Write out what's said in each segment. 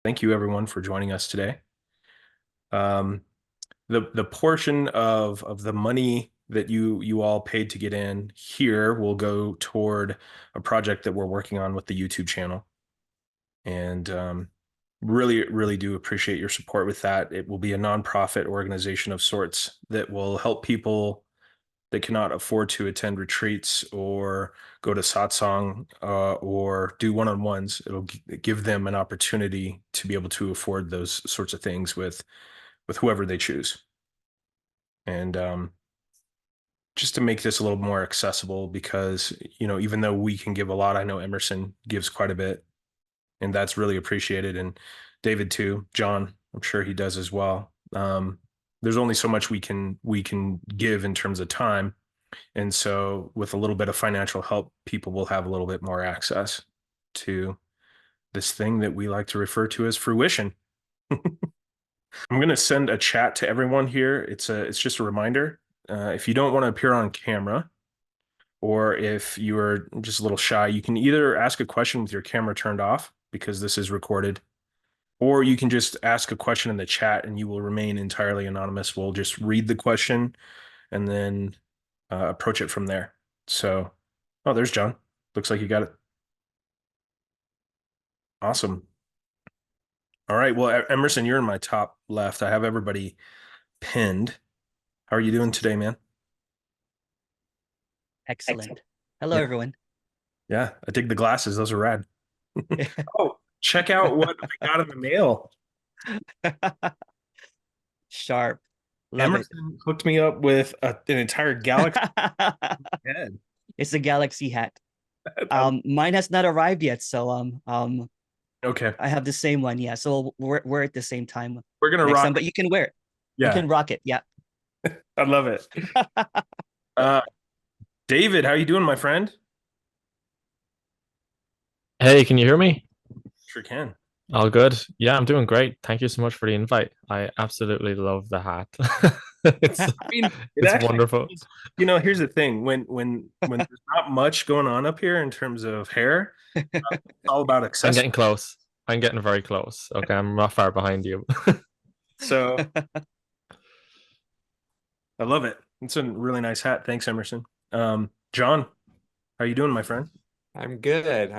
Thank you everyone for joining us today. Um, the portion of the money that you all paid to get in here will go toward a project that we're working on with the YouTube channel. And really do appreciate your support with that. It will be a nonprofit organization of sorts that will help people that cannot afford to attend retreats or go to satsang or do one-on-ones. It'll give them an opportunity to be able to afford those sorts of things with whoever they choose. And just to make this a little more accessible, because even though we can give a lot, I know Emerson gives quite a bit, and that's really appreciated. And David too, John, I'm sure he does as well. There's only so much we can give in terms of time. And so with a little bit of financial help, people will have a little bit more access to this thing that we like to refer to as fruition. I'm going to send a chat to everyone here. It's just a reminder. If you don't want to appear on camera, or if you are just a little shy, you can either ask a question with your camera turned off because this is recorded, or you can just ask a question in the chat and you will remain entirely anonymous. We'll just read the question and then approach it from there. So, oh, there's John. Looks like you got it. Awesome. All right. Well, Emerson, you're in my top left. I have everybody pinned. How are you doing today, man? Excellent. Hello, Yeah. everyone. Yeah. I dig the glasses. Those are rad. Oh, check out what I got in the mail. Sharp. Love it. Emerson hooked me up with an entire galaxy head. It's a galaxy hat. Mine has not arrived yet, so Okay. I have the same one. Yeah, so we're at the same time We're gonna next rock. time, but you can wear it. You Yeah, can rock it. Yeah. I love it. Uh, David, how you doing, my friend? Hey, can you hear me? Sure can. All good. Yeah, I'm doing great. Thank you so much for the invite. I absolutely love the hat. It's I mean, it it's actually, wonderful. here's the thing. When there's not much going on up here in terms of hair, it's all about I'm accessories. getting close. I'm getting very close. Okay, I'm not far behind you. So I love it. It's a really nice hat. Thanks, Emerson. John, how you doing, my friend? I'm good.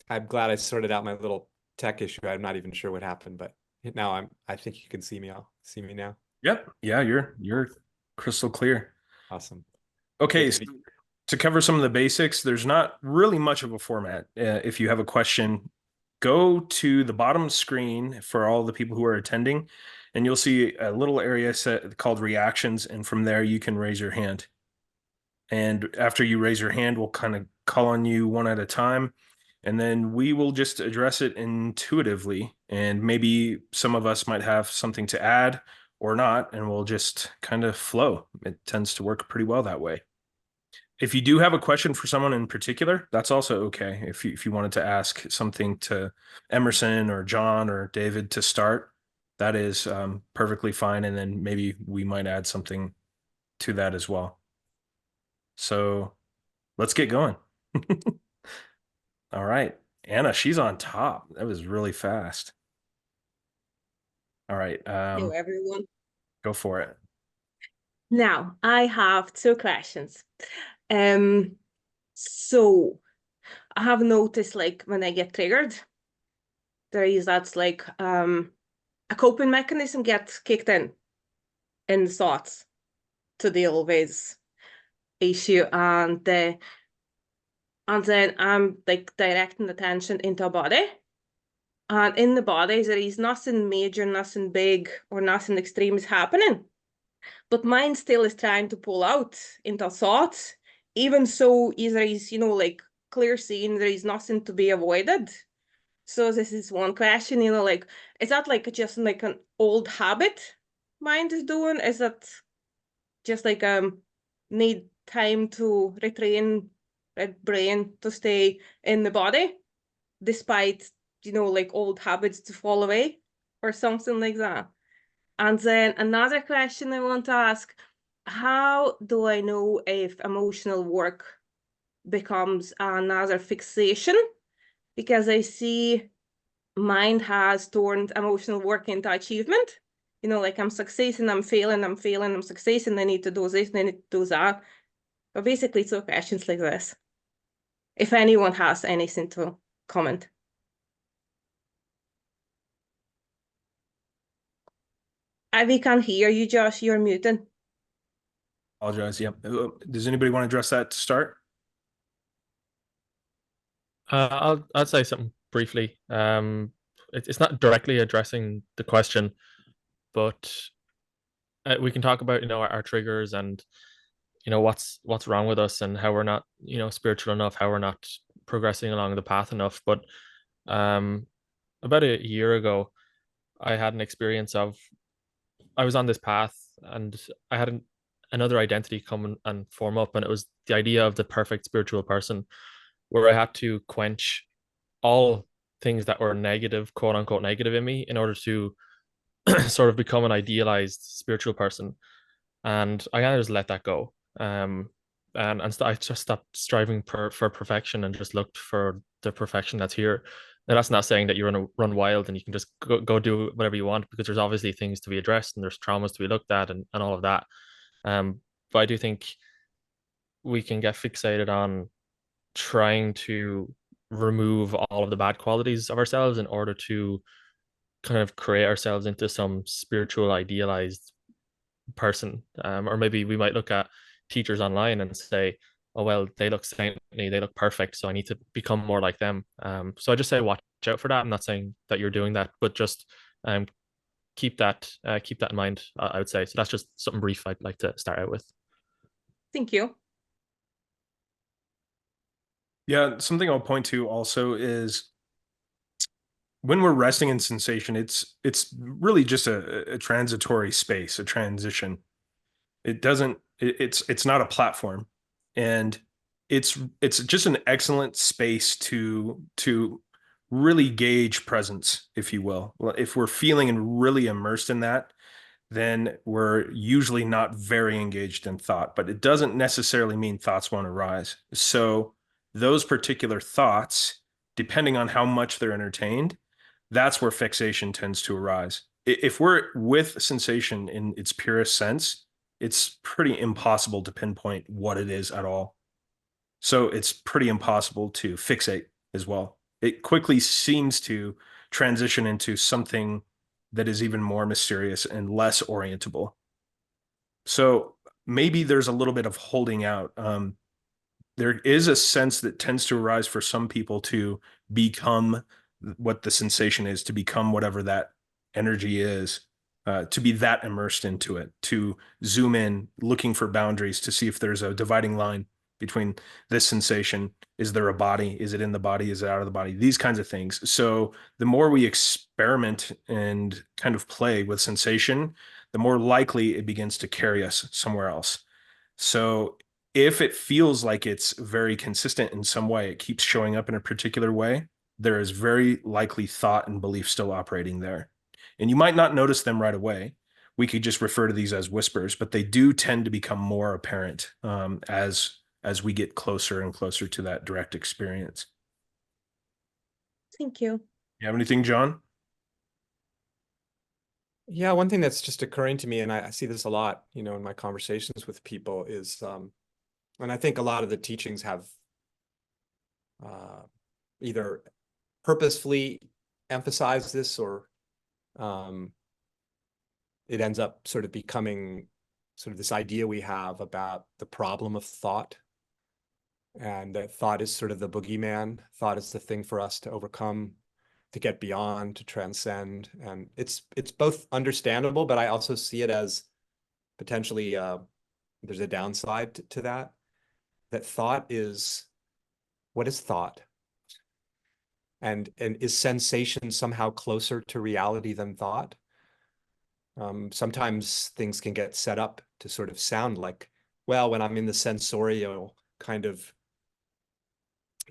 I'm glad I sorted out my little tech issue. I'm not even sure what happened, but now I think you can see me. I'll see me now. Yep. Yeah, you're crystal clear. Awesome. Good Okay, to so be to cover some of the basics, there's not really much of a format. If you have a question, go to the bottom screen for all the people who are attending, and you'll see a little area set called reactions, and from there you can raise your hand. And after you raise your hand, we'll kind of call on you one at a time, and then we will just address it intuitively. And maybe some of us might have something to add or not, and we'll just kind of flow. It tends to work pretty well that way. If you do have a question for someone in particular, that's also okay. If you wanted to ask something to Emerson or John or David to start, that is perfectly fine. And then maybe we might add something to that as well. So let's get going. All right. Anna, she's on top. That was really fast. All right. Hello, everyone. Go for it. Now, I have two questions. So I have noticed, like, when I get triggered, there is that's like a coping mechanism gets kicked in thoughts to deal with issue, and then I'm like directing attention into a body. And in the body, there is nothing major, nothing big, or nothing extreme is happening. But mind still is trying to pull out into thoughts, even so there is, like clear seeing there is nothing to be avoided. So this is one question, like, is that like just like an old habit mind is doing? Is that just like need time to retrain red brain to stay in the body, despite like old habits to fall away or something like that? And then another question I want to ask, how do I know if emotional work becomes another fixation? Because I see mind has turned emotional work into achievement. You know, like I'm succeeding, I'm failing, I'm failing, I'm succeeding, I need to do this, I need to do that. But basically, it's all questions like this. If anyone has anything to comment. We can't hear you, Josh, you're muted. Apologize. Yeah. Does anybody want to address that to start? I'll say something briefly. It's not directly addressing the question, but we can talk about our triggers and what's wrong with us and how we're not spiritual enough, how we're not progressing along the path enough. But about a year ago, I had an experience of I was on this path and I had another identity come and form up, and it was the idea of the perfect spiritual person, where I had to quench all things that were negative, quote unquote negative in me, in order to sort of become an idealized spiritual person. And I kind of just let that go. I just stopped striving for perfection and just looked for the perfection that's here. Now, that's not saying that you're going to run wild and you can just go do whatever you want, because there's obviously things to be addressed and there's traumas to be looked at and all of that. But I do think we can get fixated on trying to remove all of the bad qualities of ourselves in order to kind of create ourselves into some spiritual idealized person. Or maybe we might look at teachers online and say, oh well, they look saintly, they look perfect, so I need to become more like them. So I just say watch out for that. I'm not saying that you're doing that, but just keep that in mind, I would say. So that's just something brief I'd like to start out with. Thank you. Yeah, something I'll point to also is when we're resting in sensation, it's really just a transitory space, a transition. It's not a platform, and it's just an excellent space to really gauge presence, if you will. If we're feeling and really immersed in that, then we're usually not very engaged in thought, but it doesn't necessarily mean thoughts won't arise. So those particular thoughts, depending on how much they're entertained, that's where fixation tends to arise. If we're with sensation in its purest sense, it's pretty impossible to pinpoint what it is at all. So it's pretty impossible to fixate as well. It quickly seems to transition into something that is even more mysterious and less orientable. So maybe there's a little bit of holding out. There is a sense that tends to arise for some people to become what the sensation is, to become whatever that energy is, to be that immersed into it, to zoom in, looking for boundaries to see if there's a dividing line between this sensation. Is there a body? Is it in the body? Is it out of the body? These kinds of things. So the more we experiment and kind of play with sensation, the more likely it begins to carry us somewhere else. So if it feels like it's very consistent in some way, it keeps showing up in a particular way, there is very likely thought and belief still operating there. And you might not notice them right away. We could just refer to these as whispers, but they do tend to become more apparent as we get closer and closer to that direct experience. Thank you. You have anything, John? Yeah, one thing that's just occurring to me, and I see this a lot, in my conversations with people, is, and I think a lot of the teachings have either purposefully emphasized this, or it ends up sort of becoming sort of this idea we have about the problem of thought, and that thought is sort of the boogeyman. Thought is the thing for us to overcome, to get beyond, to transcend. And it's both understandable, but I also see it as potentially there's a downside to that. That thought is, what is thought? And is sensation somehow closer to reality than thought? Sometimes things can get set up to sort of sound like, well, when I'm in the sensorial kind of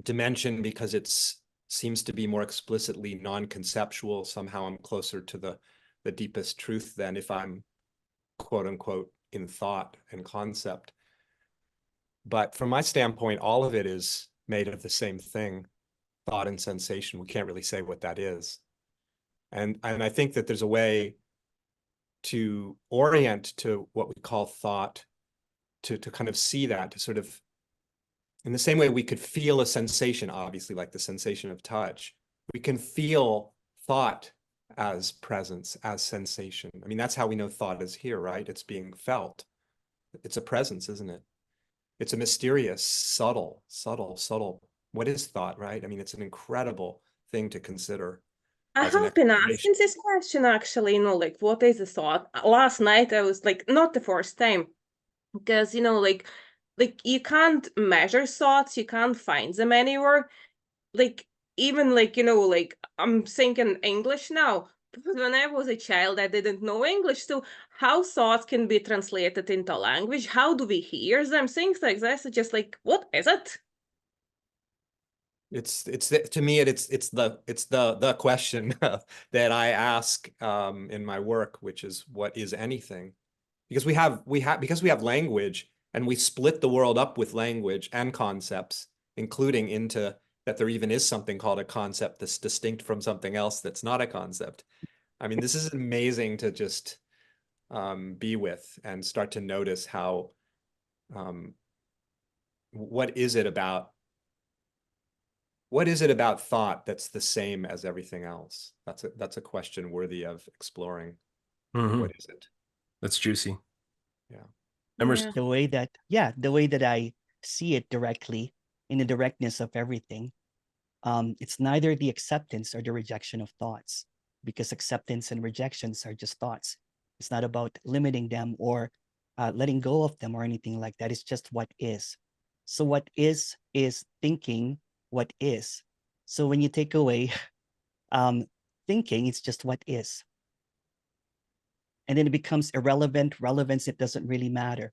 dimension, because it's seems to be more explicitly non-conceptual, somehow I'm closer to the deepest truth than if I'm, quote unquote, in thought and concept. But from my standpoint, all of it is made of the same thing, thought and sensation. We can't really say what that is. And I think that there's a way to orient to what we call thought, to kind of see that, to sort of, in the same way we could feel a sensation, obviously, like the sensation of touch, we can feel thought as presence, as sensation. I mean, that's how we know thought is here, right? It's being felt. It's a presence, isn't it? It's a mysterious, subtle. What is thought, right? I mean, it's an incredible thing to consider I as an have been exploration. asking this question actually, like what is a thought? Last night I was like, not the first time, because like you can't measure thoughts, you can't find them anywhere. Like even like I'm thinking English now. But when I was a child, I didn't know English. So how thoughts can be translated into language? How do we hear them? Things like this. It's just like, what is it? To me it's the question that I ask in my work, which is, what is anything? Because we have language, and we split the world up with language and concepts, including into that there even is something called a concept that's distinct from something else that's not a concept. I mean, this is amazing to just be with and start to notice how what is it about thought that's the same as everything else? That's a question worthy of exploring. Mhm. What is it? That's juicy. Yeah. Emerson. The way that I see it directly, in the directness of everything, it's neither the acceptance or the rejection of thoughts, because acceptance and rejections are just thoughts. It's not about limiting them or letting go of them or anything like that. It's just what is. So what is thinking what is. So when you take away thinking, it's just what is. And then it becomes irrelevant. Relevance, it doesn't really matter.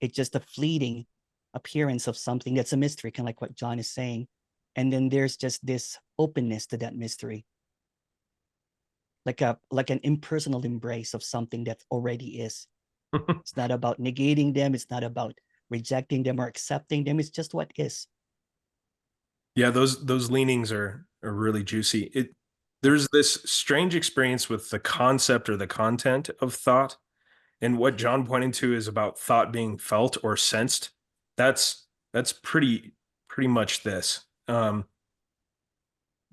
It's just a fleeting appearance of something that's a mystery, kind of like what John is saying. And then there's just this openness to that mystery, like an impersonal embrace of something that already is. It's not about negating them. It's not about rejecting them or accepting them. It's just what is. Yeah, those leanings are really juicy. There's this strange experience with the concept or the content of thought, and what John pointed to is about thought being felt or sensed. That's pretty much this.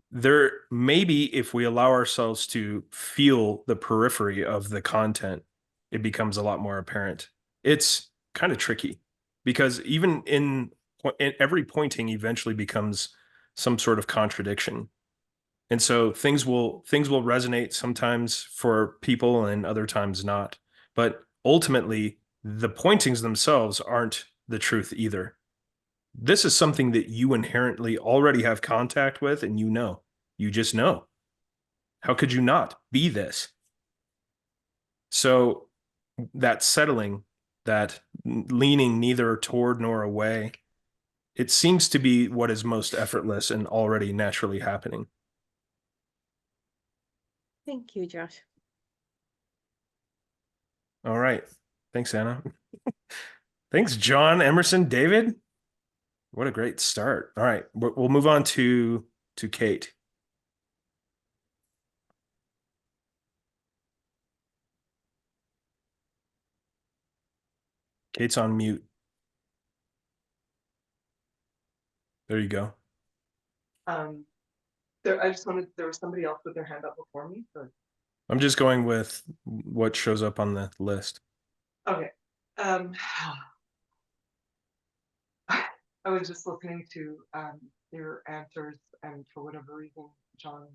There maybe if we allow ourselves to feel the periphery of the content, it becomes a lot more apparent. It's kind of tricky because even in every pointing eventually becomes some sort of contradiction. And so things will resonate sometimes for people and other times not. But ultimately, the pointings themselves aren't the truth either. This is something that you inherently already have contact with, and you just know. How could you not be this? So that settling, that leaning neither toward nor away, it seems to be what is most effortless and already naturally happening. Thank you, Josh. All right. Thanks, Anna. Thanks, John, Emerson, David. What a great start. All right. We'll move on to Kate. Kate's on mute. There you go. There was somebody else with their hand up before me. So. I'm just going with what shows up on the list. Okay. I was just listening to your answers, and for whatever reason, John's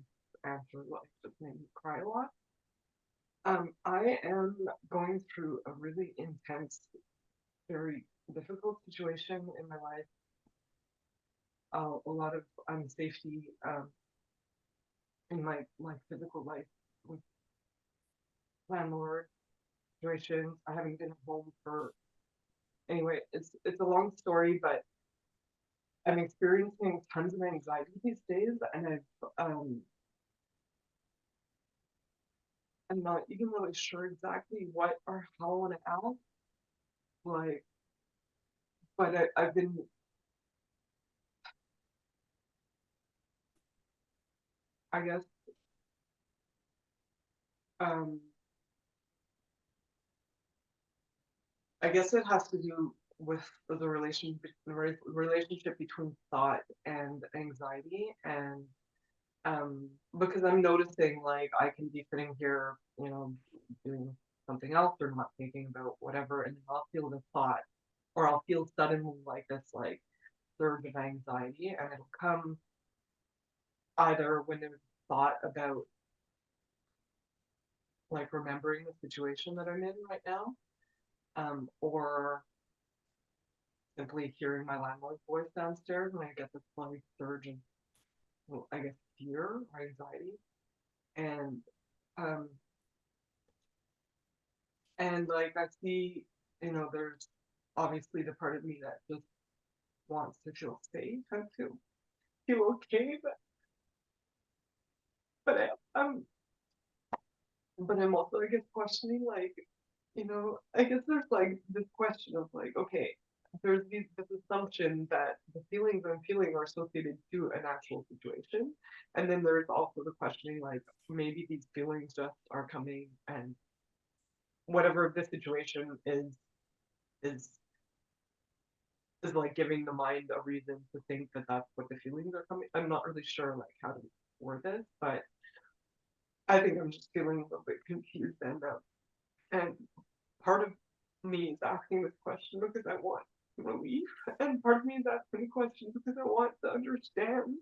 answer just made me cry a lot. I am going through a really intense, very difficult situation in my life. A lot of unsafety in my physical life with landlord situations. I haven't been home for anyway. It's a long story, but I'm experiencing tons of anxiety these days, and I'm not even really sure exactly what or how I want to act. Like, but I've been. I guess I guess it has to do with the relationship between thought and anxiety, and because I'm noticing like I can be sitting here, you know, doing something else or not thinking about whatever, and then I'll feel the thought, or I'll feel suddenly like this like surge of anxiety, and it'll come either when there's thought about like remembering the situation that I'm in right now, or simply hearing my landlord's voice downstairs, and I get this like surge of, well, I guess, fear or anxiety, and um, like I see, you know, there's obviously the part of me that just wants to feel safe and feel okay, but I'm also, I guess, questioning, like, you know, I guess there's like this question of like, okay, there's this assumption that the feelings I'm feeling are associated to an actual situation, and then there's also the questioning like maybe these feelings just are coming, and whatever the situation is like giving the mind a reason to think that that's what the feelings are coming. I'm not really sure like how to word this, but I think I'm just feeling a little bit confused, and part of me is asking this question because I want relief, and part of me is asking the question because I want to understand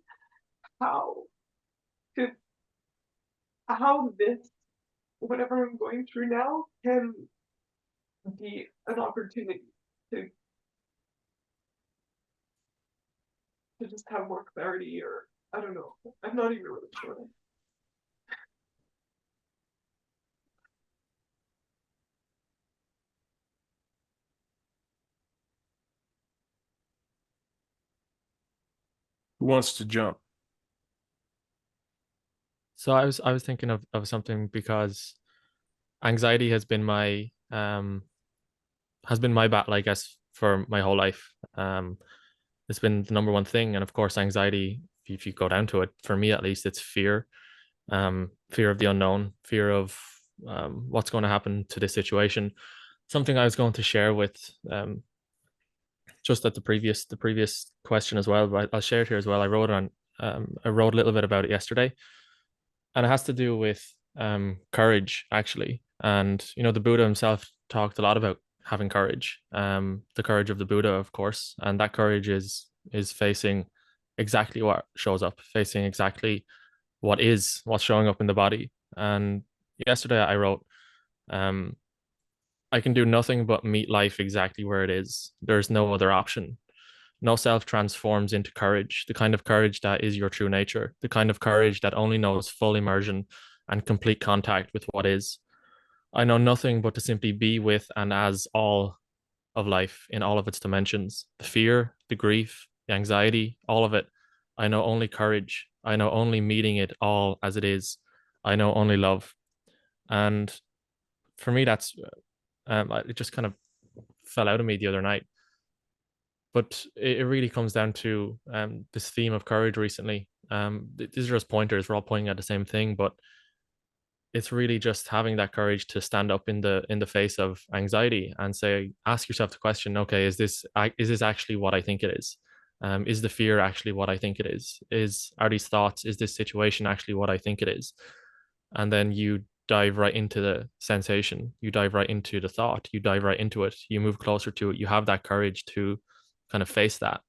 how to how this whatever I'm going through now can be an opportunity to just have more clarity, or I don't know. I'm not even really sure. Who wants to jump? So I was thinking of something, because anxiety has been my battle, I guess, for my whole life. It's been the number one thing, and of course, anxiety, if you go down to it, for me at least, it's fear. Fear of the unknown, fear of what's going to happen to this situation. Something I was going to share with just at the previous question as well, but I'll share it here as well. I wrote a little bit about it yesterday, and it has to do with courage, actually. And you know, the Buddha himself talked a lot about having courage, the courage of the Buddha, of course, and that courage is facing exactly what shows up, facing exactly what's showing up in the body. And yesterday I wrote, I can do nothing but meet life exactly where it is. There's no other option. No self transforms into courage, the kind of courage that is your true nature, the kind of courage that only knows full immersion and complete contact with what is. I know nothing but to simply be with and as all of life in all of its dimensions, the fear, the grief, the anxiety, all of it. I know only courage. I know only meeting it all as it is. I know only love. And for me, that's it just kind of fell out of me the other night. But it really comes down to this theme of courage recently. These are just pointers. We're all pointing at the same thing, but it's really just having that courage to stand up in the face of anxiety and say, ask yourself the question, okay, is this actually what I think it is? Is the fear actually what I think it is? Are these thoughts, is this situation actually what I think it is? And then you dive right into the sensation, you dive right into the thought, you dive right into it, you move closer to it, you have that courage to kind of face that.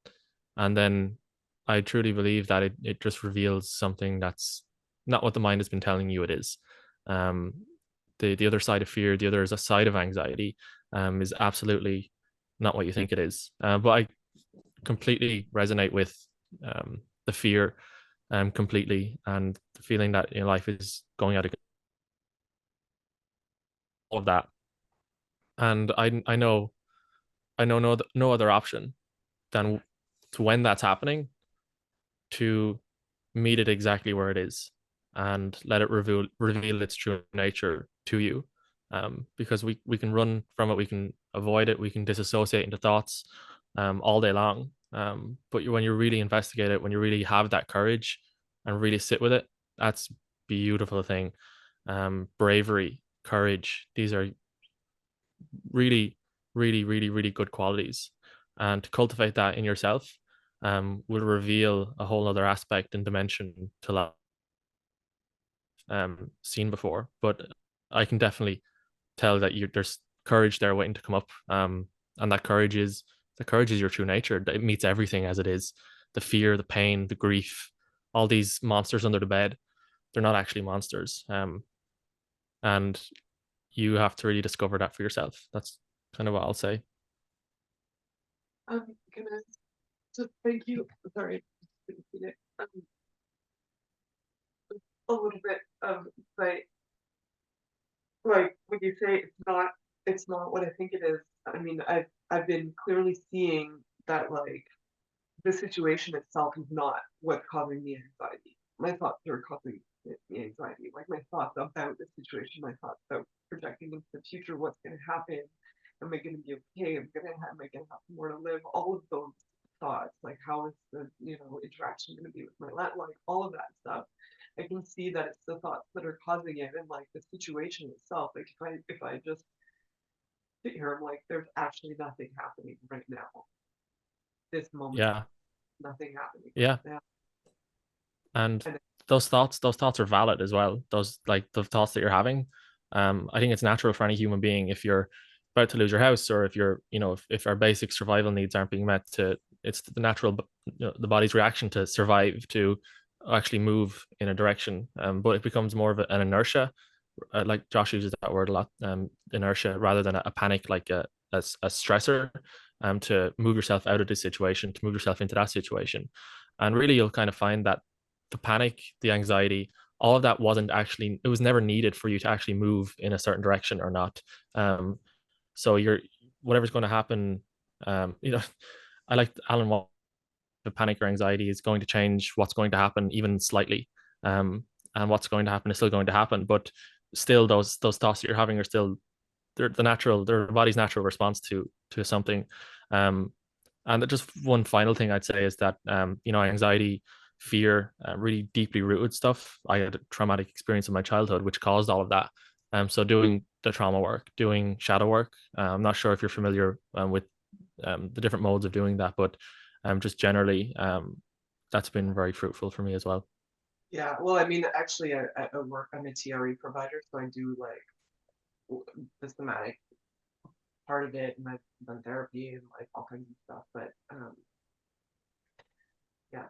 And then I truly believe that it just reveals something that's not what the mind has been telling you it is. um, the other side of fear, the other side of anxiety, is absolutely not what you think it is. But I completely resonate with the fear, completely, and the feeling that life is going out of all of that. And I know no other option than to, when that's happening, to meet it exactly where it is and let it reveal its true nature to you. Because we can run from it, we can avoid it, we can disassociate into thoughts all day long. But when you really investigate it, when you really have that courage and really sit with it, that's a beautiful thing. bravery, courage. These are really, really, really, really good qualities. And to cultivate that in yourself will reveal a whole other aspect and dimension to life seen before. But I can definitely tell that there's courage there waiting to come up. And that courage is your true nature. It meets everything as it is. The fear, the pain, the grief, all these monsters under the bed, they're not actually monsters. And you have to really discover that for yourself. That's kind of what I'll say. Can I just thank you? Sorry, a little bit of like when you say it's not what I think it is. I mean, I've been clearly seeing that like the situation itself is not what's causing me anxiety. My thoughts are causing me anxiety. Like my thoughts about the situation, my thoughts about projecting into the future, what's going to happen. Am I going to be okay? Am I going to have more to live? All of those thoughts, like how is the interaction going to be with my land, like all of that stuff. I can see that it's the thoughts that are causing it, and like the situation itself. Like if I just sit here, I'm like, there's actually nothing happening right now. This moment, Yeah, nothing happening. yeah. Right now. And those thoughts are valid as well. Those, like the thoughts that you're having. I think it's natural for any human being, if you're about to lose your house, or if you're, if our basic survival needs aren't being met, it's the natural, the body's reaction to survive, to actually move in a direction. But it becomes more of an inertia, like Josh uses that word a lot, inertia, rather than a panic, like a stressor, to move yourself out of this situation, to move yourself into that situation. And really, you'll kind of find that the panic, the anxiety, all of that it was never needed for you to actually move in a certain direction or not. So whatever's going to happen, I like Alan Watt, the panic or anxiety is going to change what's going to happen even slightly. And what's going to happen is still going to happen, but still those thoughts that you're having are still, they're the body's natural response to something. And just one final thing I'd say is that anxiety, fear, really deeply rooted stuff. I had a traumatic experience in my childhood which caused all of that. So doing the trauma work, doing shadow work. I'm not sure if you're familiar with the different modes of doing that, but just generally, that's been very fruitful for me as well. Yeah, well, I mean, actually, I work, I'm a TRE provider, so I do like the somatic part of it, and I've done therapy and like all kinds of stuff. But yeah,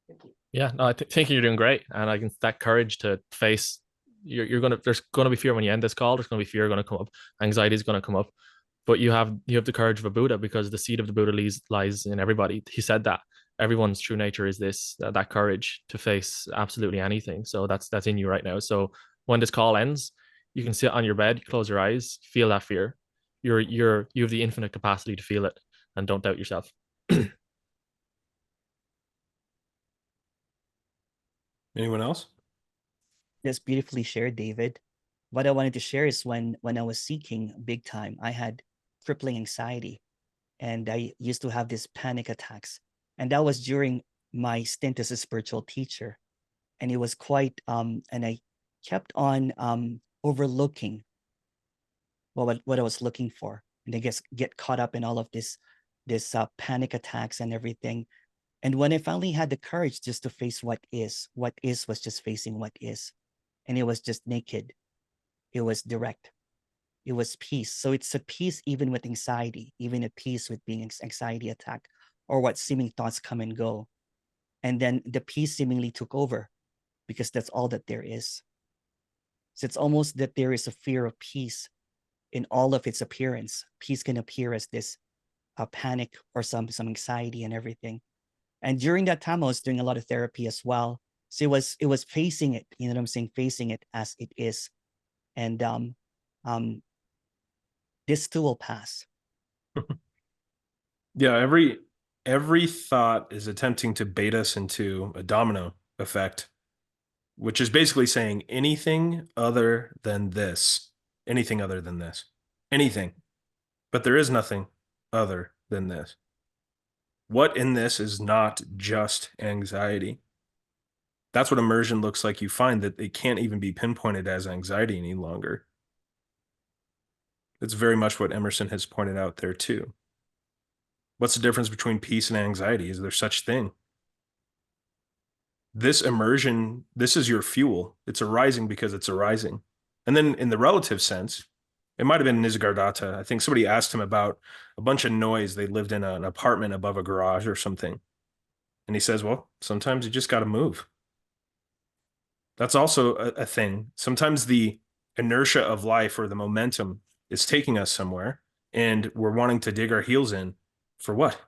thank you. Yeah, no, I think you're doing great, and I can that courage to face. There's gonna be fear when you end this call. There's gonna be fear going to come up. Anxiety is going to come up, but you have the courage of a Buddha, because the seed of the Buddha lies in everybody. He said that everyone's true nature is this, that courage to face absolutely anything. So that's in you right now. So when this call ends, you can sit on your bed, close your eyes, feel that fear. You have the infinite capacity to feel it, and don't doubt yourself. Anyone else? That's beautifully shared, David. What I wanted to share is when I was seeking big time, I had crippling anxiety, and I used to have these panic attacks. And that was during my stint as a spiritual teacher. And it was quite, and I kept on overlooking what I was looking for. And I guess get caught up in all of this panic attacks and everything. And when I finally had the courage just to face what is was just facing what is. And it was just naked. It was direct. It was peace. So it's a peace even with anxiety, even a peace with being anxiety attack, or what seeming thoughts come and go. And then the peace seemingly took over, because that's all that there is. So it's almost that there is a fear of peace in all of its appearance. Peace can appear as this panic or some anxiety and everything. And during that time, I was doing a lot of therapy as well. So it was facing it, you know what I'm saying, facing it as it is. And this too will pass. Yeah, every thought is attempting to bait us into a domino effect, which is basically saying anything other than this, anything other than this, anything. But there is nothing other than this. What in this is not just anxiety? That's what immersion looks like. You find that it can't even be pinpointed as anxiety any longer. It's very much what Emerson has pointed out there too. What's the difference between peace and anxiety? Is there such thing? This immersion, this is your fuel. It's arising because it's arising. And then in the relative sense, it might have been Nissargadatta. I think somebody asked him about a bunch of noise. They lived in an apartment above a garage or something. And he says, well, sometimes you just got to move. That's also a thing. Sometimes the inertia of life or the momentum is taking us somewhere, and we're wanting to dig our heels in for what?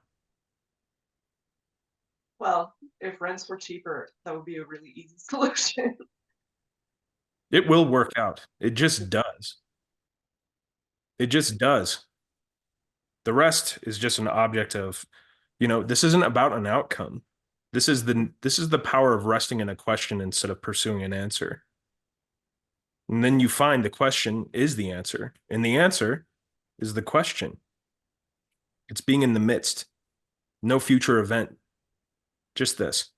Well, if rents were cheaper, that would be a really easy solution. It will work out. It just does. It just does. The rest is just an object of, this isn't about an outcome. This is the power of resting in a question instead of pursuing an answer. And then you find the question is the answer, and the answer is the question. It's being in the midst. No future event. Just this.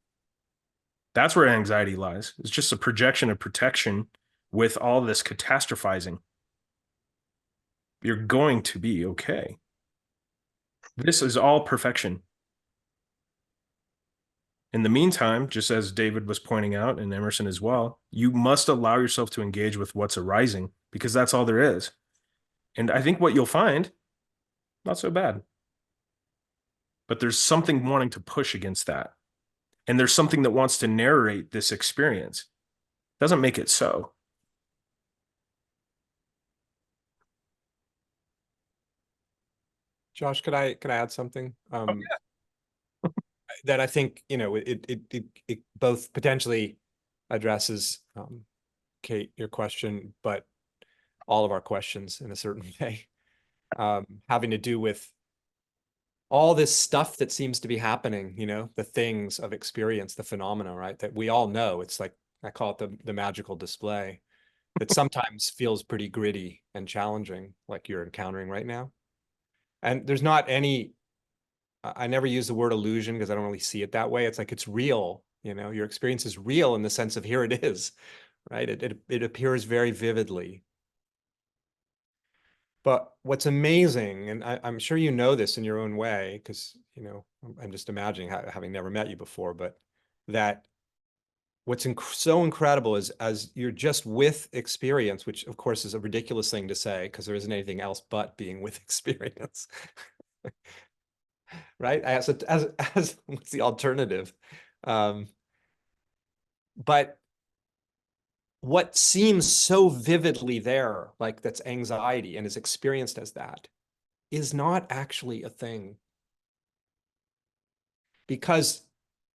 That's where anxiety lies. It's just a projection of protection with all this catastrophizing. You're going to be okay. This is all perfection. In the meantime, just as David was pointing out, and Emerson as well, you must allow yourself to engage with what's arising, because that's all there is. And I think what you'll find, not so bad. But there's something wanting to push against that. And there's something that wants to narrate this experience. Doesn't make it so. Josh, could I add something? Yeah. That I think, it both potentially addresses, Kate, your question, but all of our questions in a certain way, having to do with all this stuff that seems to be happening, the things of experience, the phenomena, right? That we all know. It's like, I call it the magical display that sometimes feels pretty gritty and challenging, like you're encountering right now. And there's not any, I never use the word illusion because I don't really see it that way. It's like, it's real, your experience is real in the sense of here it is, right? It appears very vividly. But what's amazing, and I'm sure you know this in your own way, because, I'm just imagining having never met you before, but that what's so incredible is as you're just with experience, which of course is a ridiculous thing to say because there isn't anything else but being with experience. Right? As what's the alternative? But what seems so vividly there, like that's anxiety and is experienced as that, is not actually a thing. Because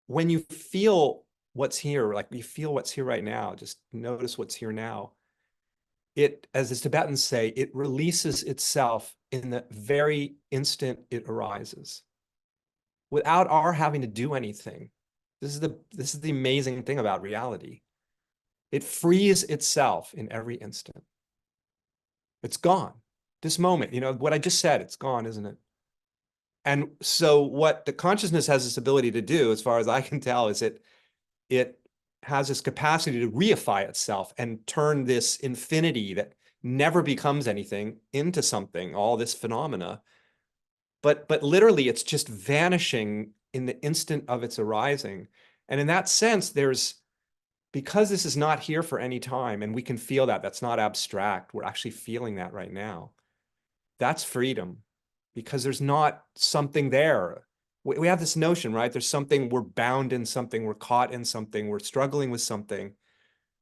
when you feel what's here, like you feel what's here right now, just notice what's here now. It, as the Tibetans say, it releases itself in the very instant it arises, without our having to do anything. This is the amazing thing about reality. It frees itself in every instant. It's gone. This moment, what I just said, it's gone, isn't it? And so what the consciousness has this ability to do, as far as I can tell, is it has this capacity to reify itself and turn this infinity that never becomes anything into something, all this phenomena. But literally, it's just vanishing in the instant of its arising. And in that sense, because this is not here for any time, and we can feel that's not abstract, we're actually feeling that right now. That's freedom, because there's not something there. We have this notion, right? There's something, we're bound in something, we're caught in something, we're struggling with something,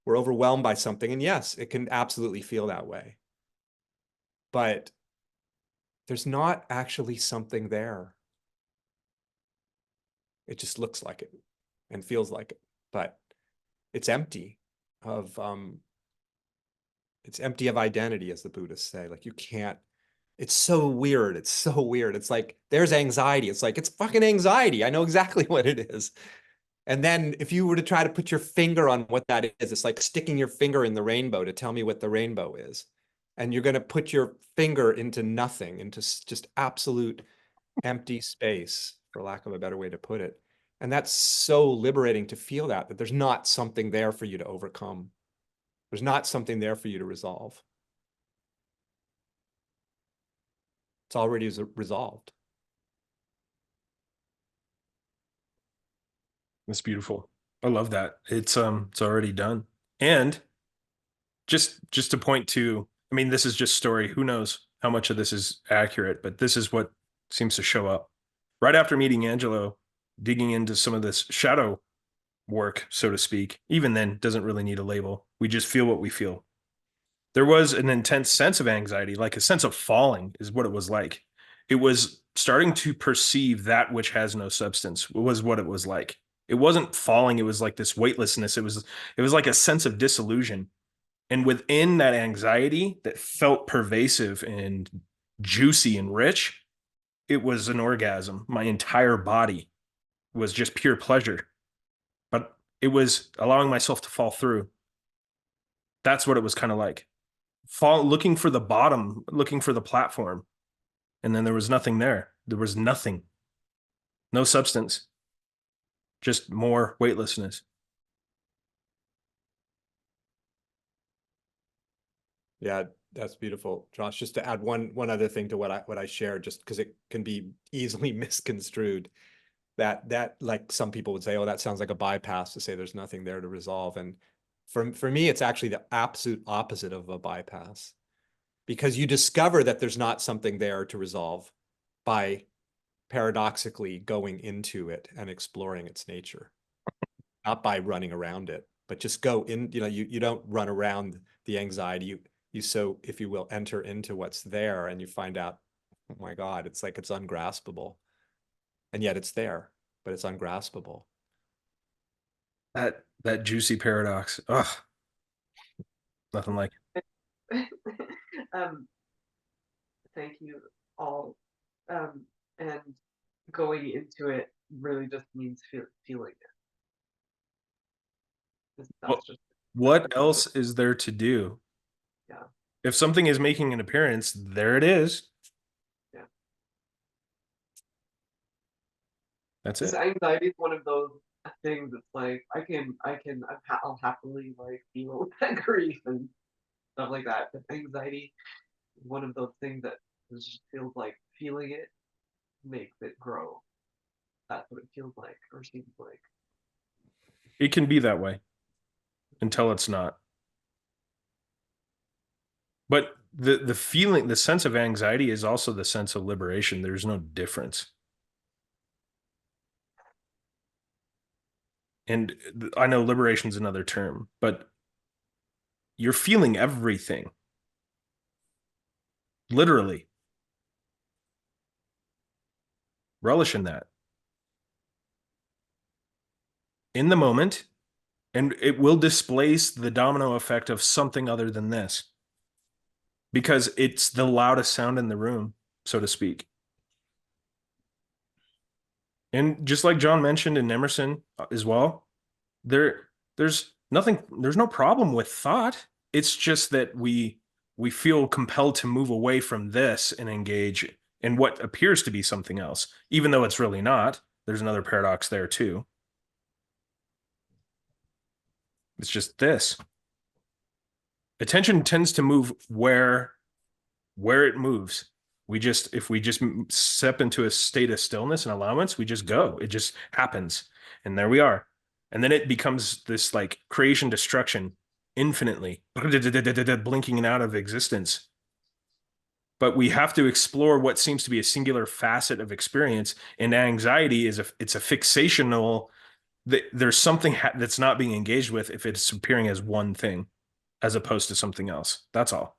we're overwhelmed by something. And yes, it can absolutely feel that way. But there's not actually something there. It just looks like it and feels like it, but it's empty of identity, as the Buddhists say. Like, you can't, it's so weird. It's so weird. It's like, there's anxiety. It's like, it's fucking anxiety. I know exactly what it is. And then if you were to try to put your finger on what that is, it's like sticking your finger in the rainbow to tell me what the rainbow is. And you're going to put your finger into nothing, into just absolute empty space, for lack of a better way to put it. And that's so liberating to feel that there's not something there for you to overcome. There's not something there for you to resolve. It's already resolved. That's beautiful. I love that. It's already done. And just to point to, I mean, this is just story. Who knows how much of this is accurate, but this is what seems to show up. Right after meeting Angelo, digging into some of this shadow work, so to speak, even then doesn't really need a label. We just feel what we feel. There was an intense sense of anxiety, like a sense of falling is what it was like. It was starting to perceive that which has no substance was what it was like. It wasn't falling. It was like this weightlessness. It was like a sense of disillusion. And within that anxiety that felt pervasive and juicy and rich, it was an orgasm. My entire body was just pure pleasure. But it was allowing myself to fall through. That's what it was kind of like. Looking for the bottom, looking for the platform. And then there was nothing there. There was nothing. No substance. Just more weightlessness. Yeah, that's beautiful, Josh. Just to add one other thing to what I shared, just because it can be easily misconstrued, that like some people would say, oh, that sounds like a bypass to say there's nothing there to resolve. And for me, it's actually the absolute opposite of a bypass, because you discover that there's not something there to resolve by paradoxically going into it and exploring its nature, not by running around it, but just go in. You don't run around the anxiety. You so, if you will, enter into what's there, and you find out, oh my God, it's like it's ungraspable. And yet it's there, but it's ungraspable. That juicy paradox. Ugh. Nothing like it. Thank you all. And going into it really just means feeling it. What else is there to do? Yeah. If something is making an appearance, there it is. Yeah. That's it. Anxiety is one of those things that's like I'll happily like feel that grief and stuff like that. But anxiety is one of those things that just feels like feeling it makes it grow. That's what it feels like or seems like. It can be that way until it's not. But the feeling, the sense of anxiety is also the sense of liberation. There's no difference. And I know liberation is another term, but you're feeling everything. Literally. Relish in that. In the moment, and it will displace the domino effect of something other than this. Because it's the loudest sound in the room, so to speak. And just like John mentioned in Emerson as well, there's no problem with thought. It's just that we feel compelled to move away from this and engage in what appears to be something else, even though it's really not. There's another paradox there too. It's just this. Attention tends to move where it moves. If we just step into a state of stillness and allowance, we just go. It just happens. And there we are. And then it becomes this like creation destruction infinitely, blinking out of existence. But we have to explore what seems to be a singular facet of experience. And anxiety it's a fixational, there's something that's not being engaged with if it's appearing as one thing as opposed to something else. That's all.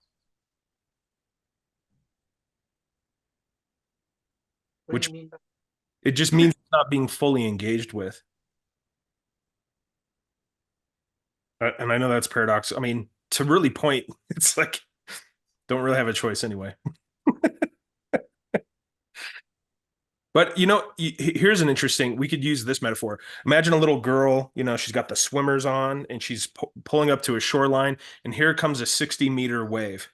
Which it just means it's not being fully engaged with. And I know that's paradox. I mean, to really point, it's like, don't really have a choice anyway. But, here's an interesting, we could use this metaphor. Imagine a little girl, she's got the swimmers on and she's pulling up to a shoreline, and here comes a 60-meter wave.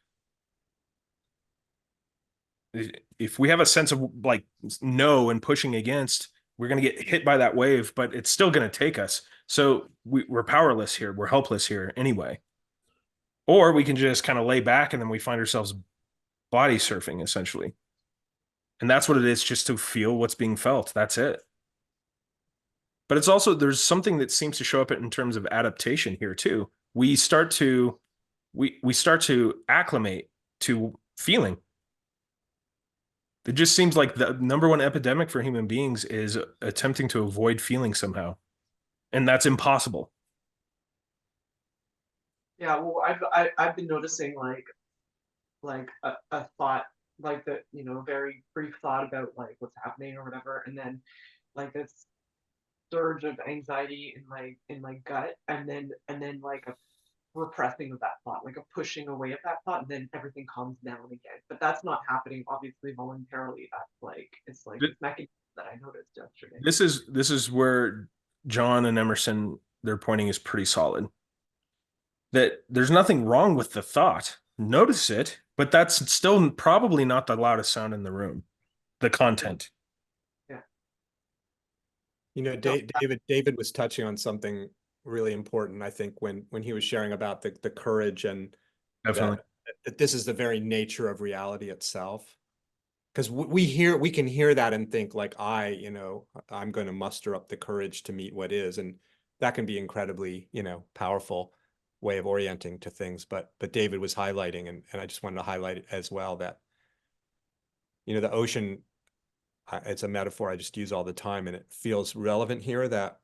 If we have a sense of like no and pushing against, We're going to get hit by that wave, but it's still going to take us. So we're powerless here. We're helpless here anyway. Or we can just kind of lay back and then we find ourselves body surfing essentially. And that's what it is, just to feel what's being felt. That's it. But it's also, there's something that seems to show up in terms of adaptation here too. We start to acclimate to feeling. It just seems like the number one epidemic for human beings is attempting to avoid feeling somehow. And that's impossible. Yeah, well, I've been noticing like a thought, like the, you know, very brief thought about like what's happening or whatever, and then like this surge of anxiety in my gut, and then like a repressing of that thought, like a pushing away of that thought, and then everything calms down again. But that's not happening obviously voluntarily. That's like, it's like this mechanism that I noticed yesterday. This is where John and Emerson, their pointing is pretty solid. That there's nothing wrong with the thought. Notice it, but that's still probably not the loudest sound in the room. The content. Yeah. You know, David was touching on something really important, I think, when he was sharing about the courage and Definitely. that this is the very nature of reality itself. Because we can hear that and think like, I'm going to muster up the courage to meet what is, and that can be incredibly, powerful way of orienting to things. But David was highlighting, and I just wanted to highlight it as well, that, the ocean, it's a metaphor I just use all the time, and it feels relevant here, that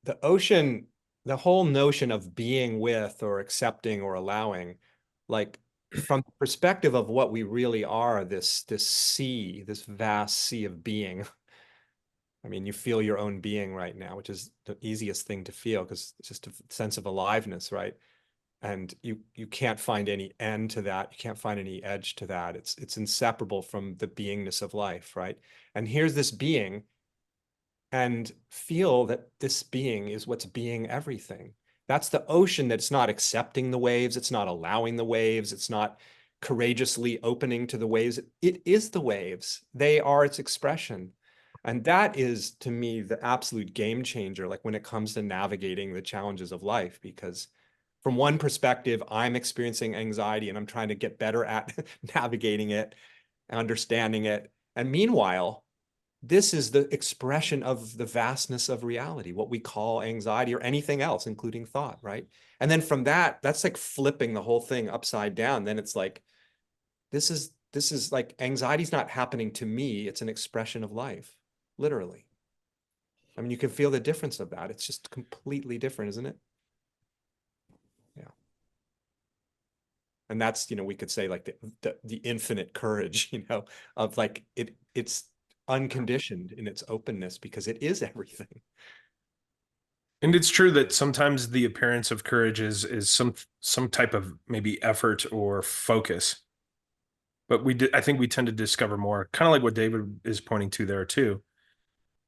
the ocean, the whole notion of being with or accepting or allowing, like from the perspective of what we really are, this sea, this vast sea of being. I mean, you feel your own being right now, which is the easiest thing to feel because it's just a sense of aliveness, right? And you can't find any end to that. You can't find any edge to that. It's inseparable from the beingness of life, right? And here's this being, and feel that this being is what's being everything. That's the ocean that's not accepting the waves. It's not allowing the waves. It's not courageously opening to the waves. It is the waves. They are its expression. And that is, to me, the absolute game changer, like when it comes to navigating the challenges of life, because from one perspective, I'm experiencing anxiety and I'm trying to get better at navigating it, understanding it. And meanwhile, this is the expression of the vastness of reality, what we call anxiety or anything else, including thought, right? And then from that, that's like flipping the whole thing upside down. Then it's like, this is like, anxiety is not happening to me. It's an expression of life, literally. I mean, you can feel the difference of that. It's just completely different, isn't it? Yeah. And that's, we could say like the infinite courage, of like, it's unconditioned in its openness because it is everything. And it's true that sometimes the appearance of courage is some type of maybe effort or focus. But I think we tend to discover more, kind of like what David is pointing to there too.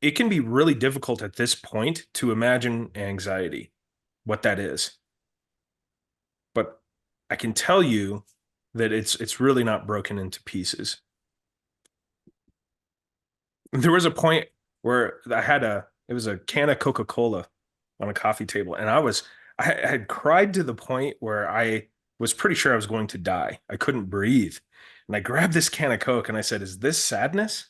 It can be really difficult at this point to imagine anxiety, what that is. But I can tell you that it's really not broken into pieces. There was a point where it was a can of Coca-Cola on a coffee table, and I had cried to the point where I was pretty sure I was going to die. I couldn't breathe. And I grabbed this can of Coke and I said, "Is this sadness?"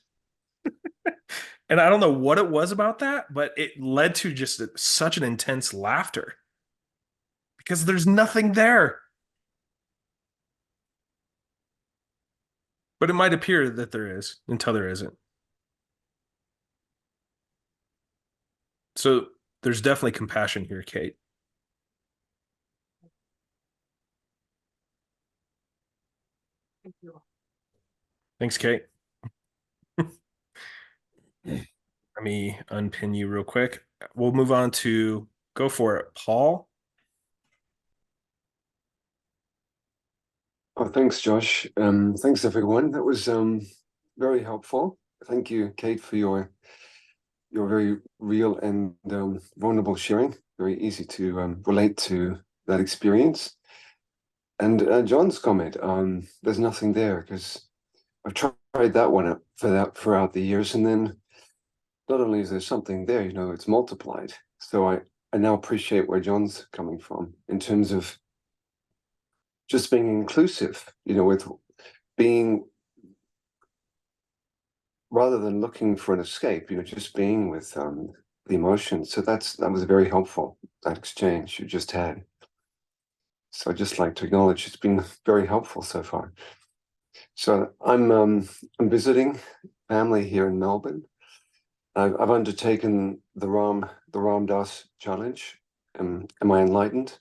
And I don't know what it was about that, but it led to just such an intense laughter because there's nothing there. But it might appear that there is until there isn't. So there's definitely compassion here, Kate. Thank you. Thanks, Kate. Let me unpin you real quick. We'll move on to, go for it, Paul. Oh, thanks, Josh. Thanks, everyone. That was very helpful. Thank you, Kate, for your very real and vulnerable sharing. Very easy to relate to that experience. And John's comment, there's nothing there, because I've tried that one up throughout the years, and then not only is there something there, it's multiplied. So I now appreciate where John's coming from in terms of just being inclusive, with being, rather than looking for an escape, just being with the emotions. So that was very helpful, that exchange you just had. So I'd just like to acknowledge it's been very helpful so far. So I'm visiting family here in Melbourne. I've undertaken the Ram Dass challenge. Am I enlightened?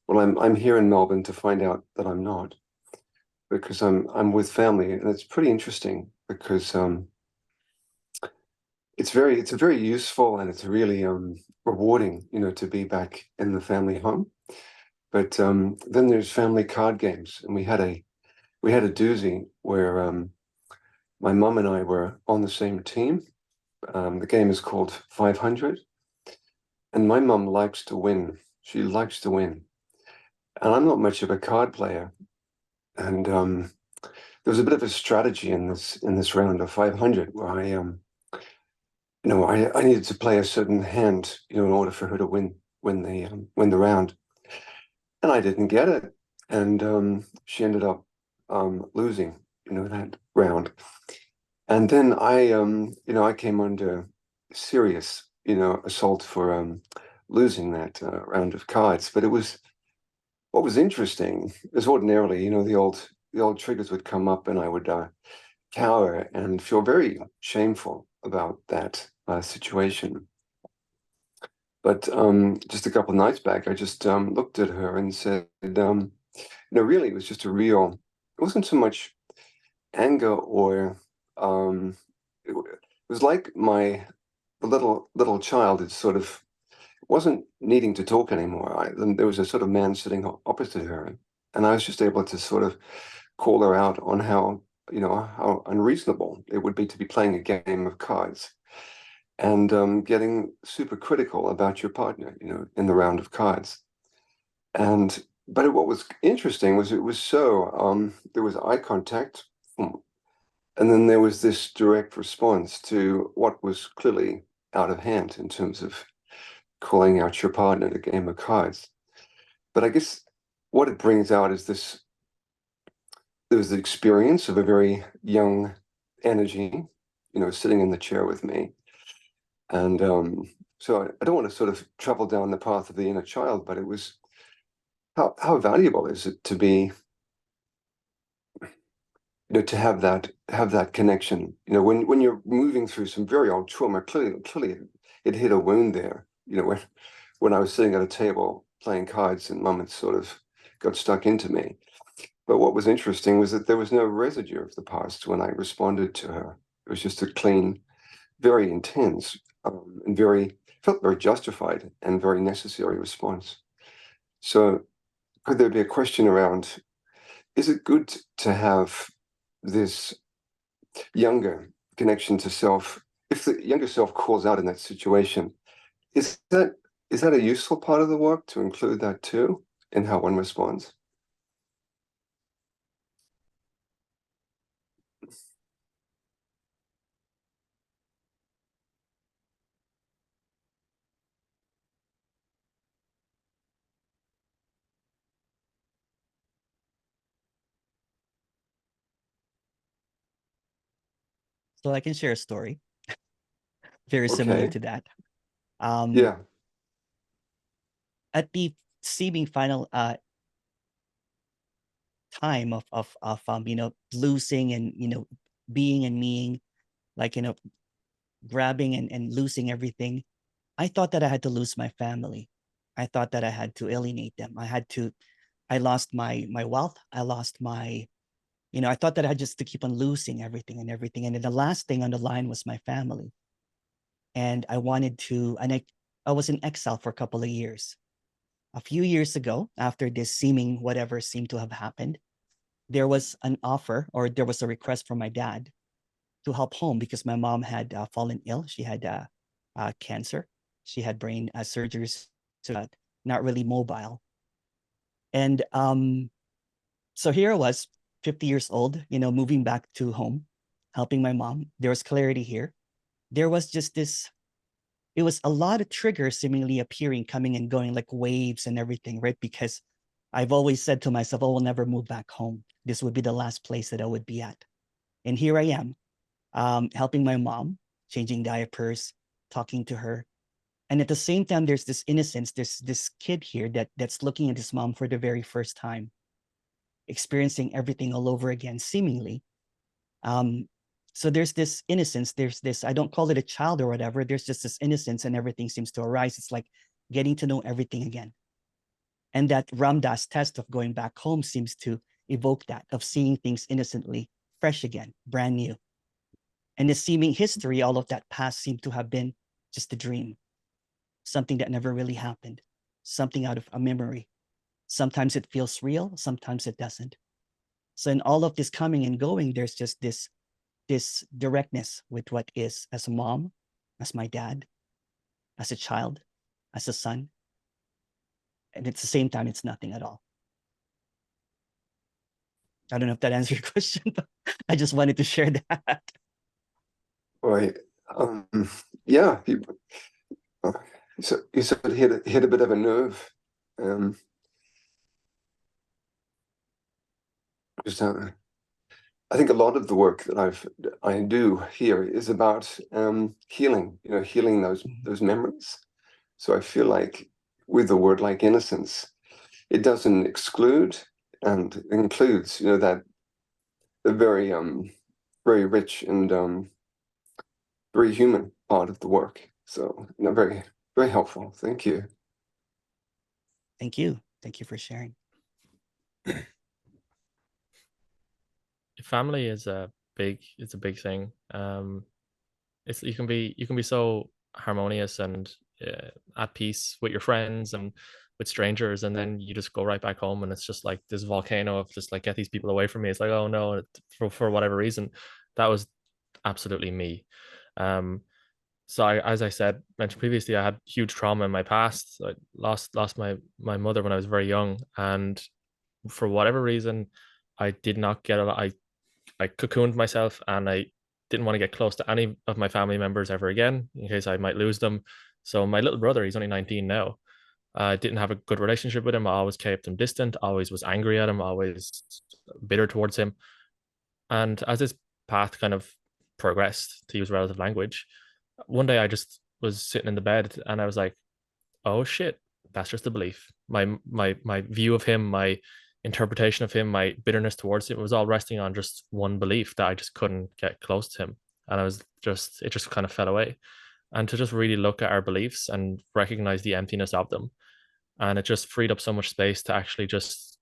Well, I'm here in Melbourne to find out that I'm not, because I'm with family, and it's pretty interesting because it's a very useful, and it's really rewarding, to be back in the family home. But then there's family card games, and we had a doozy where my mum and I were on the same team. The game is called 500, and my mum likes to win. She likes to win, and I'm not much of a card player. And there was a bit of a strategy in this round of 500 where I needed to play a certain hand, in order for her to win the round, and I didn't get it, and she ended up losing, that round. And then I came under serious, assault for losing that round of cards. But what was interesting is ordinarily, the old triggers would come up, and I would cower and feel very shameful about that situation. But just a couple of nights back, I just looked at her and said, really, it was just it wasn't so much anger or it was like the little child had sort of wasn't needing to talk anymore. There was a sort of man sitting opposite her, and I was just able to sort of call her out on how unreasonable it would be to be playing a game of cards and getting super critical about your partner, in the round of cards. But what was interesting was it was so there was eye contact. And then there was this direct response to what was clearly out of hand in terms of calling out your partner in a game of cards. But I guess what it brings out is there was the experience of a very young energy, sitting in the chair with me. And so I don't want to sort of travel down the path of the inner child, but it was how valuable is it to be, to have that connection, when you're moving through some very old trauma. Clearly it hit a wound there, when I was sitting at a table playing cards and mum had sort of got stuck into me. But what was interesting was that there was no residue of the past when I responded to her. It was just a clean, very intense, and felt very justified and very necessary response. So could there be a question around, is it good to have this younger connection to self? If the younger self calls out in that situation, is that a useful part of the work to include that too in how one responds? So I can share a story very similar Okay. to that. Yeah. At the seeming final time of losing and being and meing, like grabbing and losing everything, I thought that I had to lose my family. I thought that I had to alienate them. I lost my wealth. I lost my, I thought that I had just to keep on losing everything. And then the last thing on the line was my family. And I wanted to, and I was in exile for a couple of years. A few years ago, after this seeming whatever seemed to have happened, there was an offer, or there was a request from my dad to help home because my mom had fallen ill. She had cancer. She had brain surgeries, so not really mobile. And so here I was 50 years old, moving back to home, helping my mom. There was clarity here. There was just this, it was a lot of triggers seemingly appearing, coming and going like waves and everything, right? Because I've always said to myself, I will never move back home. This would be the last place that I would be at. And here I am, helping my mom, changing diapers, talking to her. And at the same time, there's this innocence, there's this kid here that's looking at his mom for the very first time, experiencing everything all over again, seemingly. So there's this innocence, there's this, I don't call it a child or whatever, there's just this innocence and everything seems to arise. It's like getting to know everything again. And that Ram Dass test of going back home seems to evoke that, of seeing things innocently, fresh again, brand new. And the seeming history, all of that past seemed to have been just a dream, something that never really happened, something out of a memory. Sometimes it feels real, sometimes it doesn't. So in all of this coming and going, there's just this directness with what is, as a mom, as my dad, as a child, as a son. And at the same time, it's nothing at all. I don't know if that answers your question, but I just wanted to share that. Right. Yeah. So you sort of hit a bit of a nerve. I think a lot of the work that I do here is about healing. Healing those memories. So I feel like with a word like innocence, it doesn't exclude and includes, that the very very rich and very human part of the work. So very, very helpful. Thank you. Thank you. Thank you for sharing. Family is a big thing. You can be so harmonious and at peace with your friends and with strangers, and then you just go right back home and it's just like this volcano of just like, get these people away from me. It's like, oh no, for whatever reason. That was absolutely me. So as I mentioned previously, I had huge trauma in my past. I lost my mother when I was very young, and for whatever reason, I did not get a lot. I cocooned myself, and I didn't want to get close to any of my family members ever again in case I might lose them. So my little brother, he's only 19 now. I didn't have a good relationship with him. I always kept him distant, always was angry at him, always bitter towards him. And as this path kind of progressed, to use relative language, one day I just was sitting in the bed and I was like, oh shit, that's just a belief. My view of him, my interpretation of him, my bitterness towards him, was all resting on just one belief, that I just couldn't get close to him. And it just kind of fell away. And to just really look at our beliefs and recognize the emptiness of them. And it just freed up so much space to actually just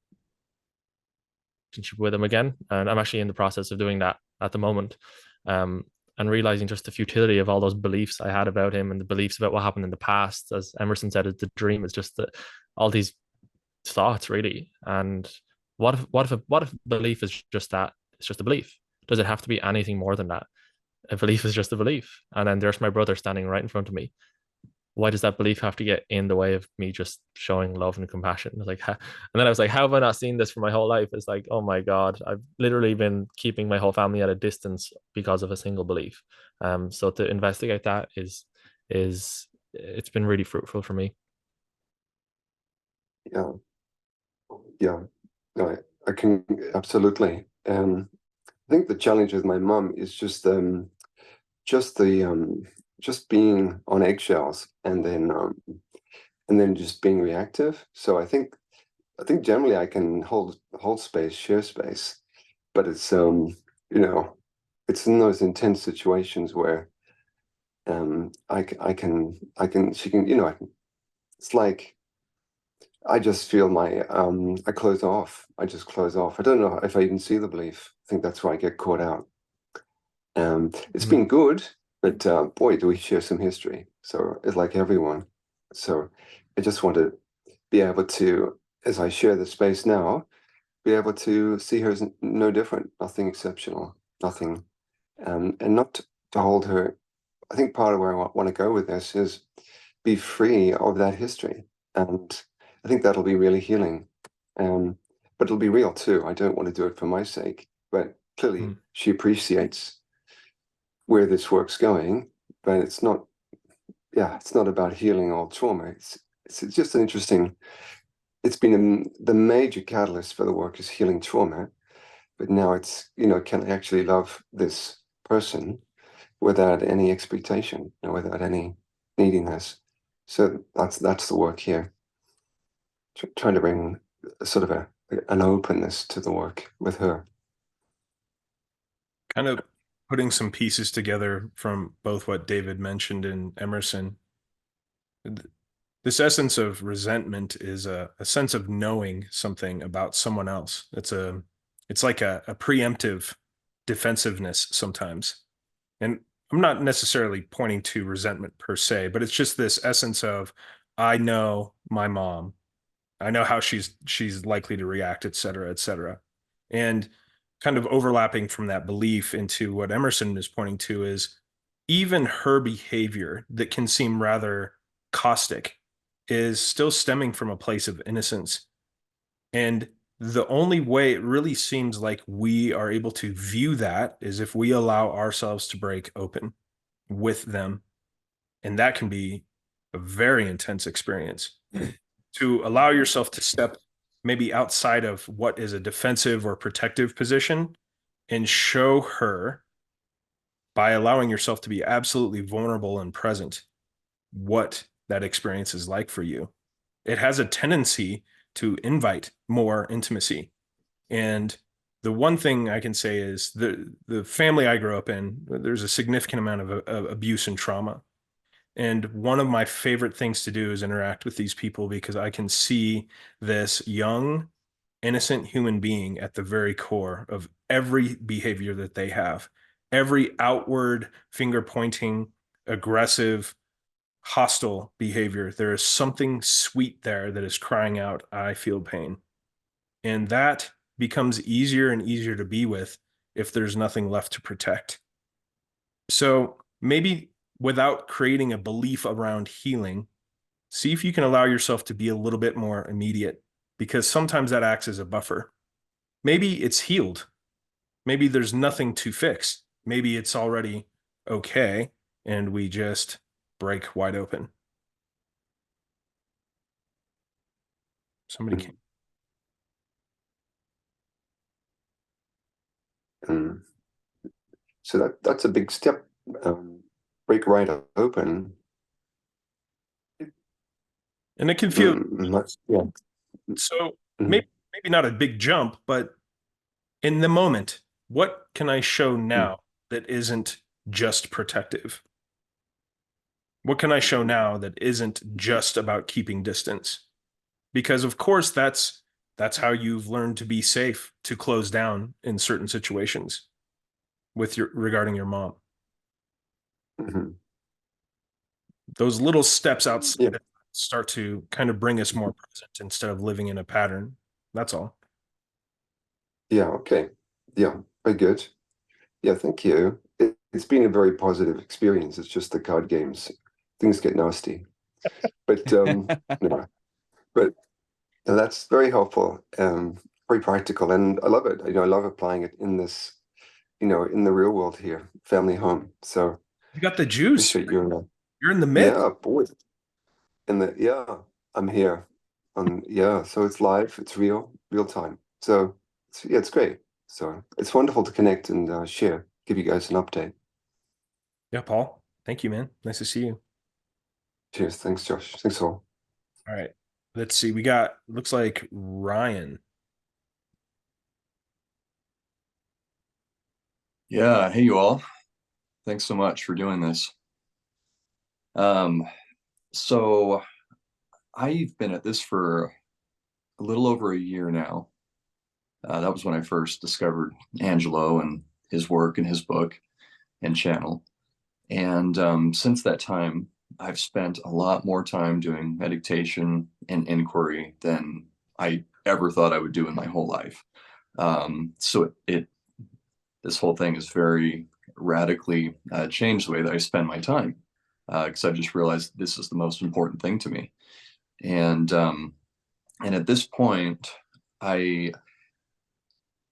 with him again. And I'm actually in the process of doing that at the moment. And realizing just the futility of all those beliefs I had about him and the beliefs about what happened in the past. As Emerson said, the dream is just all these thoughts, really. And what if belief is just that? It's just a belief. Does it have to be anything more than that? A belief is just a belief. And then there's my brother standing right in front of me. Why does that belief have to get in the way of me just showing love and compassion? Like, and then I was like, how have I not seen this for my whole life? It's like, oh my God, I've literally been keeping my whole family at a distance because of a single belief. So to investigate that is it's been really fruitful for me. Yeah. No, I can absolutely. I think the challenge with my mum is just being on eggshells and then just being reactive. So I think generally I can hold space, share space, but it's it's in those intense situations where she can, it's like I just feel I close off. I just close off. I don't know if I even see the belief. I think that's where I get caught out. It's been good, but boy, do we share some history. So it's like everyone. So I just want to be able to, as I share the space now, be able to see her as no different, nothing exceptional, nothing, and not to hold her. I think part of where I want to go with this is be free of that history. And I think that'll be really healing. but it'll be real too. I don't want to do it for my sake, but clearly she appreciates where this work's going, but it's not, it's not about healing all trauma. It's just an interesting, it's been the major catalyst for the work is healing trauma, but now it's, can I actually love this person without any expectation, without any neediness? So that's the work here. Trying to bring sort of an openness to the work with her. Kind of putting some pieces together from both what David mentioned and Emerson. This essence of resentment is a sense of knowing something about someone else. It's like a preemptive defensiveness sometimes. And I'm not necessarily pointing to resentment per se, but it's just this essence of, I know my mom. I know how she's likely to react, et cetera, et cetera. And kind of overlapping from that belief into what Emerson is pointing to is even her behavior that can seem rather caustic is still stemming from a place of innocence. And the only way it really seems like we are able to view that is if we allow ourselves to break open with them. And that can be a very intense experience. To allow yourself to step maybe outside of what is a defensive or protective position and show her, by allowing yourself to be absolutely vulnerable and present, what that experience is like for you. It has a tendency to invite more intimacy. And the one thing I can say is the family I grew up in, there's a significant amount of abuse and trauma. And one of my favorite things to do is interact with these people because I can see this young, innocent human being at the very core of every behavior that they have. Every outward finger pointing, aggressive, hostile behavior. There is something sweet there that is crying out, I feel pain. And that becomes easier and easier to be with if there's nothing left to protect. So maybe without creating a belief around healing, see if you can allow yourself to be a little bit more immediate, because sometimes that acts as a buffer. Maybe it's healed. Maybe there's nothing to fix. Maybe it's already okay, and we just break wide open. Somebody can. So that's a big step. Break right open. And it can feel yeah. So maybe not a big jump, but in the moment, what can I show now that isn't just protective? What can I show now that isn't just about keeping distance? Because of course that's how you've learned to be safe, to close down in certain situations with regarding your mom. Those little steps outside start to kind of bring us more present instead of living in a pattern. That's all. Yeah, okay. Yeah, very good. Yeah, thank you. It's been a very positive experience. It's just the card games. Things get nasty. But no. But that's very helpful, very practical. And I love it. I love applying it in this, in the real world here, family home. So you got the juice. You're in the mix. Yeah, boy. I'm here. So it's live, it's real time. So it's great. So it's wonderful to connect and share, give you guys an update. Yeah, Paul. Thank you, man. Nice to see you. Cheers. Thanks, Josh. Thanks all. All right. Let's see. We got, looks like Ryan. Yeah. Hey, you all. Thanks so much for doing this. So I've been at this for a little over a year now. That was when I first discovered Angelo and his work and his book and channel. And since that time, I've spent a lot more time doing meditation and inquiry than I ever thought I would do in my whole life. So this whole thing has very radically changed the way that I spend my time, because I've just realized this is the most important thing to me. And at this point, I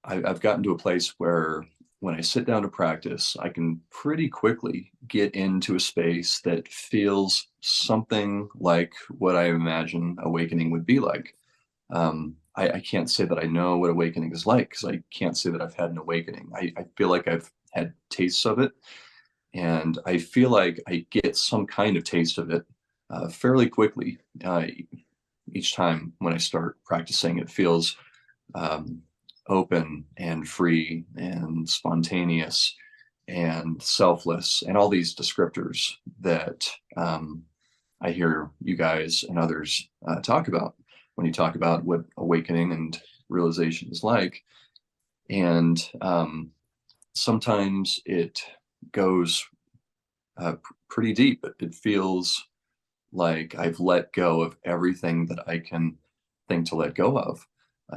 I've gotten to a place where when I sit down to practice, I can pretty quickly get into a space that feels something like what I imagine awakening would be like. I can't say that I know what awakening is like, because I can't say that I've had an awakening. I feel like I've had tastes of it, and I feel like I get some kind of taste of it fairly quickly. Each time when I start practicing, it feels open and free and spontaneous and selfless, and all these descriptors that I hear you guys and others talk about when you talk about what awakening and realization is like. And sometimes it goes pretty deep. It feels like I've let go of everything that I can think to let go of.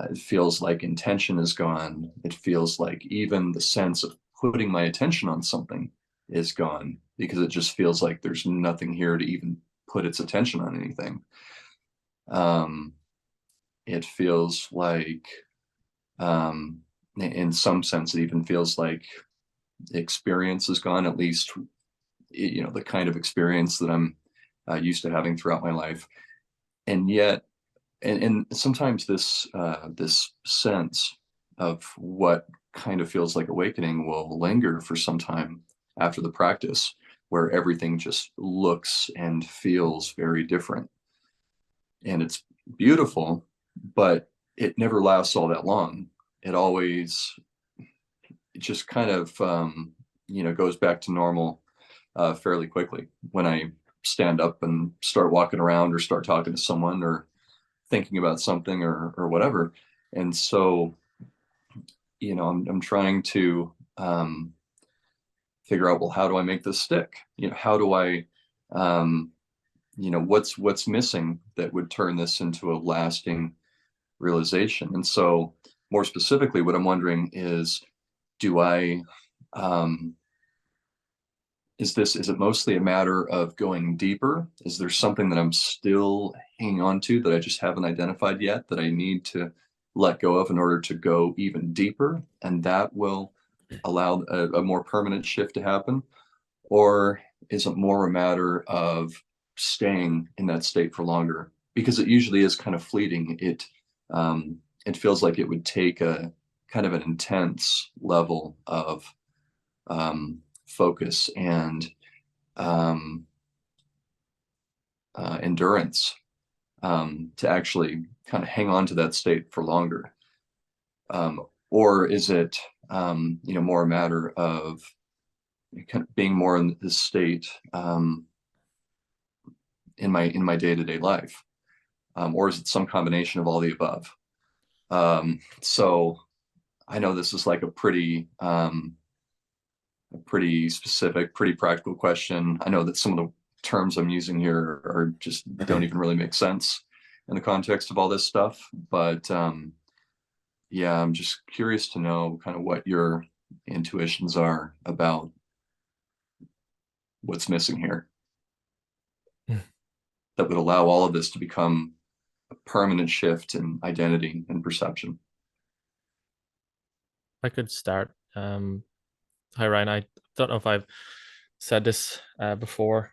It feels like intention is gone. It feels like even the sense of putting my attention on something is gone, because it just feels like there's nothing here to even put its attention on anything. It feels like, in some sense, it even feels like experience is gone, at least, you know, the kind of experience that I'm used to having throughout my life. And yet, and sometimes this this sense of what kind of feels like awakening will linger for some time after the practice, where everything just looks and feels very different. And it's beautiful, but it never lasts all that long. It always, it just kind of, you know, goes back to normal fairly quickly when I stand up and start walking around or start talking to someone or thinking about something or whatever. And so, you know, I'm trying to figure out, well, how do I make this stick? You know, how do I, you know, what's missing that would turn this into a lasting realization? And so more specifically, what I'm wondering is, do I, is it mostly a matter of going deeper? Is there something that I'm still hanging on to that I just haven't identified yet that I need to let go of in order to go even deeper? And that will allow a more permanent shift to happen? Or is it more a matter of staying in that state for longer? Because it usually is kind of fleeting. It feels like it would take a kind of an intense level of focus and endurance to actually kind of hang on to that state for longer. Or is it, you know, more a matter of kind of being more in this state in my day-to-day life? Or is it some combination of all the above? So I know this is like a pretty specific, pretty practical question. I know that some of the terms I'm using here are just don't even really make sense in the context of all this stuff. But yeah, I'm just curious to know kind of what your intuitions are about what's missing here that would allow all of this to become a permanent shift in identity and perception. I could start. Hi, Ryan. I don't know if I've said this before.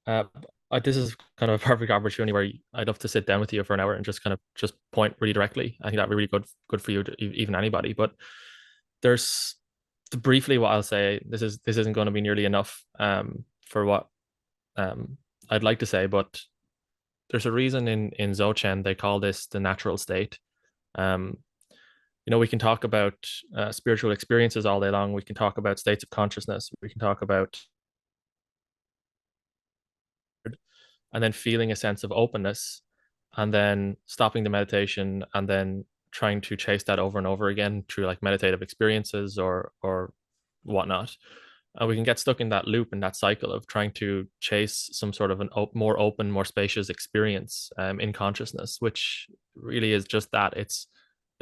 This is kind of a perfect opportunity where I'd love to sit down with you for an hour and just kind of just point really directly. I think that'd be really good for you, to even anybody. But there's briefly what I'll say. This isn't going to be nearly enough for what I'd like to say, but there's a reason in Dzogchen they call this the natural state. You know, we can talk about spiritual experiences all day long. We can talk about states of consciousness. We can talk about, and then feeling a sense of openness, and then stopping the meditation, and then trying to chase that over and over again through like meditative experiences or whatnot. We can get stuck in that loop and that cycle of trying to chase some sort of more open, more spacious experience in consciousness, which really is just that. It's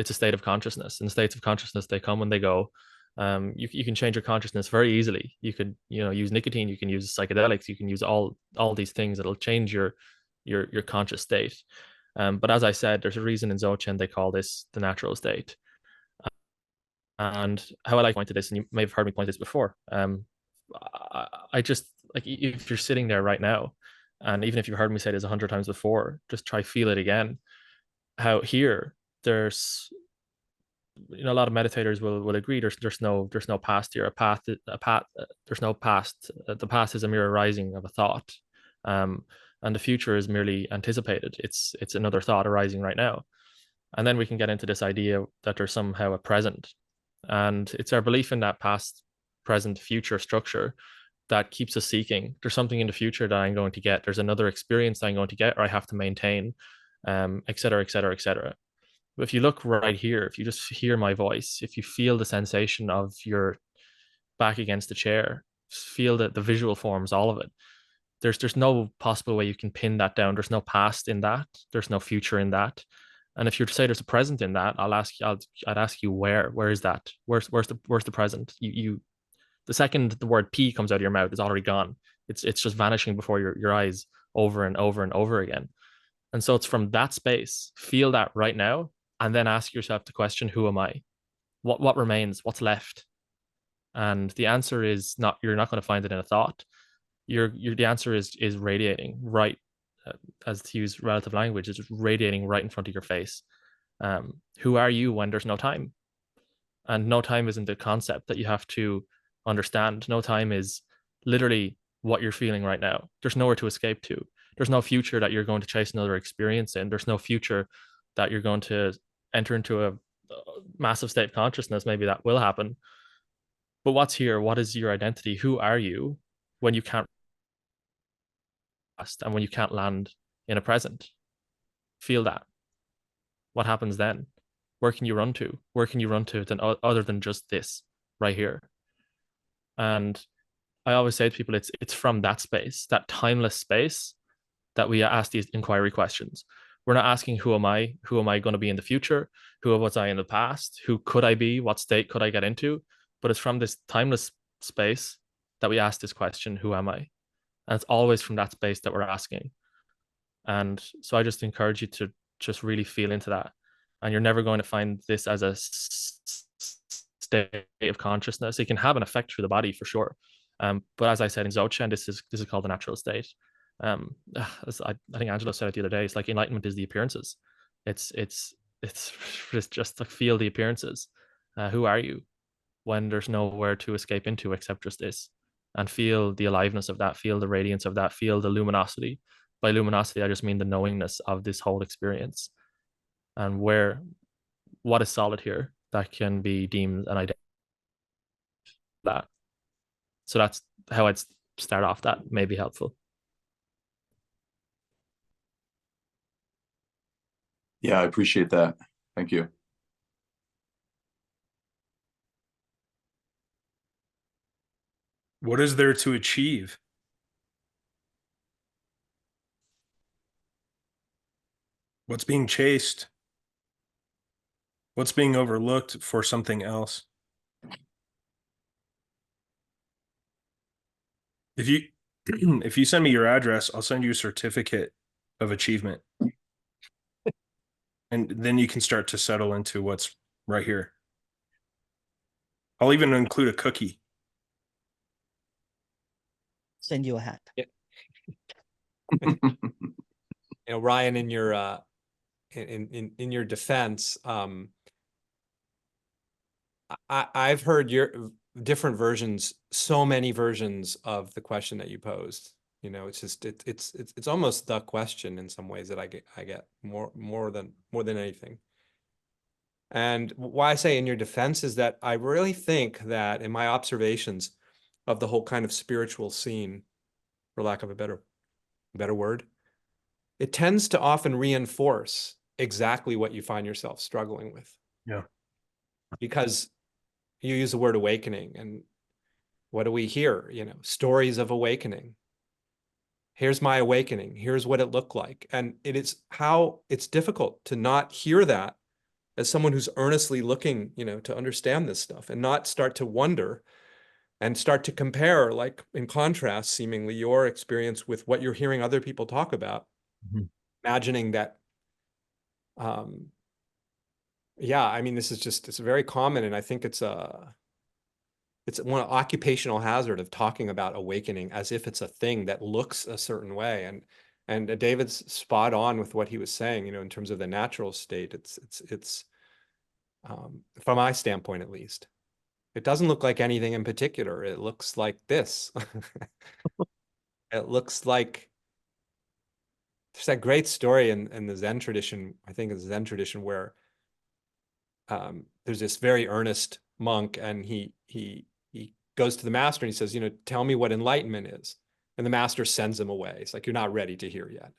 a state of consciousness, and states of consciousness, they come and they go. You can change your consciousness very easily. You could, you know, use nicotine, you can use psychedelics, you can use all these things that'll change your conscious state. But as I said, there's a reason in Dzogchen they call this the natural state. And how I like to point to this, and you may have heard me point this before, I just, like, if you're sitting there right now, and even if you've heard me say this 100 times before, just try feel it again. How here there's, you know, a lot of meditators will agree there's no past here. There's no past. The past is a mere arising of a thought, and the future is merely anticipated. It's another thought arising right now, and then we can get into this idea that there's somehow a present, and it's our belief in that past, present, future structure that keeps us seeking. There's something in the future that I'm going to get. There's another experience that I'm going to get, or I have to maintain, et cetera, et cetera, et cetera. But if you look right here, if you just hear my voice, if you feel the sensation of your back against the chair, feel the visual forms, all of it, there's no possible way you can pin that down. There's no past in that. There's no future in that. And if you say there's a present in that, I'd ask you, where is that? Where's the present? The second the word P comes out of your mouth, it's already gone. It's just vanishing before your eyes over and over and over again. And so it's from that space, feel that right now, and then ask yourself the question, who am I? What remains? What's left? And the answer is not, you're not going to find it in a thought. The answer is radiating right, as to use relative language, is radiating right in front of your face. Who are you when there's no time? And no time isn't a concept that you have to understand. No time is literally what you're feeling right now. There's nowhere to escape to. There's no future that you're going to chase another experience in. There's no future that you're going to enter into a massive state of consciousness. Maybe that will happen. But what's here? What is your identity? Who are you when you can't rest and when you can't land in a present? Feel that. What happens then? Where can you run to? Where can you run to other than just this right here? And I always say to people, it's from that space, that timeless space, that we ask these inquiry questions. We're not asking, who am I? Who am I going to be in the future? Who was I in the past? Who could I be? What state could I get into? But it's from this timeless space that we ask this question, who am I? And it's always from that space that we're asking. And so I just encourage you to just really feel into that. And you're never going to find this as a state of consciousness. It can have an effect through the body for sure. But as I said in Dzogchen, this is called the natural state. I think Angelo said it the other day. It's like enlightenment is the appearances. It's just to feel the appearances. Who are you when there's nowhere to escape into except just this? And feel the aliveness of that, feel the radiance of that, feel the luminosity. By luminosity, I just mean the knowingness of this whole experience. And what is solid here that can be deemed an identity. That. So that's how I'd start off. That may be helpful. Yeah, I appreciate that. Thank you. What is there to achieve? What's being chased? What's being overlooked for something else? If you send me your address, I'll send you a certificate of achievement. And then you can start to settle into what's right here. I'll even include a cookie. Send you a hat. Yeah. Ryan, in your in your defense, I've heard your different versions, so many versions of the question that you posed. It's just it's almost the question in some ways that I get more than anything. And why I say in your defense is that I really think that in my observations of the whole kind of spiritual scene, for lack of a better word, it tends to often reinforce exactly what you find yourself struggling with. Yeah. Because you use the word awakening, and what do we hear? Stories of awakening. Here's my awakening. Here's what it looked like. And it's difficult to not hear that as someone who's earnestly looking, to understand this stuff, and not start to wonder and start to compare, like in contrast, seemingly, your experience with what you're hearing other people talk about, imagining that Yeah, I mean, this is just, it's very common, and I think it's one occupational hazard of talking about awakening as if it's a thing that looks a certain way. And David's spot on with what he was saying, in terms of the natural state. It's from my standpoint, at least, it doesn't look like anything in particular. It looks like this. It looks like, there's that great story in the Zen tradition, I think it's the Zen tradition, where there's this very earnest monk, and he goes to the master and he says, tell me what enlightenment is. And the master sends him away. It's like, you're not ready to hear yet.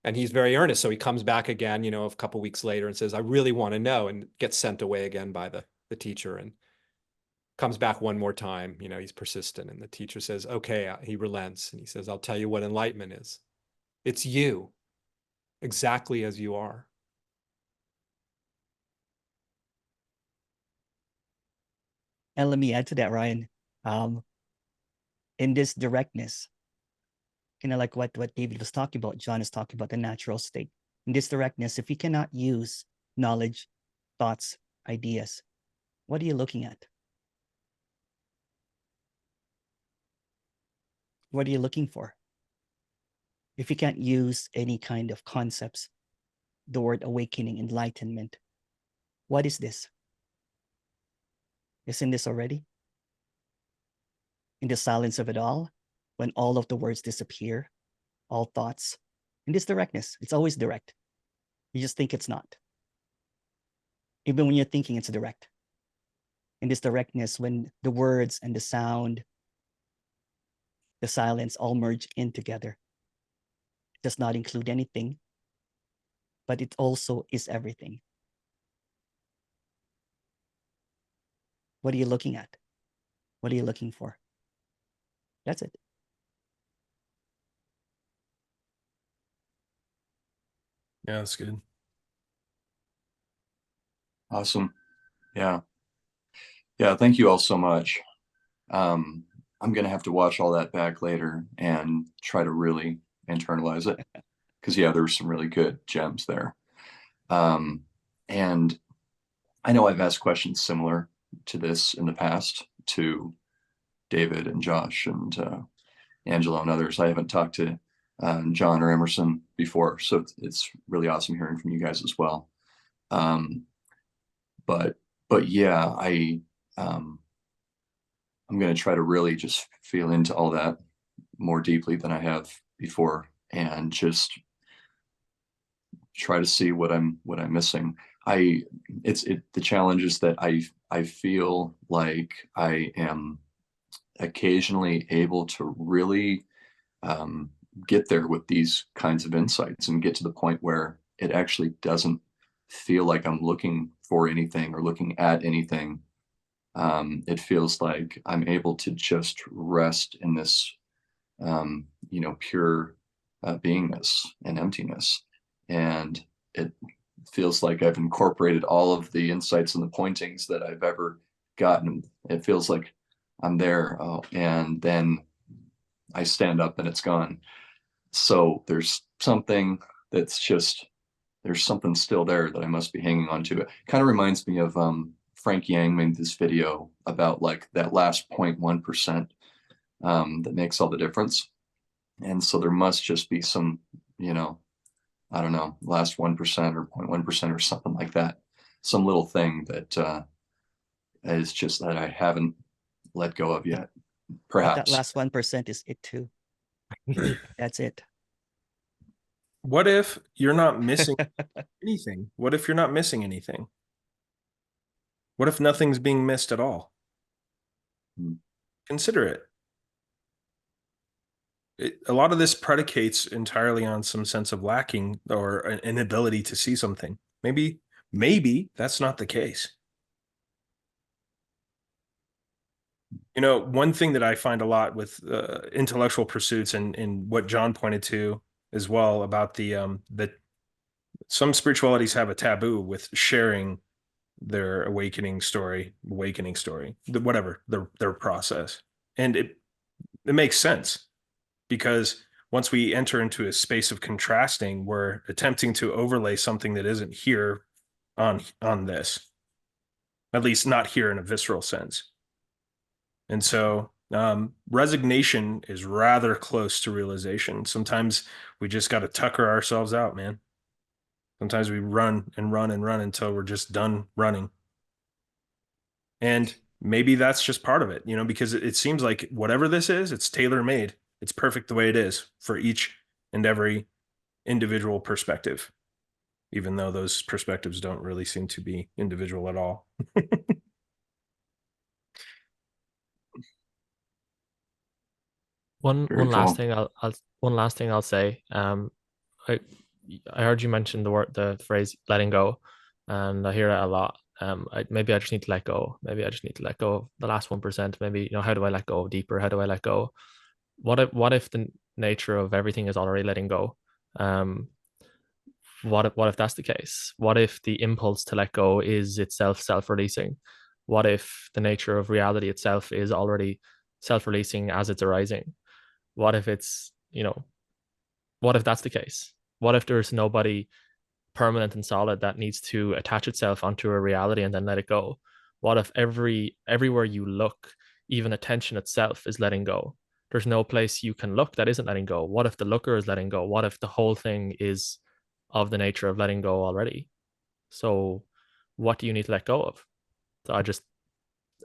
And he's very earnest. So he comes back again, a couple of weeks later and says, I really want to know, and gets sent away again by the teacher, and comes back one more time. He's persistent. And the teacher says, okay, he relents. And he says, I'll tell you what enlightenment is. It's you, exactly as you are. And let me add to that, Ryan. In this directness, kind of like what David was talking about, John is talking about the natural state. In this directness, if you cannot use knowledge, thoughts, ideas, what are you looking at? What are you looking for? If you can't use any kind of concepts, the word awakening, enlightenment, what is this? Isn't this already? In the silence of it all, when all of the words disappear, all thoughts, in this directness, it's always direct. You just think it's not. Even when you're thinking, it's direct. In this directness, when the words and the sound, the silence all merge in together, it does not include anything, but it also is everything. What are you looking at? What are you looking for? That's it. Yeah, that's good. Awesome. Yeah. Yeah. Thank you all so much. I'm going to have to watch all that back later and try to really internalize it, because yeah, there were some really good gems there. And I know I've asked questions similar to this in the past to David and Josh and Angelo and others. I haven't talked to John or Emerson before, so it's really awesome hearing from you guys as well. But yeah, I'm going to try to really just feel into all that more deeply than I have before, and just try to see what I'm missing. The challenge is that I feel like I am occasionally able to really get there with these kinds of insights, and get to the point where it actually doesn't feel like I'm looking for anything or looking at anything. It feels like I'm able to just rest in this, pure beingness and emptiness. And it feels like I've incorporated all of the insights and the pointings that I've ever gotten. It feels like I'm there, and then I stand up and it's gone. So there's something there's something still there that I must be hanging on to. It kind of reminds me of Frank Yang made this video about like that last 0.1% that makes all the difference. And so there must just be some, I don't know, last 1% or 0.1% or something like that. Some little thing that is just that I haven't let go of yet. Perhaps. But that last 1% is it too. That's it. What if you're not missing anything? What if you're not missing anything? What if nothing's being missed at all? Consider it. A lot of this predicates entirely on some sense of lacking or an inability to see something. Maybe that's not the case. One thing that I find a lot with intellectual pursuits, and what John pointed to as well about that some spiritualities have a taboo with sharing their awakening story, whatever their process. And it makes sense, because once we enter into a space of contrasting, we're attempting to overlay something that isn't here on this, at least not here in a visceral sense. And so resignation is rather close to realization. Sometimes we just got to tucker ourselves out, man. Sometimes we run and run and run until we're just done running. And maybe that's just part of it, you know, because it seems like whatever this is, it's tailor-made. It's perfect the way it is for each and every individual perspective, even though those perspectives don't really seem to be individual at all. One Very last cool. thing I'll say. I heard you mention the phrase letting go, and I hear it a lot. Maybe I just need to let go. Maybe I just need to let go of the last 1%. Maybe, how do I let go deeper? How do I let go? What if the nature of everything is already letting go? What if that's the case? What if the impulse to let go is itself self-releasing? What if the nature of reality itself is already self-releasing as it's arising? What if it's, what if that's the case? What if there's nobody permanent and solid that needs to attach itself onto a reality and then let it go? What if everywhere you look, even attention itself is letting go? There's no place you can look that isn't letting go. What if the looker is letting go? What if the whole thing is of the nature of letting go already? So what do you need to let go of? So I just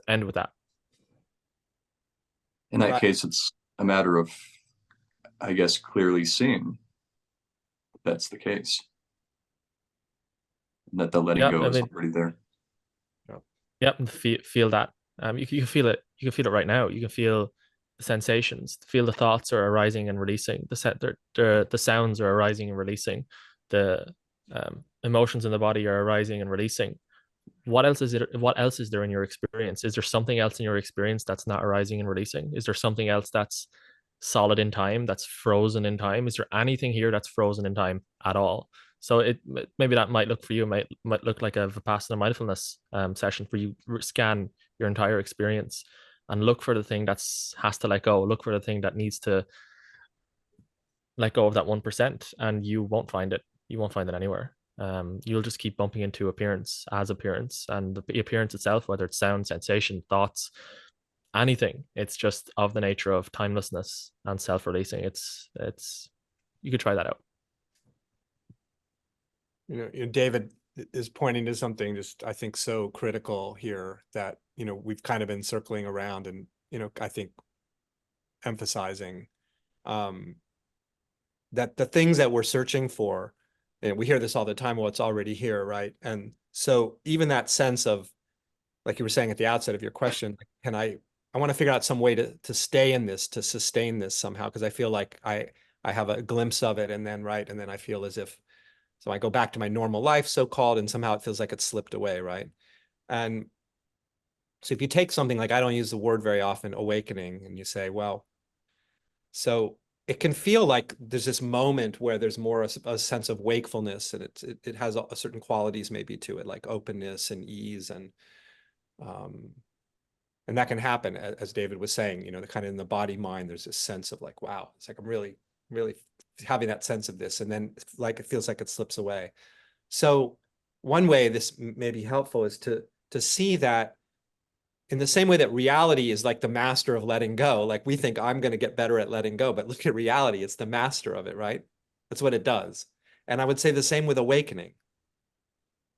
end with that. In that Right. case, it's a matter of, I guess, clearly seeing that's the case, and that the letting go is already there. Yep, feel that. You can feel it. You can feel it right now. You can feel the sensations. Feel the thoughts are arising and releasing. The sounds are arising and releasing. The emotions in the body are arising and releasing. What else is it? What else is there in your experience? Is there something else in your experience that's not arising and releasing? Is there something else that's solid in time, that's frozen in time? Is there anything here that's frozen in time at all? So maybe that might look for you, might look like a Vipassana mindfulness session for you. Scan your entire experience and look for the thing that's has to let go. Look for the thing that needs to let go of that 1%, and you won't find it. You won't find it anywhere. You'll just keep bumping into appearance, and the appearance itself, whether it's sound, sensation, thoughts, anything, it's just of the nature of timelessness and self-releasing. It's you could try that out. David is pointing to something just, I think, so critical here that, we've kind of been circling around and, I think emphasizing that the things that we're searching for, and we hear this all the time, well, it's already here, right? And so even that sense of, like you were saying at the outset of your question, I want to figure out some way to stay in this, to sustain this somehow, because I feel like I have a glimpse of it, and then I feel as if, so I go back to my normal life, so-called, and somehow it feels like it's slipped away, right? And so if you take something like, I don't use the word very often, awakening, and you say, well, so it can feel like there's this moment where there's more a sense of wakefulness, and it has certain qualities maybe to it, like openness and ease, and that can happen, as David was saying, the kind of in the body mind, there's this sense of like, wow, it's like I'm really, really having that sense of this, and then like it feels like it slips away. So one way this may be helpful is to see that in the same way that reality is like the master of letting go, like we think I'm going to get better at letting go, but look at reality, it's the master of it, right? That's what it does. And I would say the same with awakening.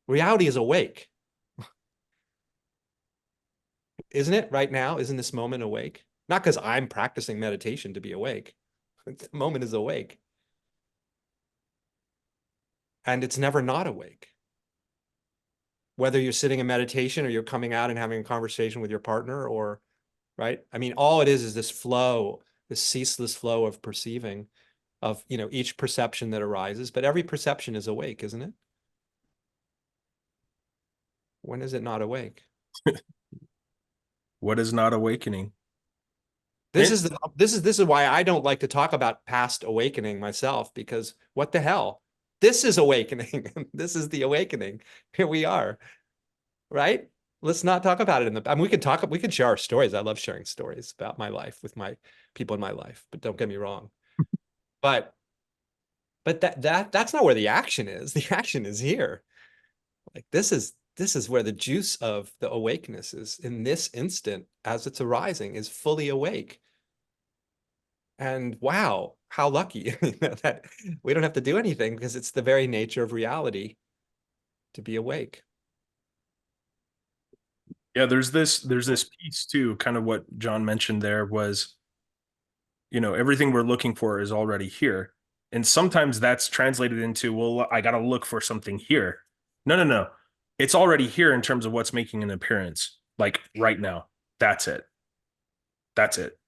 Reality is awake. Isn't it right now? Isn't this moment awake? Not because I'm practicing meditation to be awake. The moment is awake. And it's never not awake. Whether you're sitting in meditation or you're coming out and having a conversation with your partner, or, right? I mean, all it is this flow, this ceaseless flow of perceiving, of, each perception that arises, but every perception is awake, isn't it? When is it not awake? What is not awakening? This is why I don't like to talk about past awakening myself, because what the hell? This is awakening. This is the awakening. Here we are, right? Let's not talk about it we can share our stories. I love sharing stories about my life with my people in my life, but don't get me wrong. But that's not where the action is. The action is here. Like this is where the juice of the awakeness is, in this instant as it's arising, is fully awake. And wow, how lucky that we don't have to do anything, because it's the very nature of reality to be awake. Yeah, there's this piece too, kind of what John mentioned there was, everything we're looking for is already here. And sometimes that's translated into, well, I got to look for something here. No, no, no. It's already here in terms of what's making an appearance, like right now. That's it. That's it.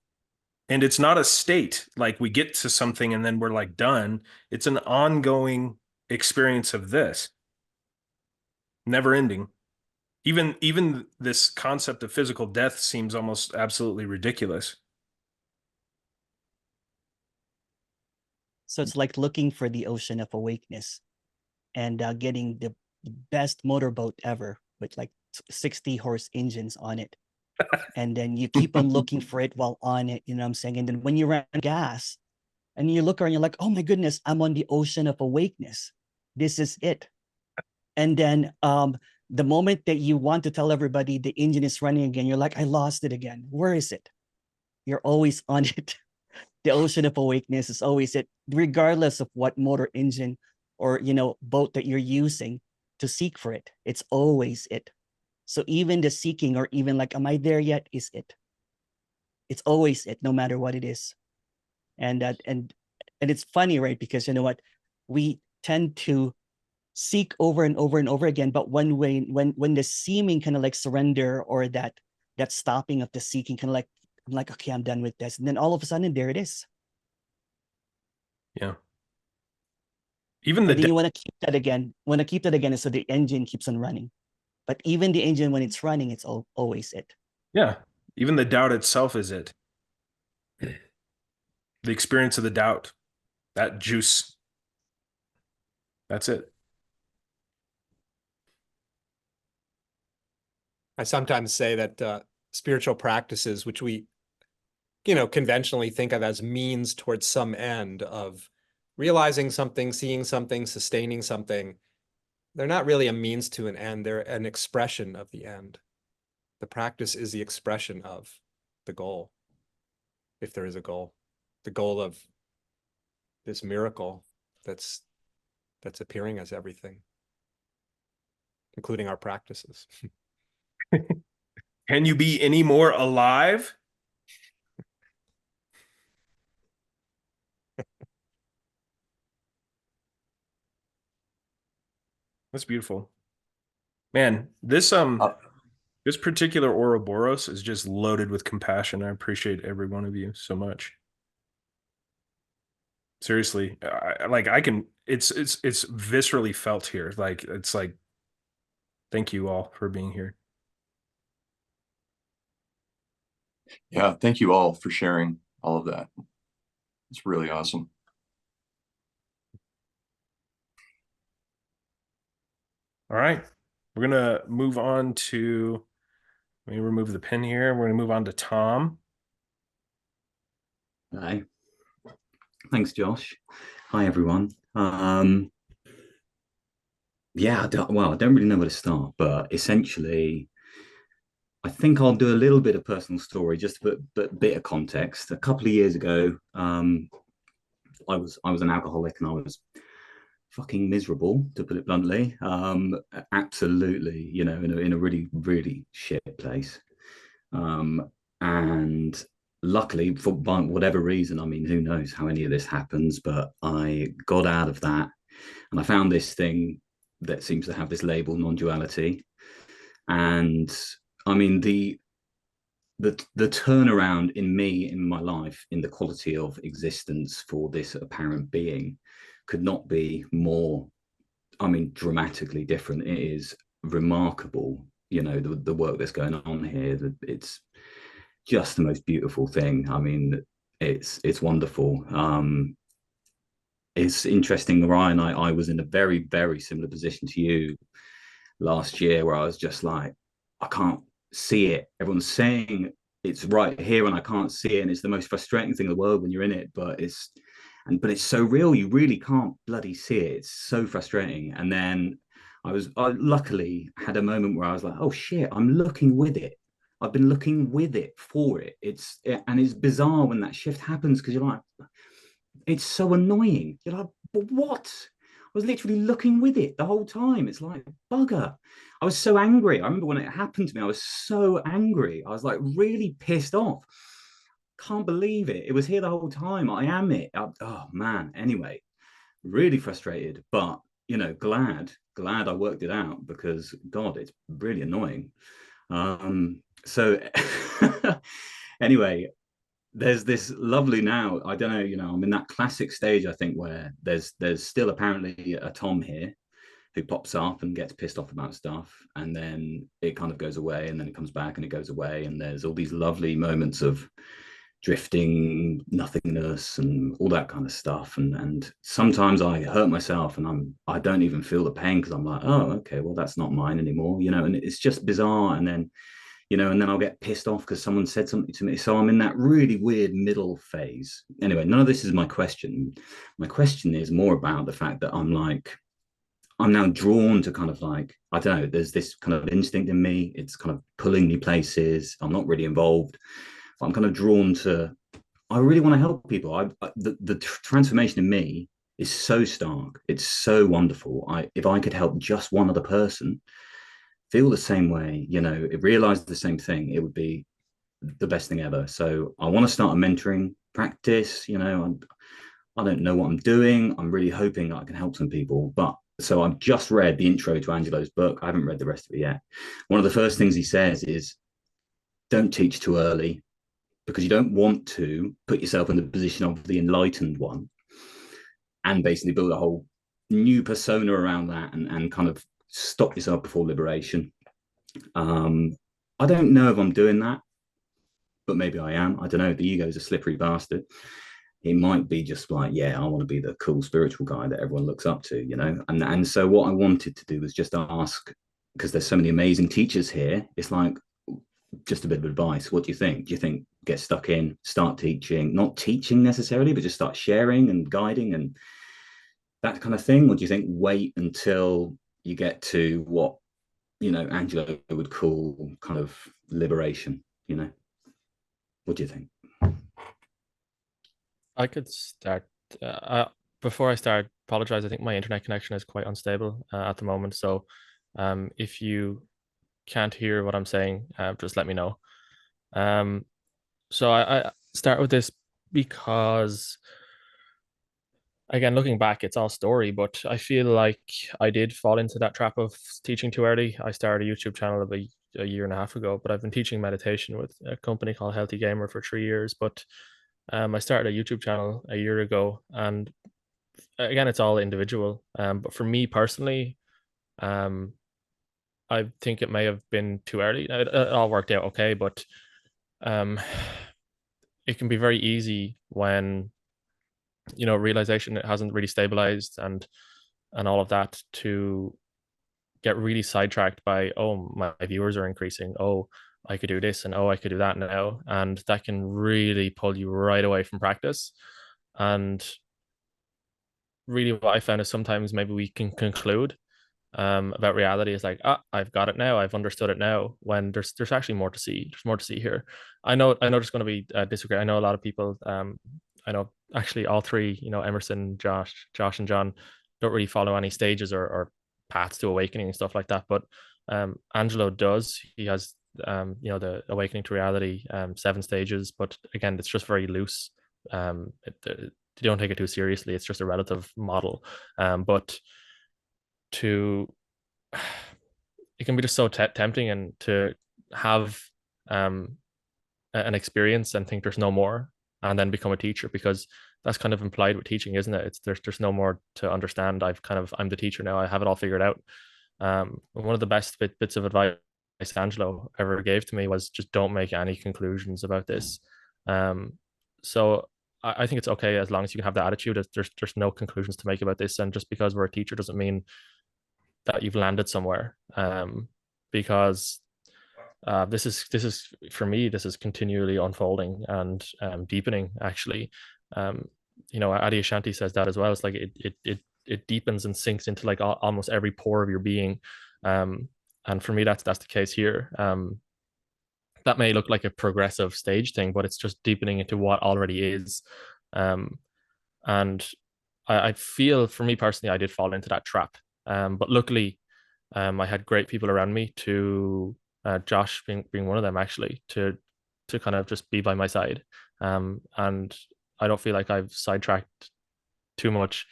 And it's not a state like we get to something and then we're like done. It's an ongoing experience of this, never ending. Even this concept of physical death seems almost absolutely ridiculous. So it's like looking for the ocean of awakeness and getting the best motorboat ever with like 60 horse engines on it. And then you keep on looking for it while on it, you know what I'm saying? And then when you run gas and you look around, you're like, oh my goodness, I'm on the ocean of awakeness. This is it. And then the moment that you want to tell everybody the engine is running again, you're like, I lost it again. Where is it? You're always on it. The ocean of awakeness is always it, regardless of what motor engine or boat that you're using to seek for it. It's always it. So even the seeking, or even like, am I there yet, is it. It's always it, no matter what it is. And it's funny, right? Because you know what, we tend to seek over and over and over again, but when the seeming kind of like surrender, or that stopping of the seeking, kind of like, I'm like, okay, I'm done with this, and then all of a sudden there it is. Yeah. Even and then you want to keep that again. And so the engine keeps on running. But even the engine, when it's running, it's always it. Yeah. Even the doubt itself is it. The experience of the doubt, that juice, that's it. I sometimes say that spiritual practices, which we, conventionally think of as means towards some end of realizing something, seeing something, sustaining something, they're not really a means to an end. They're an expression of the end. The practice is the expression of the goal, if there is a goal, the goal of this miracle that's appearing as everything, including our practices. Can you be any more alive? That's beautiful. Man, this particular Ouroboros is just loaded with compassion. I appreciate every one of you so much. Seriously, it's viscerally felt here. Like, it's like, thank you all for being here. Yeah, thank you all for sharing all of that. It's really awesome. All right, we're gonna move on to, let me remove the pin here. We're gonna move on to Tom. Hi. Thanks, Josh. Hi, everyone. Yeah, I don't really know where to start, but essentially, I think I'll do a little bit of personal story, just a bit of context. A couple of years ago, I was an alcoholic, and I was fucking miserable, to put it bluntly. Absolutely, in a really, really shit place. And luckily, by whatever reason, I mean, who knows how any of this happens, but I got out of that, and I found this thing that seems to have this label, non-duality. And I mean, the turnaround in me, in my life, in the quality of existence for this apparent being could not be more, I mean, dramatically different. It is remarkable, the work that's going on here. It's just the most beautiful thing. I mean, it's wonderful. It's interesting, Ryan. I was in a very, very similar position to you last year, where I was just like, I can't see it. Everyone's saying it's right here, and I can't see it. And it's the most frustrating thing in the world when you're in it, but it's so real. You really can't bloody see it. It's so frustrating. And then I luckily had a moment where I was like, oh shit, I'm looking with it. I've been looking with it for it. And it's bizarre when that shift happens, because you're like, it's so annoying. You're like, but what? I was literally looking with it the whole time. It's like, bugger. I was so angry. I remember when it happened to me, I was so angry. I was like really pissed off. Can't believe it. It was here the whole time. I am it. Oh man. Anyway, really frustrated, but you know, glad I worked it out, because God, it's really annoying. So anyway, there's this lovely now, I don't know, you know, I'm in that classic stage, I think, where there's still apparently a Tom here who pops up and gets pissed off about stuff, and then it kind of goes away, and then it comes back and it goes away, and there's all these lovely moments of drifting, nothingness, and all that kind of stuff. And sometimes I hurt myself, and I don't even feel the pain, because I'm like, oh, okay, well, that's not mine anymore, you know. And it's just bizarre. And then, you know, and then I'll get pissed off because someone said something to me. So I'm in that really weird middle phase. Anyway, none of this is my question. My question is more about the fact that I'm now drawn to kind of like, I don't know, there's this kind of instinct in me. It's kind of pulling me places. I'm not really involved. But I'm kind of drawn to, I really want to help people. The transformation in me is so stark. It's so wonderful. If I could help just one other person feel the same way, you know, realize the same thing, it would be the best thing ever. So I want to start a mentoring practice. You know, I don't know what I'm doing. I'm really hoping that I can help some people. But so I've just read the intro to Angelo's book. I haven't read the rest of it yet. One of the first things he says is, don't teach too early, because you don't want to put yourself in the position of the enlightened one and basically build a whole new persona around that, and kind of stop yourself before liberation. I don't know if I'm doing that, but maybe I am. I don't know. The ego is a slippery bastard. It might be just like, yeah, I want to be the cool spiritual guy that everyone looks up to, you know? And so what I wanted to do was just ask, because there's so many amazing teachers here, it's like, just a bit of advice. What do you think? Do you think get stuck in, start teaching, not teaching necessarily, but just start sharing and guiding and that kind of thing? Or do you think wait until you get to what, you know, Angelo would call kind of liberation, you know? What do you think? I could start. Before I start, apologize. I think my internet connection is quite unstable at the moment. So if you can't hear what I'm saying, just let me know. So I start with this because, again, looking back, it's all story, but I feel like I did fall into that trap of teaching too early. I started a YouTube channel about a year and a half ago, but I've been teaching meditation with a company called Healthy Gamer for 3 years. But I started a YouTube channel a year ago, and again, it's all individual. But for me personally, I think it may have been too early. It all worked out okay, but it can be very easy when, you know, realization it hasn't really stabilized and all of that, to get really sidetracked by, oh, my viewers are increasing, oh, I could do this, and oh, I could do that now, and that can really pull you right away from practice. And really what I found is sometimes maybe we can conclude about reality is like, I've got it now, I've understood it now, when there's actually more to see. There's more to see here. I know there's going to be disagree. I know a lot of people, I know actually all three, you know, Emerson, Josh and John, don't really follow any stages or paths to awakening and stuff like that, but Angelo does. He has you know, the awakening to reality 7 stages, but again, it's just very loose. You don't take it too seriously. It's just a relative model, but it can be just so tempting, and to have an experience and think there's no more, and then become a teacher, because that's kind of implied with teaching, isn't it? It's there's no more to understand. I'm the teacher now. I have it all figured out. One of the best bits of advice Angelo ever gave to me was just don't make any conclusions about this. So I think it's okay as long as you can have the attitude that there's no conclusions to make about this, and just because we're a teacher doesn't mean that you've landed somewhere, because this is for me, this is continually unfolding and deepening, actually. You know, Adyashanti says that as well. It's like it it deepens and sinks into like almost every pore of your being. And for me, that's the case here. That may look like a progressive stage thing, but it's just deepening into what already is. And I feel, for me personally, I did fall into that trap. But luckily, I had great people around me, to Josh being one of them, actually, to kind of just be by my side. And I don't feel like I've sidetracked too much.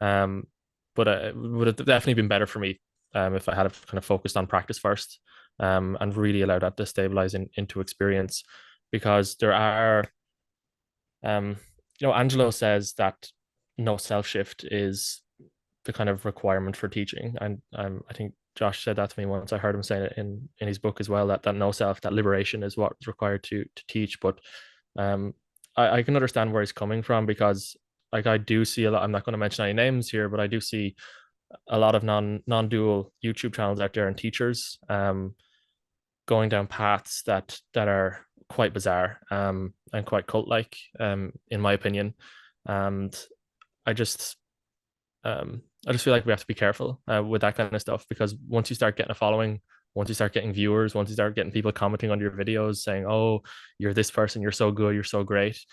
But it would have definitely been better for me if I had kind of focused on practice first, and really allowed that to stabilize into experience. Because there are, Angelo says that no self shift is the kind of requirement for teaching. And I think Josh said that to me once. I heard him say it in his book as well, that no self, that liberation is what's required to teach. But I can understand where he's coming from, because like I do see a lot, I'm not going to mention any names here, but I do see a lot of non-dual YouTube channels out there, and teachers going down paths that are quite bizarre, and quite cult-like, in my opinion. And I just feel like we have to be careful with that kind of stuff, because once you start getting a following, once you start getting viewers, once you start getting people commenting on your videos saying, "Oh, you're this person, you're so good, you're so great,"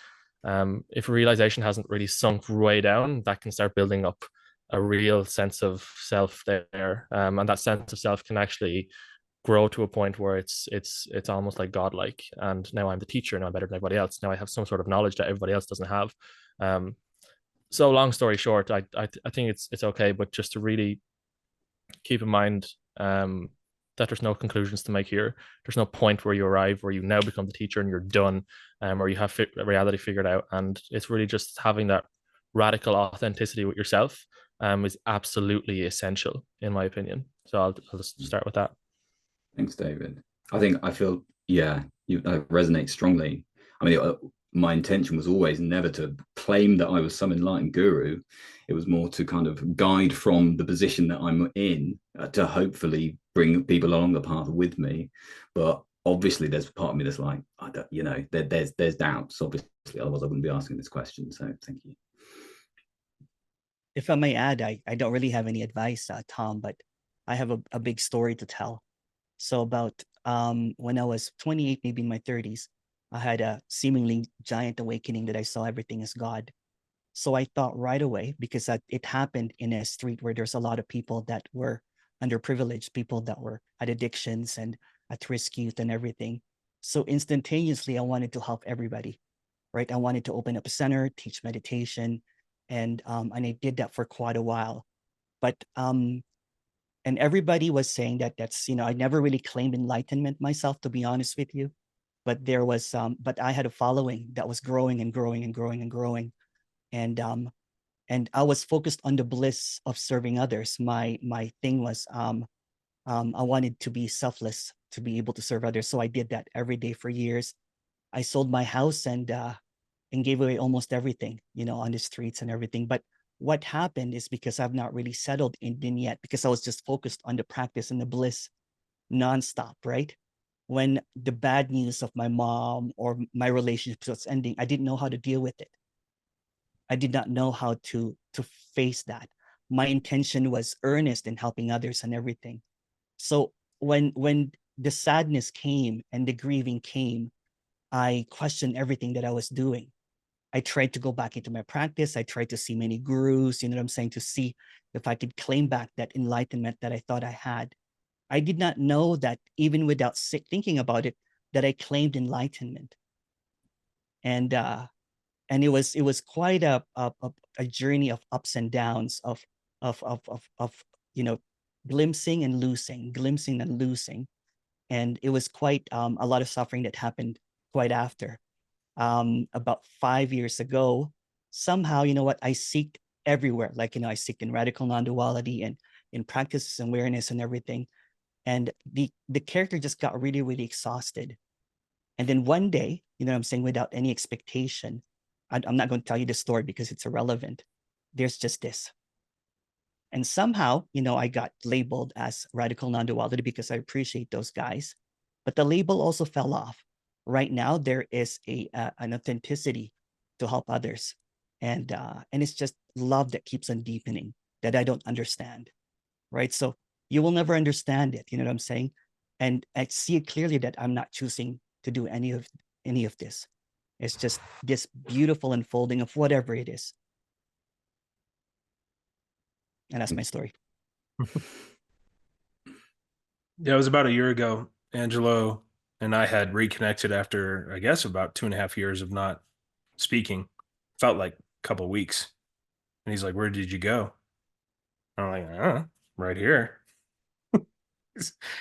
if realization hasn't really sunk way down, that can start building up a real sense of self there, and that sense of self can actually grow to a point where it's almost like godlike. And now I'm the teacher, now I'm better than everybody else, now I have some sort of knowledge that everybody else doesn't have. So long story short, I think it's okay, but just to really keep in mind that there's no conclusions to make here. There's no point where you arrive where you now become the teacher and you're done, or you have reality figured out. And it's really just having that radical authenticity with yourself is absolutely essential, in my opinion. So I'll just start with that. Thanks, David. I feel, yeah, you resonate strongly. I mean, my intention was always never to claim that I was some enlightened guru. It was more to kind of guide from the position that I'm in, to hopefully bring people along the path with me. But obviously, there's part of me that's like, there's doubts, obviously, otherwise I wouldn't be asking this question. So thank you. If I may add, I don't really have any advice, Tom, but I have a big story to tell. So about when I was 28, maybe in my 30s, I had a seemingly giant awakening that I saw everything as God. So I thought right away, because it happened in a street where there's a lot of people that were underprivileged, people that were had addictions and at risk youth and everything. So instantaneously, I wanted to help everybody, right? I wanted to open up a center, teach meditation, and I did that for quite a while. But and everybody was saying that that's, I never really claimed enlightenment myself, to be honest with you. But there was but I had a following that was growing and growing and growing and growing. And I was focused on the bliss of serving others. My thing was I wanted to be selfless, to be able to serve others. So I did that every day for years. I sold my house and gave away almost everything, on the streets and everything. But what happened is, because I've not really settled in yet, because I was just focused on the practice and the bliss nonstop, right? When the bad news of my mom or my relationship was ending, I didn't know how to deal with it. I did not know how to face that. My intention was earnest in helping others and everything. So when the sadness came and the grieving came, I questioned everything that I was doing. I tried to go back into my practice. I tried to see many gurus, to see if I could claim back that enlightenment that I thought I had. I did not know that, even without thinking about it, that I claimed enlightenment. And it was quite a journey of ups and downs, of glimpsing and losing. And it was quite a lot of suffering that happened quite after. About 5 years ago, somehow, I seeked everywhere. Like, I seeked in radical non-duality and in practices and awareness and everything. And the character just got really, really exhausted. And then one day, without any expectation, I'm not going to tell you the story because it's irrelevant. There's just this. And somehow, I got labeled as radical non-duality because I appreciate those guys. But the label also fell off. Right now, there is an authenticity to help others. And it's just love that keeps on deepening. that I don't understand, right? So you will never understand it. You know what I'm saying? And I see it clearly that I'm not choosing to do any of this. It's just this beautiful unfolding of whatever it is. And that's my story. Yeah, it was about a year ago. Angelo and I had reconnected after, I guess, about 2.5 years of not speaking. Felt like a couple weeks. And he's like, "Where did you go?" I'm like, right here."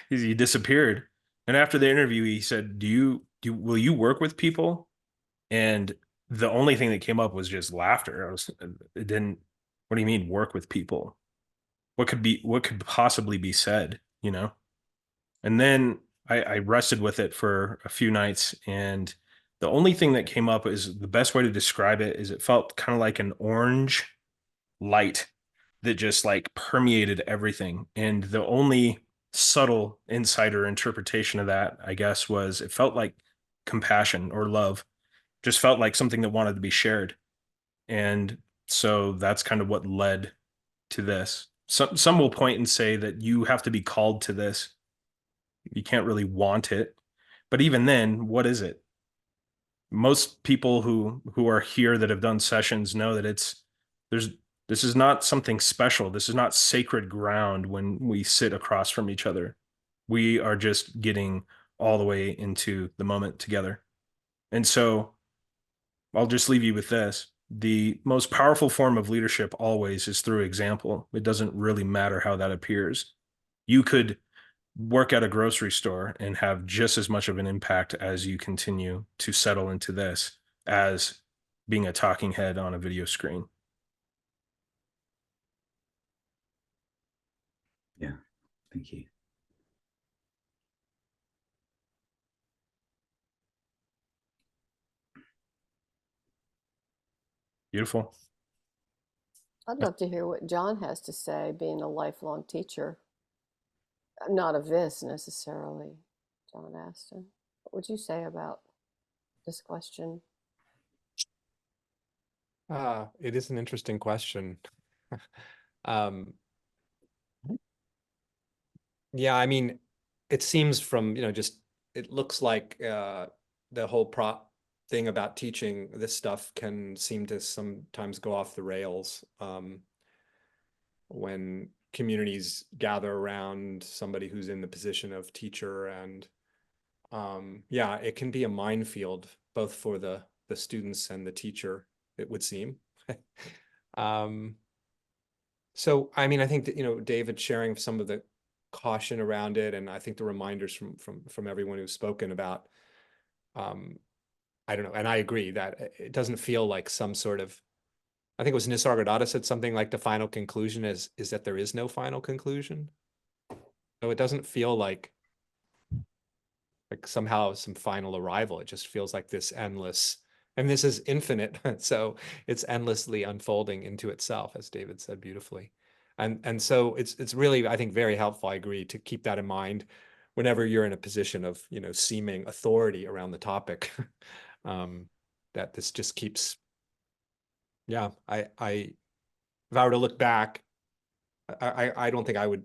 He disappeared. And after the interview, he said, will you work with people? And the only thing that came up was just laughter. It didn't, what do you mean work with people? What could possibly be said, you know? And then I rested with it for a few nights, and the only thing that came up is the best way to describe it is it felt kind of like an orange light that just like permeated everything. And the only subtle insider interpretation of that, I guess, was it felt like compassion or love, just felt like something that wanted to be shared. And so that's kind of what led to this. Some will point and say that you have to be called to this. You can't really want it. But even then, what is it? Most people who are here that have done sessions know that this is not something special. This is not sacred ground when we sit across from each other. We are just getting all the way into the moment together. And so I'll just leave you with this. The most powerful form of leadership always is through example. It doesn't really matter how that appears. You could work at a grocery store and have just as much of an impact as you continue to settle into this as being a talking head on a video screen. Yeah, thank you. Beautiful. I'd love to hear what John has to say, being a lifelong teacher. Not of this necessarily, John Astin. What would you say about this question? It is an interesting question. Yeah, I mean, it seems from, just, it looks like the whole thing about teaching this stuff can seem to sometimes go off the rails when communities gather around somebody who's in the position of teacher. And yeah, it can be a minefield, both for the students and the teacher, it would seem. So, I mean, I think that, David sharing some of the caution around it, and I think the reminders from everyone who's spoken about, I don't know, and I agree that it doesn't feel like some sort of, I think it was Nissargadatta said something like the final conclusion is that there is no final conclusion. So it doesn't feel like somehow some final arrival. It just feels like this endless, and this is infinite. So it's endlessly unfolding into itself, as David said beautifully. And so it's really, I think, very helpful, I agree, to keep that in mind whenever you're in a position of, seeming authority around the topic. That this just keeps, yeah, if I were to look back, I don't think I would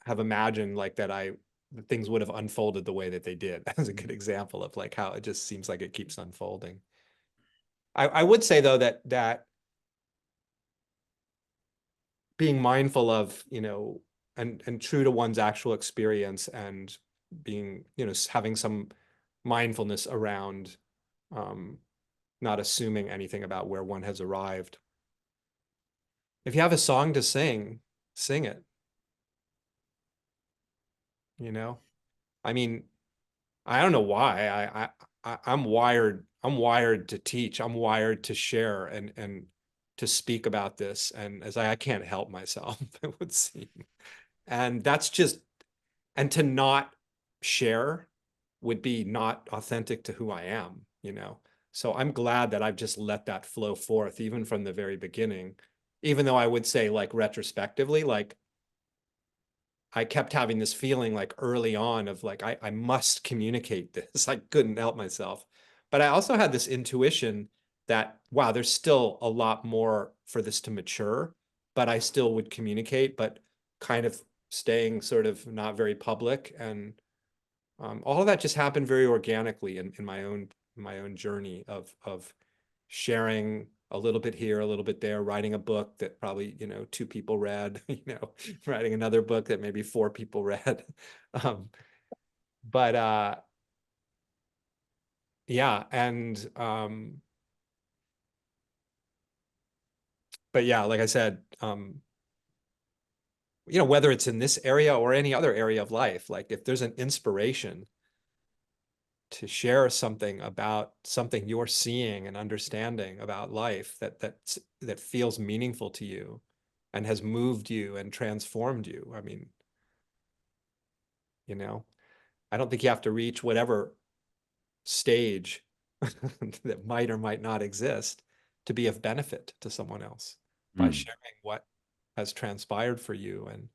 have imagined like that things would have unfolded the way that they did. That was a good example of like how it just seems like it keeps unfolding. I would say though that being mindful of, and true to one's actual experience, and being, having some mindfulness around not assuming anything about where one has arrived. If you have a song to sing it. I mean, I don't know why. I'm wired to teach. I'm wired to share and to speak about this. And as I can't help myself, it would seem. And that's just, and to not share would be not authentic to who I am, So I'm glad that I've just let that flow forth, even from the very beginning, even though I would say, like, retrospectively, like, I kept having this feeling like early on of like, I must communicate this. I couldn't help myself. But I also had this intuition that, wow, there's still a lot more for this to mature. but I still would communicate, but kind of staying sort of not very public. And all of that just happened very organically in my own journey of sharing a little bit here, a little bit there, writing a book that probably, 2 people read, writing another book that maybe 4 people read. But yeah, and but yeah, like I said, whether it's in this area or any other area of life, like if there's an inspiration to share something about something you're seeing and understanding about life that feels meaningful to you and has moved you and transformed you. I mean, I don't think you have to reach whatever stage that might or might not exist to be of benefit to someone else by sharing what has transpired for you. And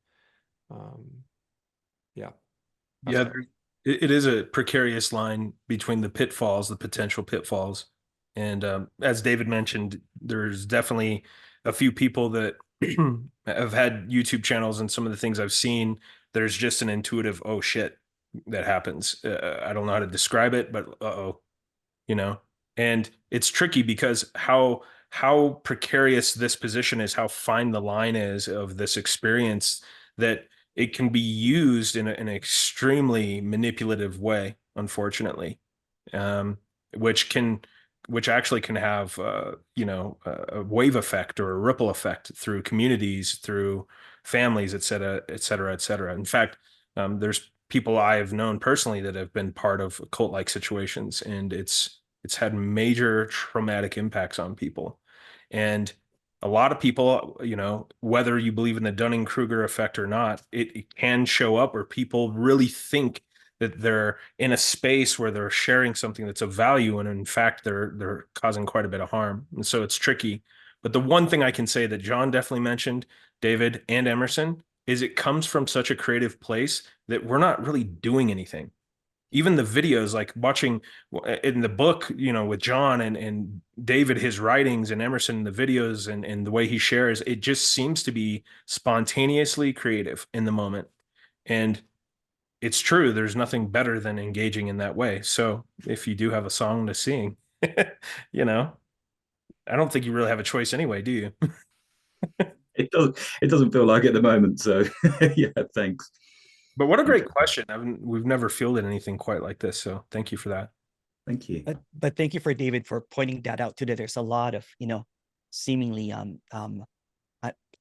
yeah. Yeah, it is a precarious line between the pitfalls, the potential pitfalls. And as David mentioned, there's definitely a few people that have had YouTube channels, and some of the things I've seen, there's just an intuitive, oh shit, that happens. I don't know how to describe it, but uh-oh, and it's tricky because how precarious this position is, how fine the line is of this experience, that it can be used in an extremely manipulative way, unfortunately, um, which actually can have a wave effect or a ripple effect through communities, through families, et cetera, et cetera, et cetera. In fact, there's people I have known personally that have been part of cult-like situations, and it's had major traumatic impacts on people. And a lot of people, whether you believe in the Dunning-Kruger effect or not, it can show up where people really think that they're in a space where they're sharing something that's of value, and in fact they're causing quite a bit of harm. And so it's tricky. But the one thing I can say that John definitely mentioned, David and Emerson, is it comes from such a creative place that we're not really doing anything. Even the videos, like watching in the book, with John and David, his writings, and Emerson, the videos, and the way he shares, it just seems to be spontaneously creative in the moment. And it's true, there's nothing better than engaging in that way. So if you do have a song to sing, I don't think you really have a choice anyway, do you? It doesn't feel like it at the moment. So yeah, thanks. But what a great question. We've never fielded anything quite like this. So thank you for that. Thank you. But thank you for David for pointing that out too, that there's a lot of, seemingly I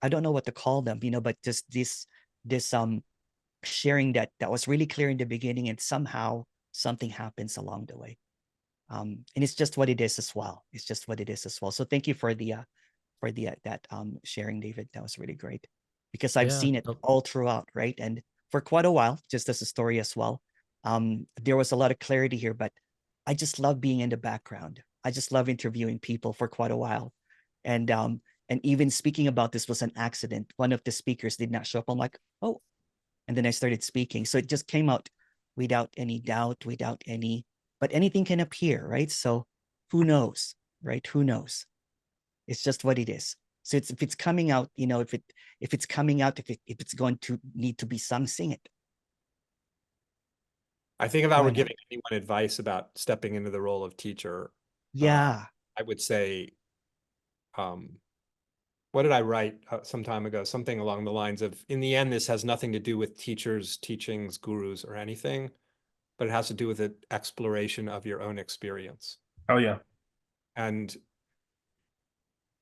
don't know what to call them, but just this sharing that was really clear in the beginning, and somehow something happens along the way. And it's just what it is as well. It's just what it is as well. So thank you for that sharing, David. That was really great, because I've seen it all throughout, right? And for quite a while, just as a story as well, there was a lot of clarity here, but I just love being in the background. I just love interviewing people for quite a while. And even speaking about this was an accident. One of the speakers did not show up. I'm like, oh, and then I started speaking. So it just came out without any doubt, but anything can appear, right? So who knows, right? Who knows? It's just what it is. So if it's coming out, if it's coming out, if it's going to need to be sung, sing it. I think if I were giving anyone advice about stepping into the role of teacher, I would say, what did I write some time ago? Something along the lines of, in the end, this has nothing to do with teachers, teachings, gurus, or anything, but it has to do with the exploration of your own experience. Oh, yeah. And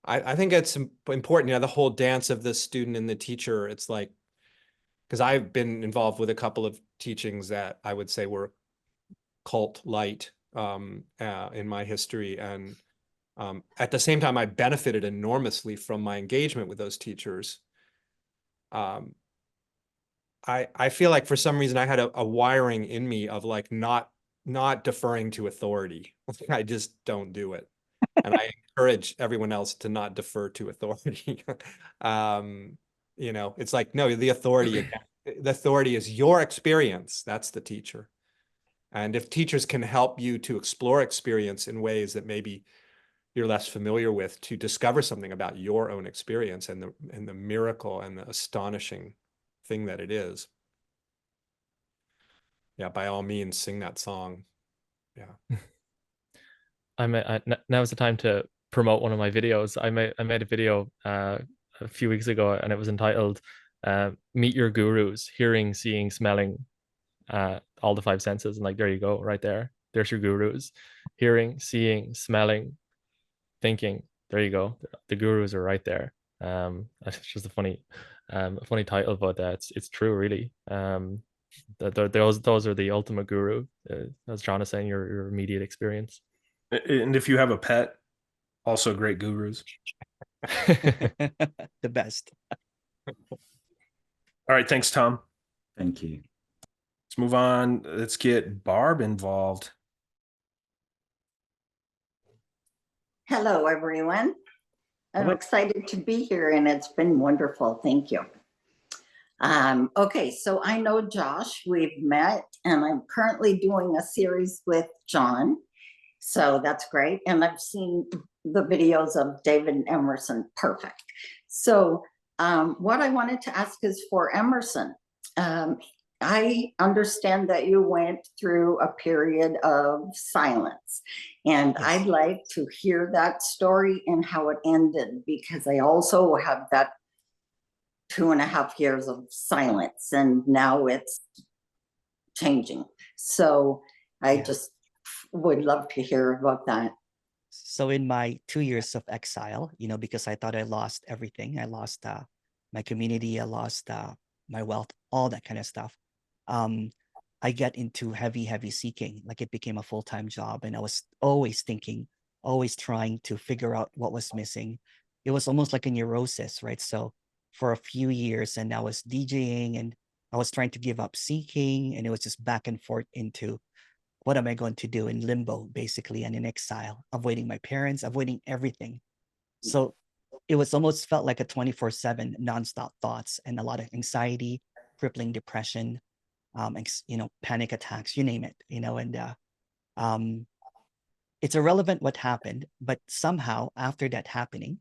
I think it's important, the whole dance of the student and the teacher. It's like, because I've been involved with a couple of teachings that I would say were cult light in my history. And at the same time, I benefited enormously from my engagement with those teachers. I feel like for some reason I had a wiring in me of like not deferring to authority. I just don't do it. And I encourage everyone else to not defer to authority. It's like, no, the authority is your experience. That's the teacher. And if teachers can help you to explore experience in ways that maybe you're less familiar with, to discover something about your own experience and the miracle and the astonishing thing that it is. Yeah, by all means, sing that song. Yeah. Now's the time to promote one of my videos. I made a video a few weeks ago, and it was entitled "Meet Your Gurus: Hearing, Seeing, Smelling, all the five senses." And like, there you go, right there. There's your gurus: hearing, seeing, smelling, thinking. There you go. The gurus are right there. It's just a funny title, but it's true, really. Those are the ultimate guru, as John is saying, your immediate experience. And if you have a pet, also great gurus. The best. All right, thanks, Tom. Thank you. Let's move on. Let's get Barb involved. Hello, everyone. I'm Hello. excited to be here, and it's been wonderful. Thank you. Okay, so I know Josh. We've met, and I'm currently doing a series with John. So that's great. And I've seen the videos of David and Emerson. Perfect. So what I wanted to ask is for Emerson. I understand that you went through a period of silence, and Yes. I'd like to hear that story and how it ended, because I also have that 2.5 years of silence, and now it's changing. So I just would love to hear about that. So in my 2 years of exile, because I thought I lost everything, I lost my community, I lost my wealth, all that kind of stuff. I get into heavy seeking, like it became a full-time job, and I was always thinking, always trying to figure out what was missing. It was almost like a neurosis, right? So for a few years, and I was DJing, and I was trying to give up seeking, and it was just back and forth into what am I going to do, in limbo, basically, and in exile, avoiding my parents, avoiding everything. So it was almost felt like a 24/7 nonstop thoughts and a lot of anxiety, crippling depression, panic attacks, you name it, and it's irrelevant what happened, but somehow after that happening,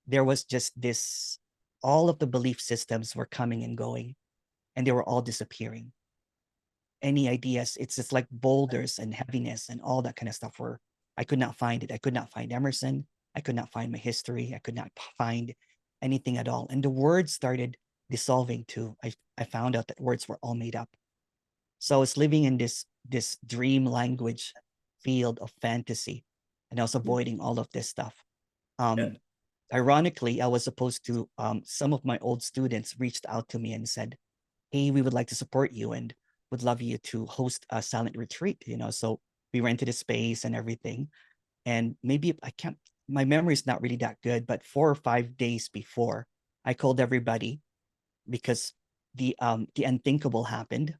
there was just this, all of the belief systems were coming and going, and they were all disappearing. Any ideas, it's just like boulders and heaviness and all that kind of stuff, where I could not find it. I could not find Emerson. I could not find my history. I could not find anything at all. And the words started dissolving too. I found out that words were all made up. So I was living in this dream language field of fantasy, and I was avoiding all of this stuff. Ironically, I was supposed to, some of my old students reached out to me and said, hey, we would like to support you and would love you to host a silent retreat, so we rented a space and everything. And maybe my memory is not really that good, but 4 or 5 days before, I called everybody, because the unthinkable happened.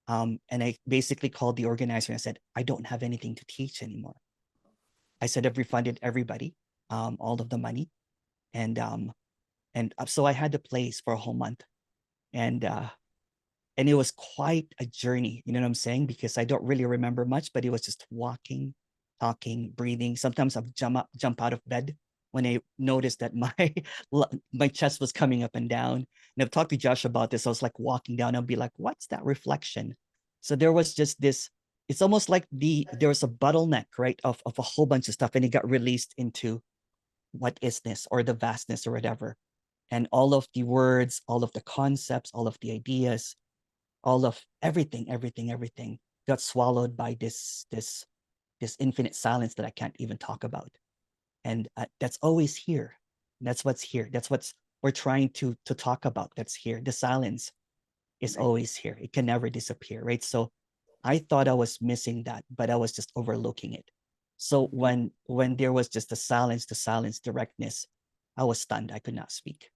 And I basically called the organizer and I said, I don't have anything to teach anymore. I said, I've refunded everybody, all of the money. And so I had the place for a whole month. And it was quite a journey, you know what I'm saying? Because I don't really remember much, but it was just walking, talking, breathing. Sometimes I'd jump out of bed when I noticed that my chest was coming up and down. And I've talked to Josh about this. I was like walking down, I'll be like, what's that reflection? So there was just this, it's almost like there was a bottleneck, right, of a whole bunch of stuff, and it got released into what is this, or the vastness, or whatever. And all of the words, all of the concepts, all of the ideas, all of everything got swallowed by this infinite silence that I can't even talk about. And that's always here. That's what's here. That's what's we're trying to talk about. That's here. The silence is always here. It can never disappear, right? So I thought I was missing that, but I was just overlooking it. So when there was just the silence directness, I was stunned. I could not speak.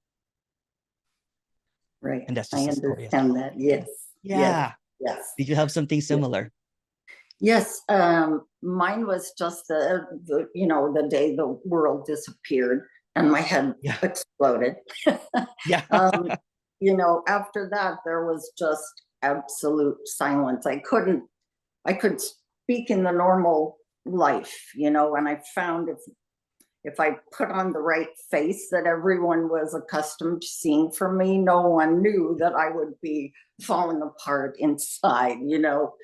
Right. And that's just I a story. understand that. Yes. Yeah. Yes. Did you have something similar? Yes. Mine was just the day the world disappeared and my head exploded. Yeah. After that, there was just absolute silence. I could speak in the normal life, and I found if I put on the right face that everyone was accustomed to seeing from me, no one knew that I would be falling apart inside, you know,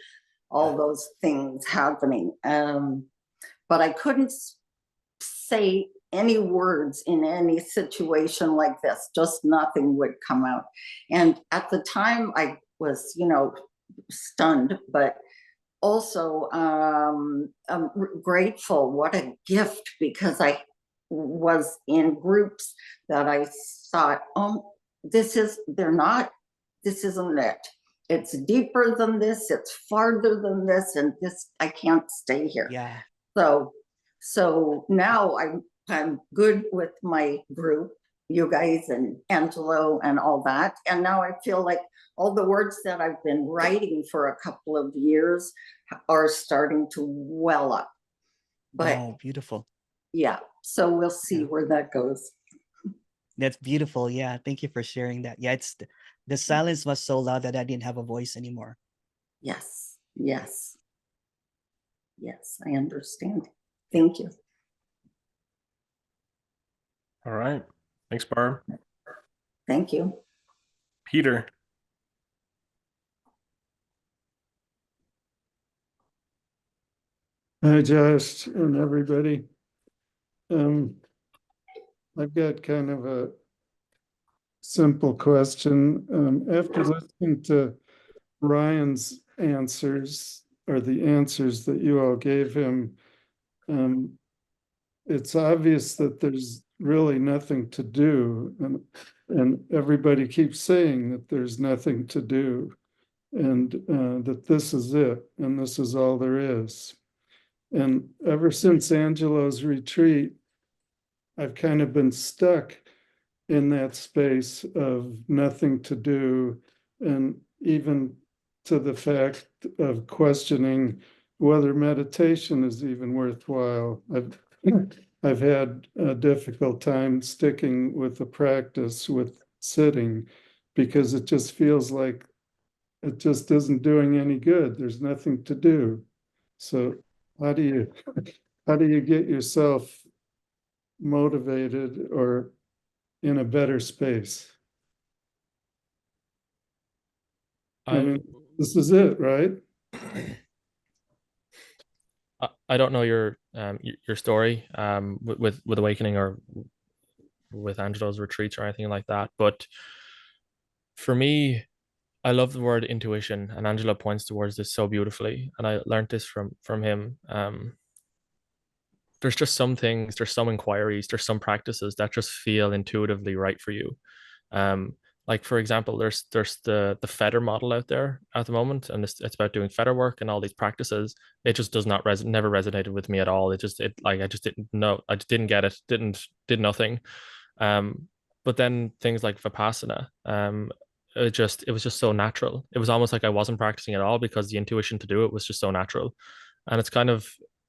all those things happening. But I couldn't say any words in any situation like this, just nothing would come out. And at the time I was, you know, stunned, but also I'm grateful. What a gift, because I was in groups that I thought, oh, this isn't it. It's deeper than this, it's farther than this, and this, I can't stay here. Yeah. So now I'm good with my group, you guys and Angelo and all that. And now I feel like all the words that I've been writing for a couple of years are starting to well up. But Oh, beautiful. yeah, so we'll see where that goes. That's beautiful. Yeah. Thank you for sharing that. Yeah. It's the silence was so loud that I didn't have a voice anymore. Yes, yes. Yes, I understand. Thank you. All right. Thanks, Barb. Thank you. Peter. Hi, Josh and everybody. I've got kind of a simple question. After listening to Ryan's answers, or the answers that you all gave him, it's obvious that there's really nothing to do, and everybody keeps saying that there's nothing to do, and that this is it, and this is all there is. And ever since Angelo's retreat, I've kind of been stuck in that space of nothing to do, and even to the fact of questioning whether meditation is even worthwhile. I've had a difficult time sticking with the practice with sitting, because it just feels like it just isn't doing any good. There's nothing to do. So how do you get yourself motivated or in a better space? I mean, this is it, right? I don't know your story with Awakening or with Angelo's retreats or anything like that, but for me, I love the word intuition, and Angelo points towards this so beautifully, and I learned this from him. There's just some things, there's some inquiries, there's some practices that just feel intuitively right for you. Like for example, there's the feather model out there at the moment, and it's about doing feather work and all these practices. It just does not never resonated with me at all. I just didn't know, I just didn't get it, did nothing. But then things like Vipassana, it was just so natural. It was almost like I wasn't practicing at all, because the intuition to do it was just so natural. And it's kind of,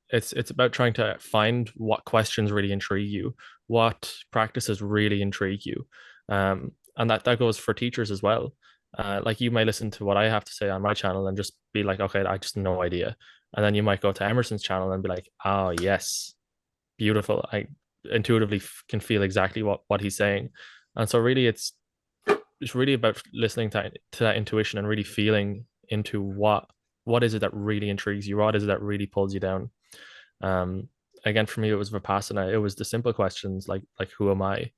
it's about trying to find what questions really intrigue you, what practices really intrigue you. And that goes for teachers as well. Like you may listen to what I have to say on my channel and just be like, okay, I just no idea. And then you might go to Emerson's channel and be like, oh yes, beautiful. I intuitively can feel exactly what he's saying. And so really it's really about listening to that intuition and really feeling into what is it that really intrigues you, what is it that really pulls you down. Again, for me, it was Vipassana. It was the simple questions like who am I?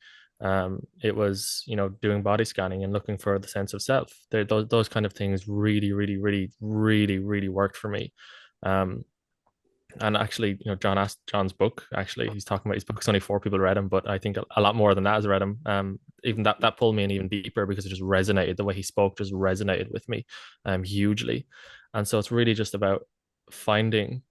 It was, you know, doing body scanning and looking for the sense of self. Those kind of things really worked for me. And actually, you know, John's book, actually, he's talking about his book's only 4 people read him, but I think a lot more than that has read him. Even that pulled me in even deeper, because it just resonated. The way he spoke just resonated with me hugely. And so it's really just about finding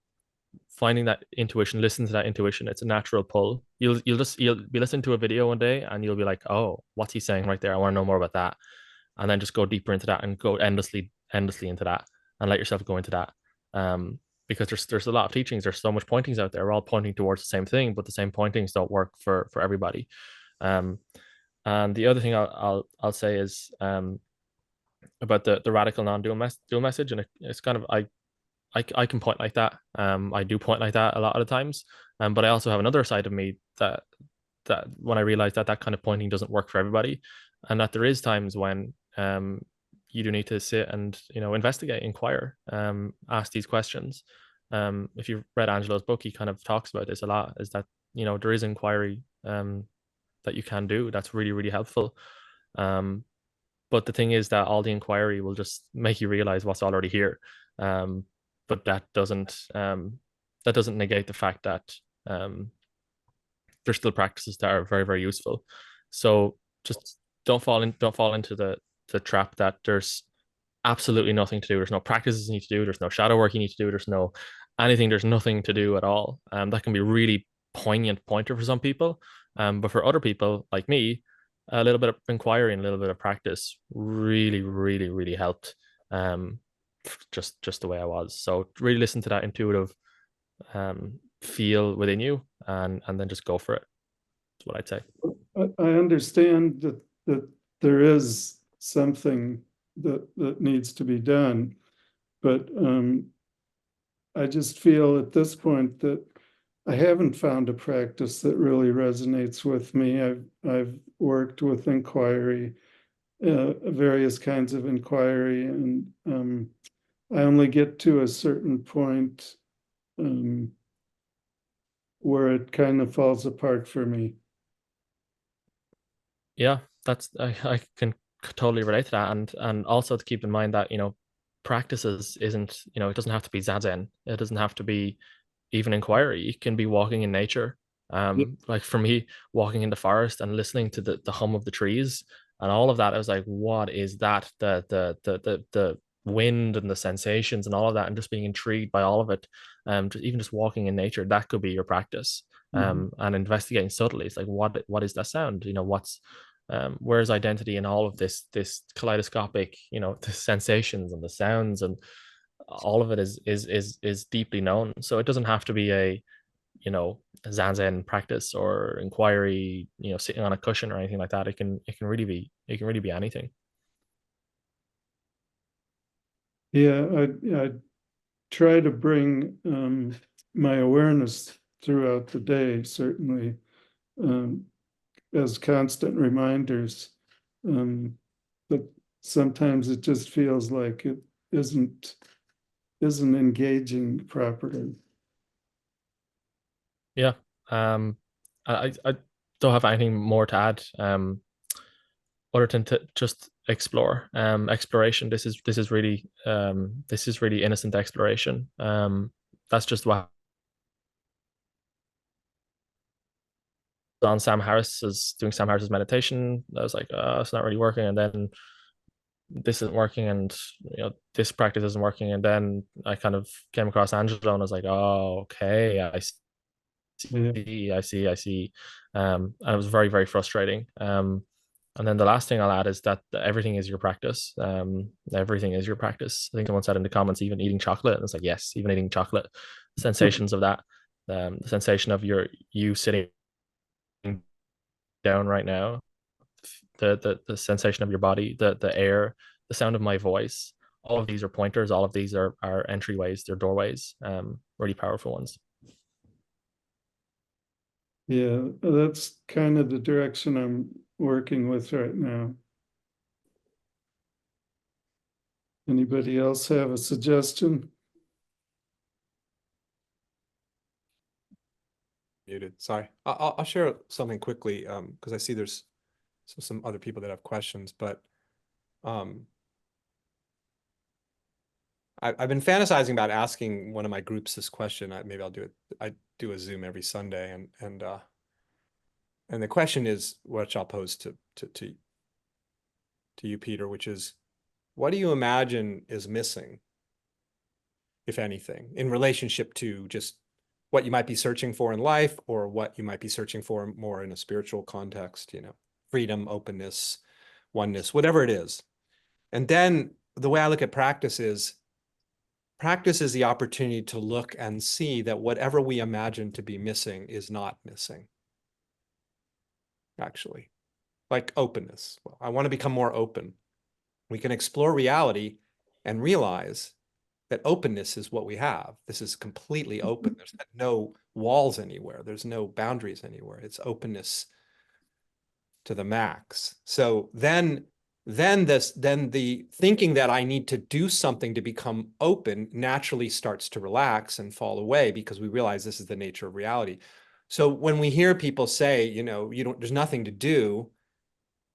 that intuition, listen to that intuition. It's a natural pull. You'll be listening to a video one day and you'll be like, oh, what's he saying right there? I want to know more about that. And then just go deeper into that and go endlessly into that and let yourself go into that. Because there's a lot of teachings, there's so much pointings out there. We're all pointing towards the same thing, but the same pointings don't work for everybody. And the other thing I'll say is about the radical non-dual message, and it's kind of I can point like that. I do point like that a lot of the times, But I also have another side of me that when I realized that that kind of pointing doesn't work for everybody, and that there is times when you do need to sit and, you know, investigate, inquire, ask these questions. If you've read Angelo's book, he kind of talks about this a lot, is that, you know, there is inquiry that you can do that's really, really helpful. But the thing is that all the inquiry will just make you realize what's already here. But that doesn't negate the fact that there's still practices that are very, very useful. So just don't fall into the trap that there's absolutely nothing to do. There's no practices you need to do. There's no shadow work you need to do. There's no anything. There's nothing to do at all. That can be really poignant pointer for some people. But for other people like me, a little bit of inquiry and a little bit of practice really, really, really helped. Just the way I was. So really listen to that intuitive feel within you, and then just go for it. That's what I'd say. I understand that there is something that needs to be done, but I just feel at this point that I haven't found a practice that really resonates with me. I've worked with inquiry, various kinds of inquiry, and I only get to a certain point where it kind of falls apart for me. Yeah, that's I can totally relate to that, and also to keep in mind that, you know, practices isn't, you know, it doesn't have to be zazen. It doesn't have to be even inquiry. It can be walking in nature. Like for me, walking in the forest and listening to the hum of the trees and all of that, I was like, what is that? The wind and the sensations and all of that, and just being intrigued by all of it. Even just walking in nature, that could be your practice. And investigating subtly, it's like, what is that sound? You know, where's identity in all of this kaleidoscopic, you know, the sensations and the sounds, and all of it is deeply known. So it doesn't have to be a, you know, zazen practice or inquiry, you know, sitting on a cushion or anything like that. It can really be anything. Yeah, I try to bring my awareness throughout the day, certainly, as constant reminders. But sometimes it just feels like it isn't engaging properly. Yeah. I don't have anything more to add. Other than to just explore. Exploration. This is really innocent exploration. That's just what on Sam Harris's meditation. I was like, it's not really working, and then this isn't working, and, you know, this practice isn't working, and then I kind of came across Angelo, and I was like, oh, okay, I see. And it was very, very frustrating. And then the last thing I'll add is that everything is your practice. Everything is your practice. I think someone said in the comments, even eating chocolate, and it's like, yes, even eating chocolate, sensations of that, the sensation of you sitting down right now, the sensation of your body, the air, the sound of my voice, all of these are pointers. All of these are entryways, they're doorways, really powerful ones. Yeah, that's kind of the direction I'm working with right now. Anybody else have a suggestion? Muted. Sorry. I'll share something quickly, because I see there's some other people that have questions, but I've been fantasizing about asking one of my groups this question. Maybe I'll do it. I do a Zoom every Sunday, and the question is, which I'll pose to you, Peter, which is, what do you imagine is missing, if anything, in relationship to just what you might be searching for in life, or what you might be searching for more in a spiritual context, you know, freedom, openness, oneness, whatever it is. And then the way I look at practice is the opportunity to look and see that whatever we imagine to be missing is not missing, actually. Like openness. Well, I want to become more open. We can explore reality and realize that openness is what we have. This is completely open. There's no walls anywhere. There's no boundaries anywhere. It's openness to the max. So then the thinking that I need to do something to become open naturally starts to relax and fall away, because we realize this is the nature of reality. So when we hear people say, you know, there's nothing to do,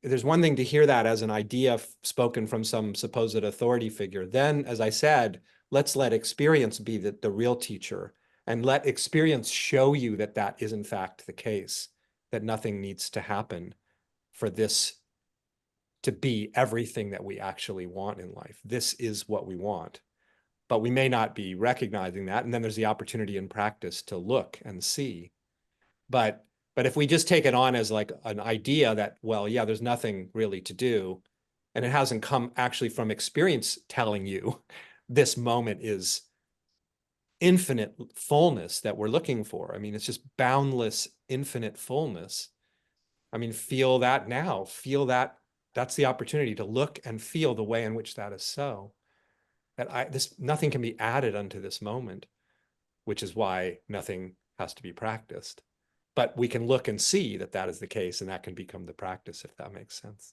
there's one thing to hear that as an idea spoken from some supposed authority figure. Then, as I said, let's let experience be the real teacher, and let experience show you that that is in fact the case, that nothing needs to happen for this to be everything that we actually want in life. This is what we want, but we may not be recognizing that. And then there's the opportunity in practice to look and see. But if we just take it on as like an idea that, well, yeah, there's nothing really to do, and it hasn't come actually from experience telling you this moment is infinite fullness that we're looking for. I mean, it's just boundless, infinite fullness. I mean, feel that now, feel that. That's the opportunity to look and feel the way in which that is so. That nothing can be added unto this moment, which is why nothing has to be practiced. But we can look and see that that is the case, and that can become the practice, if that makes sense.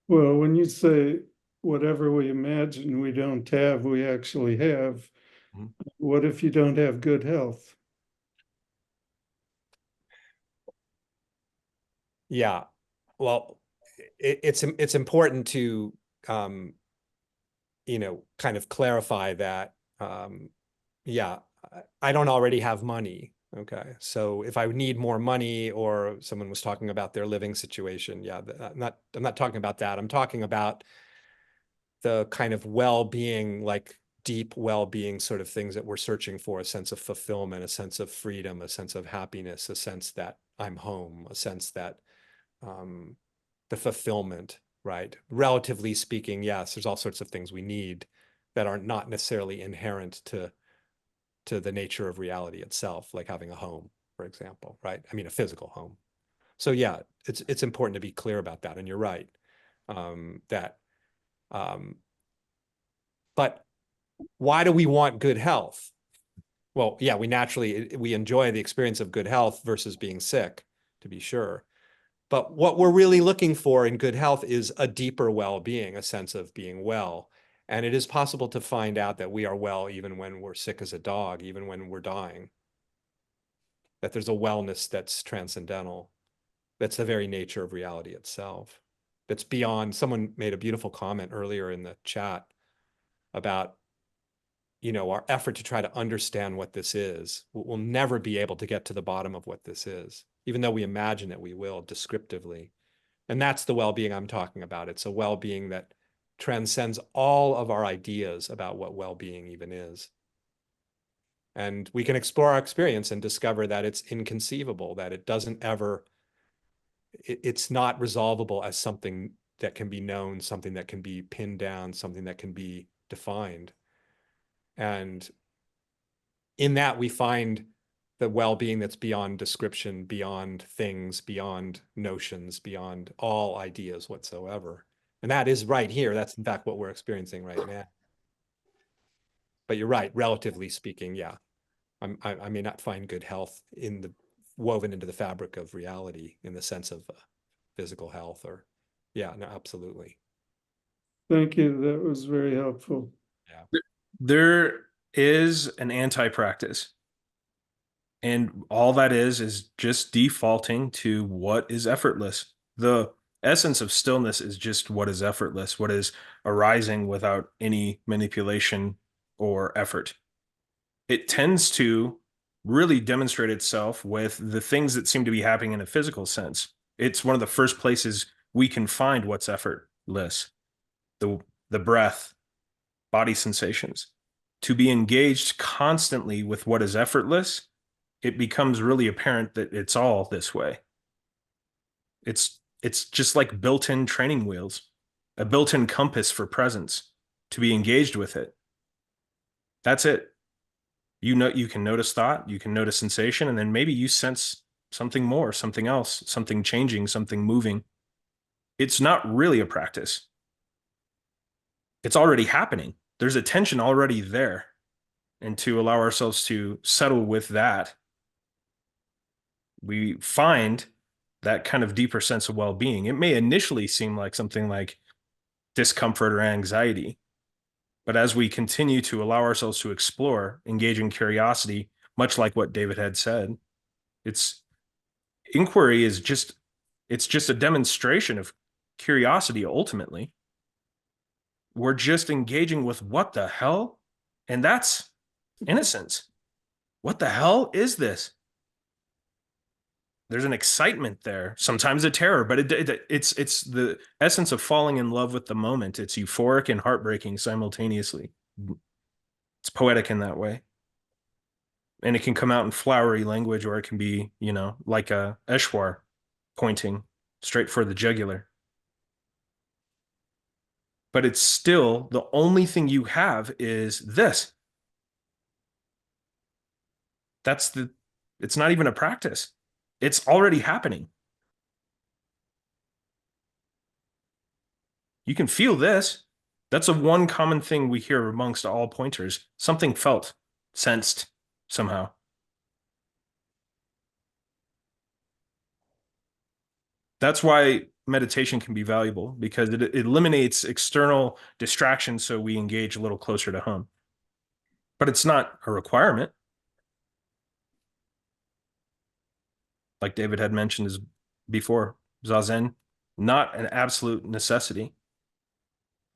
Well, when you say whatever we imagine we don't have, we actually have, what if you don't have good health? Yeah, well, it's important to, you know, kind of clarify that, yeah, I don't already have money. Okay, so if I need more money, or someone was talking about their living situation, yeah, I'm not talking about that. I'm talking about the kind of well-being, like deep well-being sort of things that we're searching for, a sense of fulfillment, a sense of freedom, a sense of happiness, a sense that I'm home, a sense that the fulfillment, right? Relatively speaking, yes, there's all sorts of things we need that are not necessarily inherent to the nature of reality itself, like having a home, for example, right? I mean, a physical home. So yeah, it's important to be clear about that. And you're right, but why do we want good health? Well, yeah, we enjoy the experience of good health versus being sick, to be sure. But what we're really looking for in good health is a deeper well-being, a sense of being well. And it is possible to find out that we are well even when we're sick as a dog, even when we're dying. That there's a wellness that's transcendental. That's the very nature of reality itself. That's beyond. Someone made a beautiful comment earlier in the chat about, you know, our effort to try to understand what this is. We'll never be able to get to the bottom of what this is, even though we imagine that we will descriptively. And that's the well-being I'm talking about. It's a well-being that transcends all of our ideas about what well-being even is. And we can explore our experience and discover that it's inconceivable, that it doesn't ever, it's not resolvable as something that can be known, something that can be pinned down, something that can be defined. And in that, we find the well-being that's beyond description, beyond things, beyond notions, beyond all ideas whatsoever. And that is right here. That's in fact what we're experiencing right now. But you're right, relatively speaking, yeah. I may not find good health woven into the fabric of reality in the sense of physical health, or, yeah, no, absolutely. Thank you. That was very helpful. Yeah. There is an anti-practice. And all that is just defaulting to what is effortless. The essence of stillness is just what is effortless, what is arising without any manipulation or effort. It tends to really demonstrate itself with the things that seem to be happening in a physical sense. It's one of the first places we can find what's effortless. The breath, body sensations. To be engaged constantly with what is effortless, it becomes really apparent that it's all this way. It's just like built-in training wheels, a built-in compass for presence, to be engaged with it. That's it. You know, you can notice thought, you can notice sensation, and then maybe you sense something more, something else, something changing, something moving. It's not really a practice. It's already happening. There's attention already there. And to allow ourselves to settle with that we find that kind of deeper sense of well-being. It may initially seem like something like discomfort or anxiety, but as we continue to allow ourselves to explore, engage in curiosity, much like what David had said, it's inquiry is just, it's just a demonstration of curiosity ultimately. We're just engaging with what the hell? And that's innocence. What the hell is this? There's an excitement there, sometimes a terror, but it's the essence of falling in love with the moment. It's euphoric and heartbreaking simultaneously. It's poetic in that way. And it can come out in flowery language, or it can be, you know, like a Eshwar pointing straight for the jugular. But it's still the only thing you have is this. It's not even a practice. It's already happening. You can feel this. That's a one common thing we hear amongst all pointers. Something felt, sensed somehow. That's why meditation can be valuable, because it eliminates external distractions so we engage a little closer to home. But it's not a requirement. Like David had mentioned before, Zazen, not an absolute necessity.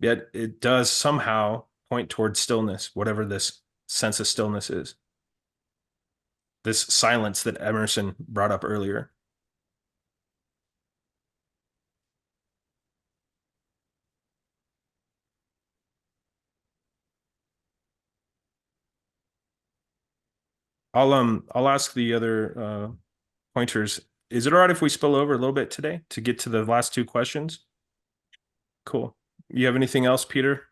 Yet it does somehow point towards stillness, whatever this sense of stillness is. This silence that Emerson brought up earlier. I'll ask the other pointers. Is it all right if we spill over a little bit today to get to the last two questions? Cool. You have anything else, Peter?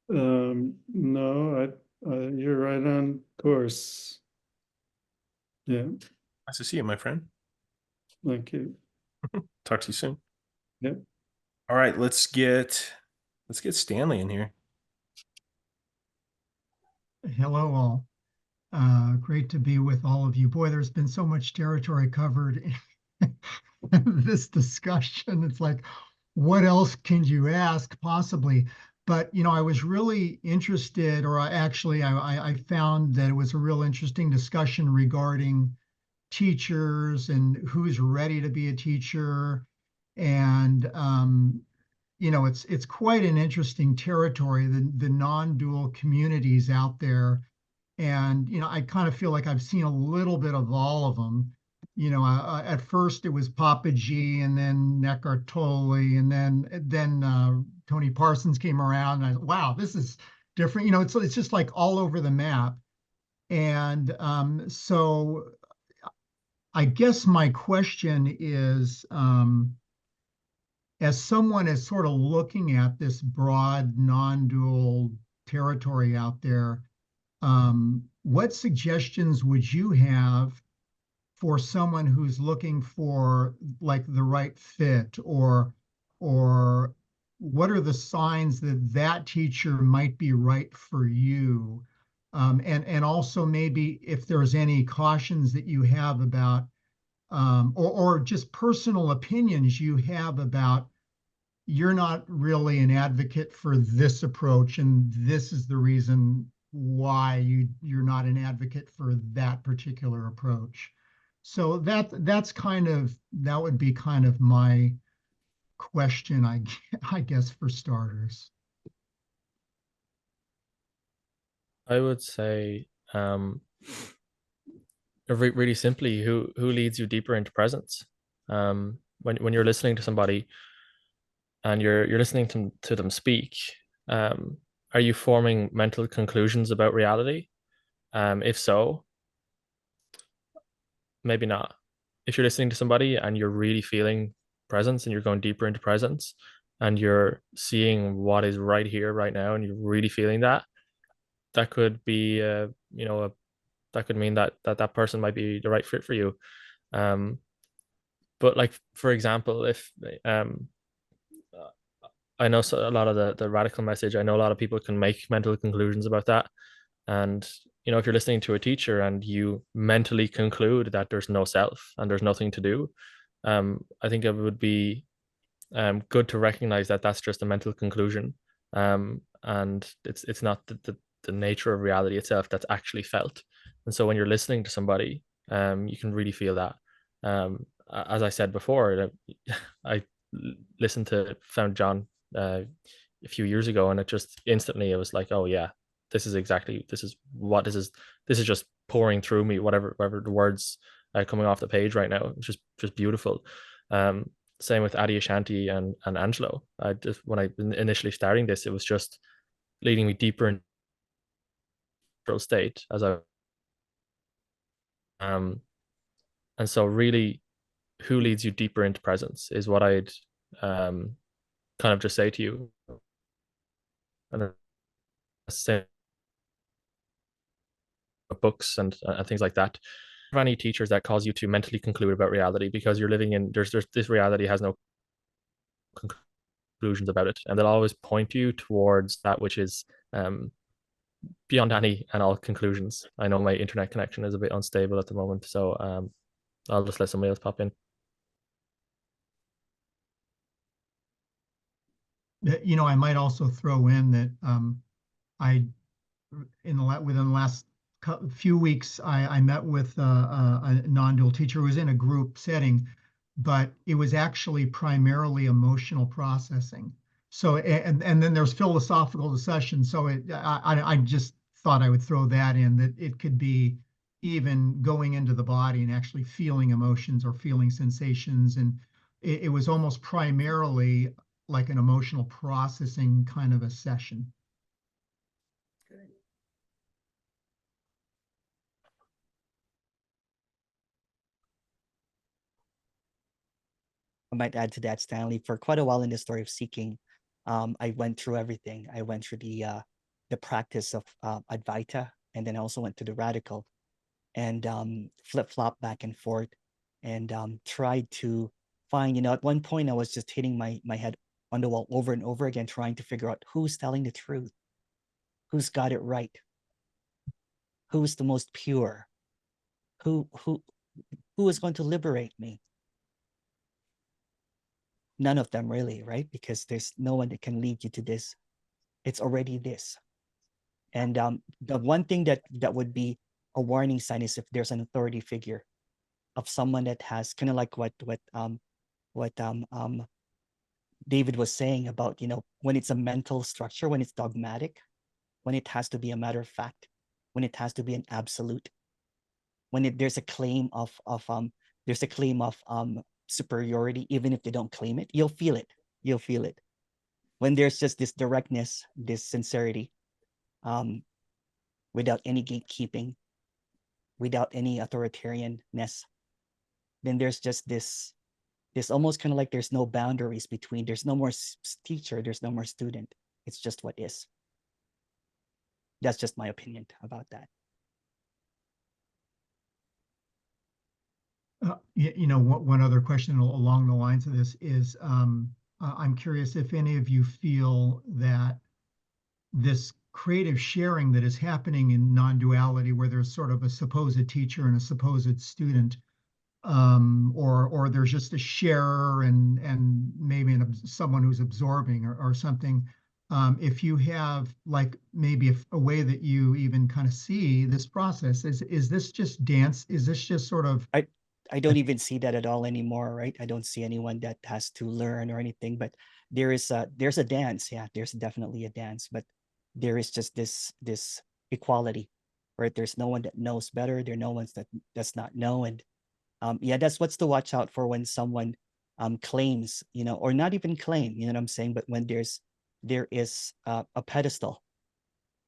No, you're right on course. Yeah. Nice to see you, my friend. Thank you. Talk to you soon. Yep. All right, let's get Stanley in here. Hello, all. Great to be with all of you. Boy, there's been so much territory covered in this discussion. It's like, what else can you ask possibly? But, you know, I was really interested, or I found that it was a real interesting discussion regarding teachers and who's ready to be a teacher. And, you know, it's quite an interesting territory, the non-dual communities out there. And, you know, I kind of feel like I've seen a little bit of all of them. You know, at first it was Papa G, and then Ekhart Tolle, and then Tony Parsons came around, and wow, this is different. You know, it's just like all over the map. And so I guess my question is, as someone is sort of looking at this broad non-dual territory out there, what suggestions would you have for someone who's looking for like the right fit, or what are the signs that that teacher might be right for you? And also maybe if there's any cautions that you have about, or just personal opinions you have about, you're not really an advocate for this approach, and this is the reason why you're not an advocate for that particular approach. So that would be kind of my question, I guess, for starters. I would say, really simply, who leads you deeper into presence? When you're listening to somebody and you're listening to them speak, are you forming mental conclusions about reality? If so, maybe not. If you're listening to somebody and you're really feeling presence, and you're going deeper into presence, and you're seeing what is right here, right now, and you're really feeling that could be, that could mean that person might be the right fit for you. But like, for example, if I know a lot of the radical message, I know a lot of people can make mental conclusions about that. And, if you're listening to a teacher and you mentally conclude that there's no self and there's nothing to do, I think it would be good to recognize that that's just a mental conclusion, and it's not the nature of reality itself that's actually felt. And so when you're listening to somebody, you can really feel that. As I said before, I found John a few years ago, and it just instantly, it was like, oh yeah, this is just pouring through me, whatever the words coming off the page right now. It's just beautiful. Same with Adyashanti and Angelo. When I initially starting this, it was just leading me deeper in state as I and so really, who leads you deeper into presence is what I'd kind of just say to you. And say books and things like that. Any teachers that cause you to mentally conclude about reality, because you're living in there's this reality has no conclusions about it, and they'll always point you towards that which is beyond any and all conclusions. I know my internet connection is a bit unstable at the moment, so I'll just let somebody else pop in. I might also throw in that within the last few weeks, I met with a non-dual teacher who was in a group setting, but it was actually primarily emotional processing. So, and then there's philosophical discussion. So I just thought I would throw that in, that it could be even going into the body and actually feeling emotions or feeling sensations. And it was almost primarily like an emotional processing kind of a session. I might add to that, Stanley. For quite a while in the story of seeking, I went through everything. I went through the practice of advaita, and then I also went to the radical, and flip-flop back and forth, and tried to find. At one point I was just hitting my head on the wall over and over again, trying to figure out who's telling the truth, who's got it right, who's the most pure, who is going to liberate me. None of them really, right? Because there's no one that can lead you to this. It's already this. And the one thing that would be a warning sign is if there's an authority figure of someone that has kind of like what David was saying about, when it's a mental structure, when it's dogmatic, when it has to be a matter of fact, when it has to be an absolute, when there's a claim of superiority, even if they don't claim it, you'll feel it. You'll feel it. When there's just this directness, this sincerity, without any gatekeeping, without any authoritarianness, then there's just this almost kind of like there's no boundaries between, there's no more teacher, there's no more student. It's just what is. That's just my opinion about that. One other question along the lines of this is, I'm curious if any of you feel that this creative sharing that is happening in non-duality, where there's sort of a supposed teacher and a supposed student, or there's just a sharer and maybe someone who's absorbing or something. If you have like maybe a way that you even kind of see this process, is this just dance? Is this just sort of? I don't even see that at all anymore, right? I don't see anyone that has to learn or anything, but there's a dance. Yeah, there's definitely a dance, but there is just this equality, right? There's no one that knows better. There are no ones that does not know. And yeah, that's what's to watch out for when someone claims, or not even claim, you know what I'm saying? But when there is a pedestal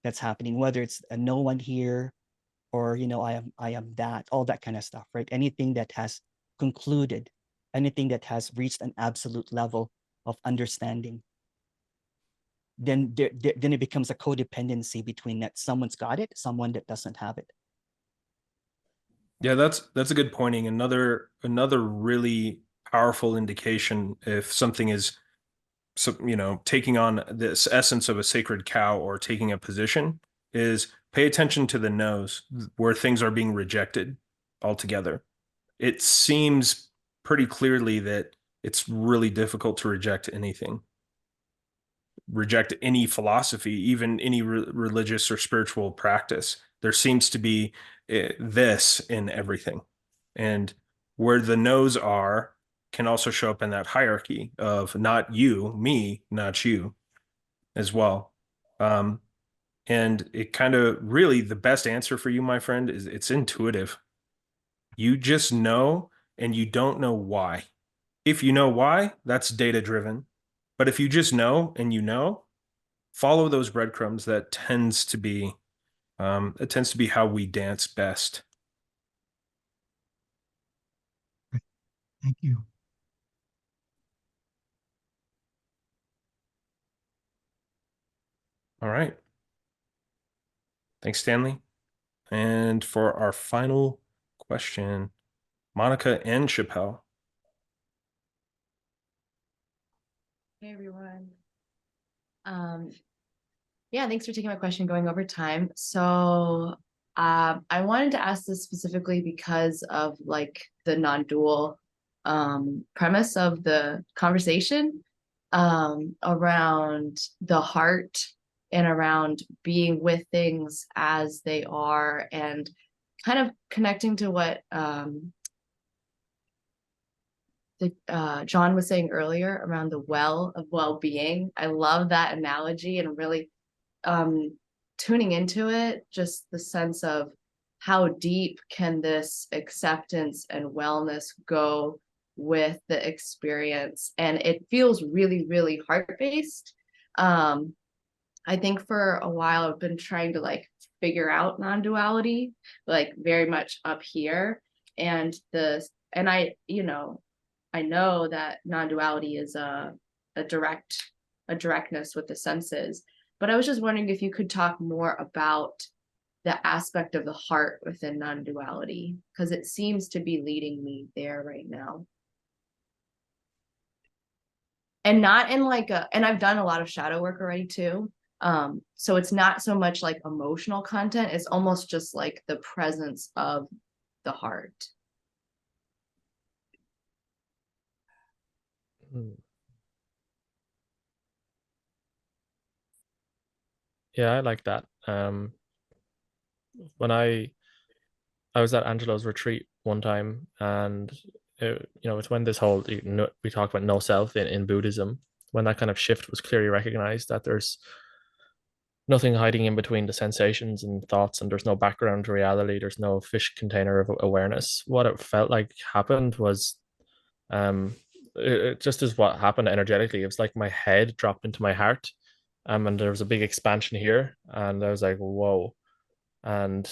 that's happening, whether it's a no one here, or I am that, all that kind of stuff, right? Anything that has concluded, anything that has reached an absolute level of understanding, then then it becomes a codependency between that someone's got it, someone that doesn't have it. Yeah, that's a good pointing. Another really powerful indication if something is, taking on this essence of a sacred cow or taking a position, is pay attention to the no's, where things are being rejected altogether. It seems pretty clearly that it's really difficult to reject anything, reject any philosophy, even any religious or spiritual practice. There seems to be this in everything. And where the no's are can also show up in that hierarchy of not you, me, not you as well. And it kind of really, the best answer for you, my friend, is it's intuitive. You just know, and you don't know why. If you know why, that's data driven. But if you just know and you know, follow those breadcrumbs. That tends to be how we dance best. Thank you. All right. Thanks, Stanley. And for our final question, Monica and Chappelle. Hey, everyone. Yeah, thanks for taking my question going over time. So I wanted to ask this specifically because of like the non-dual premise of the conversation around the heart and around being with things as they are, and kind of connecting to what John was saying earlier around the well of well-being. I love that analogy, and really tuning into it, just the sense of how deep can this acceptance and wellness go with the experience. And it feels really, really heart-based. I think for a while I've been trying to like figure out non-duality, like very much up here. And I know that non-duality is a directness with the senses. But I was just wondering if you could talk more about the aspect of the heart within non-duality, because it seems to be leading me there right now. And not in like and I've done a lot of shadow work already too. So it's not so much like emotional content, it's almost just like the presence of the heart. Yeah, I like that. When I was at Angelo's retreat one time, and it's when this whole we talk about no self in Buddhism, when that kind of shift was clearly recognized, that there's nothing hiding in between the sensations and thoughts, and there's no background reality, there's no fish container of awareness. What it felt like happened was it just is what happened energetically. It was like my head dropped into my heart, and there was a big expansion here, and I was like, whoa. And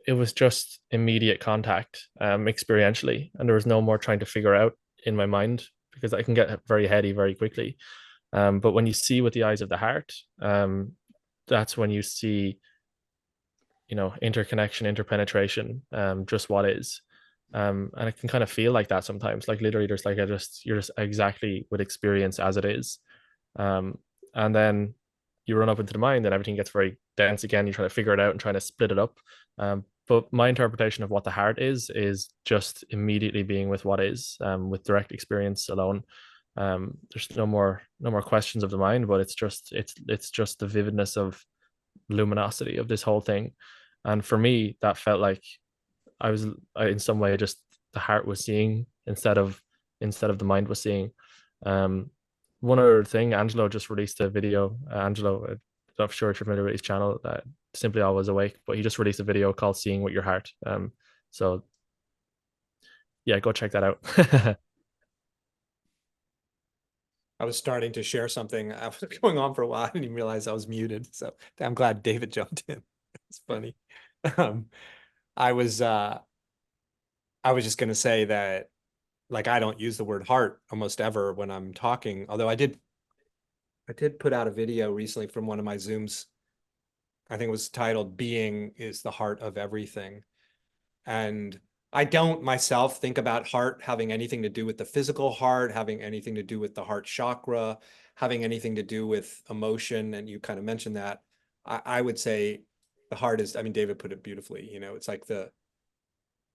it was just immediate contact, experientially, and there was no more trying to figure out in my mind, because I can get very heady very quickly. But when you see with the eyes of the heart, that's when you see, interconnection, interpenetration, just what is. And it can kind of feel like that sometimes, like literally there's like you're just exactly with experience as it is. And then you run up into the mind and everything gets very dense again. You try to figure it out and try to split it up. But my interpretation of what the heart is just immediately being with what is, with direct experience alone. There's no more questions of the mind, but it's just the vividness of luminosity of this whole thing. And for me, that felt like I was in some way just the heart was seeing instead of the mind was seeing. One other thing, Angelo just released a video. Angelo, I'm not sure if you're familiar with his channel, Simply Always Awake, but he just released a video called Seeing with Your Heart. So yeah, go check that out. I was starting to share something. I was going on for a while. I didn't even realize I was muted. So I'm glad David jumped in. It's funny. I was just going to say that, like, I don't use the word heart almost ever when I'm talking, although I did put out a video recently from one of my Zooms. I think it was titled "Being is the Heart of Everything." And I don't myself think about heart having anything to do with the physical heart, having anything to do with the heart chakra, having anything to do with emotion. And you kind of mentioned that. I would say the heart is, I mean, David put it beautifully, you know, it's like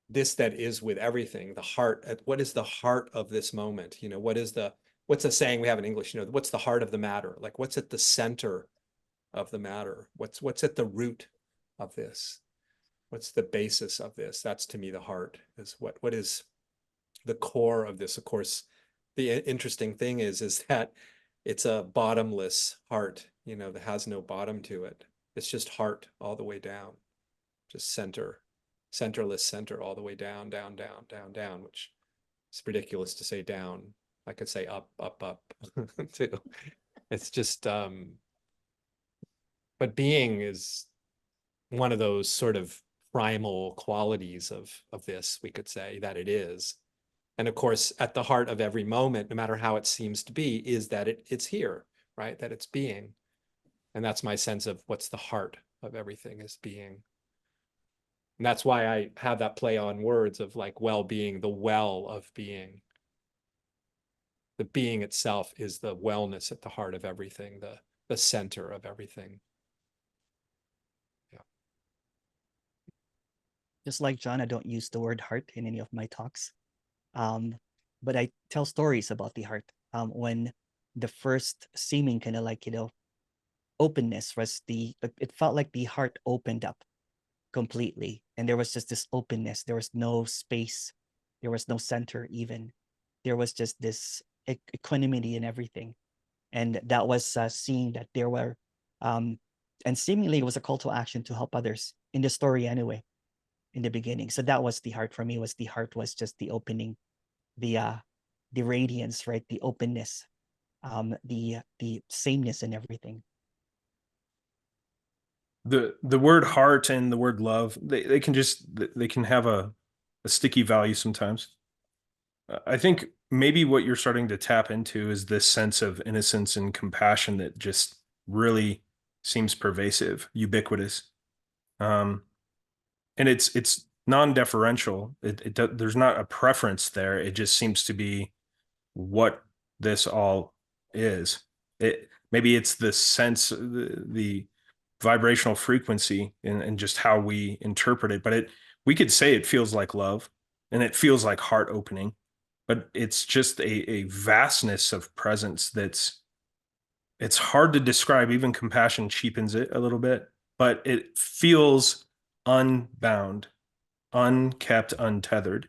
this that is with everything, the heart, what is the heart of this moment? You know, what's the saying we have in English, you know, what's the heart of the matter? Like, what's at the center of the matter? What's at the root of this? What's the basis of this? That's to me the heart, is what is the core of this. Of course, the interesting thing is that it's a bottomless heart, you know, that has no bottom to it. It's just heart all the way down, just centerless center all the way down, down, down, down, down, which is ridiculous to say down. I could say up, up, up too. It's just, but being is one of those sort of primal qualities of this, we could say that it is. And of course, at the heart of every moment, no matter how it seems to be, is that it's here, right? That it's being. And that's my sense of what's the heart of everything, is being. And that's why I have that play on words of like well-being, the well of being. The being itself is the wellness at the heart of everything, the center of everything. Yeah. Just like John, I don't use the word heart in any of my talks. But I tell stories about the heart. When the first seeming kind of like, you know, openness was it felt like the heart opened up completely. And there was just this openness. There was no space. There was no center even. There was just this equanimity in everything. And that was seeing that there were, and seemingly it was a call to action to help others in the story anyway, in the beginning. So that was the heart for me, was the heart was just the opening, the radiance, right? The openness, the sameness and everything. The word heart and the word love, they can have a sticky value sometimes. I think maybe what you're starting to tap into is this sense of innocence and compassion that just really seems pervasive, ubiquitous. And it's non-deferential. There's not a preference there. It just seems to be what this all is. Maybe it's the sense, the vibrational frequency and just how we interpret it. But we could say it feels like love and it feels like heart opening, but it's just a vastness of presence it's hard to describe. Even compassion cheapens it a little bit, but it feels unbound, unkept, untethered.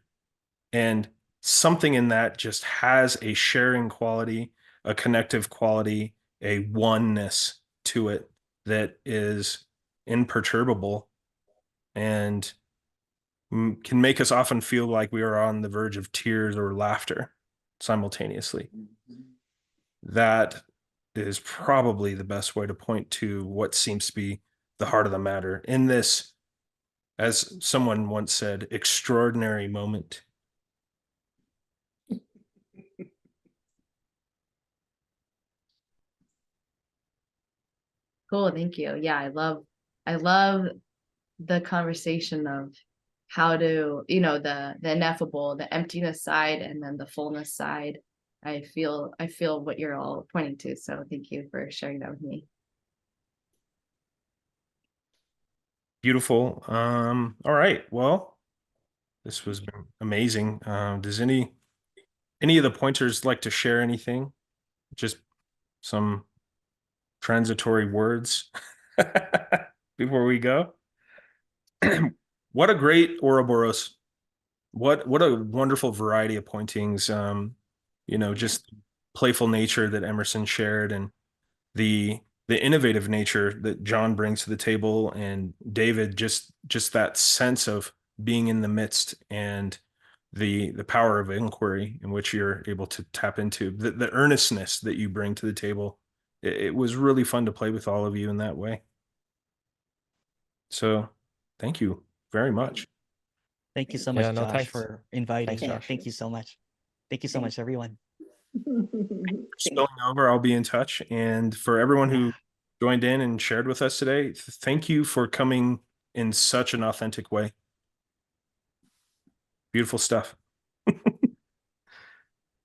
And something in that just has a sharing quality, a connective quality, a oneness to it that is imperturbable and can make us often feel like we are on the verge of tears or laughter simultaneously. That is probably the best way to point to what seems to be the heart of the matter in this, as someone once said, extraordinary moment. Cool, thank you. Yeah, I love the conversation of how to, you know, the ineffable, the emptiness side, and then the fullness side. I feel what you're all pointing to. So thank you for sharing that with me. Beautiful. All right. Well, this was amazing. Does any of the pointers like to share anything? Just some transitory words before we go. What a great Ouroboros. What a wonderful variety of pointings. You know, just playful nature that Emerson shared, and the innovative nature that John brings to the table, and David, just that sense of being in the midst, and the power of inquiry in which you're able to tap into, the earnestness that you bring to the table. It was really fun to play with all of you in that way. So thank you very much. Thank you so much, Yeah, no, Josh, thanks. for inviting. Thanks, Josh. Thank you so much. Thank you so much, everyone. Spilling over, I'll be in touch. And for everyone who joined in and shared with us today, thank you for coming in such an authentic way. Beautiful stuff. All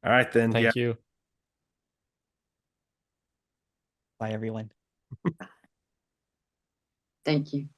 right, then. Thank you. Bye, everyone. Thank you.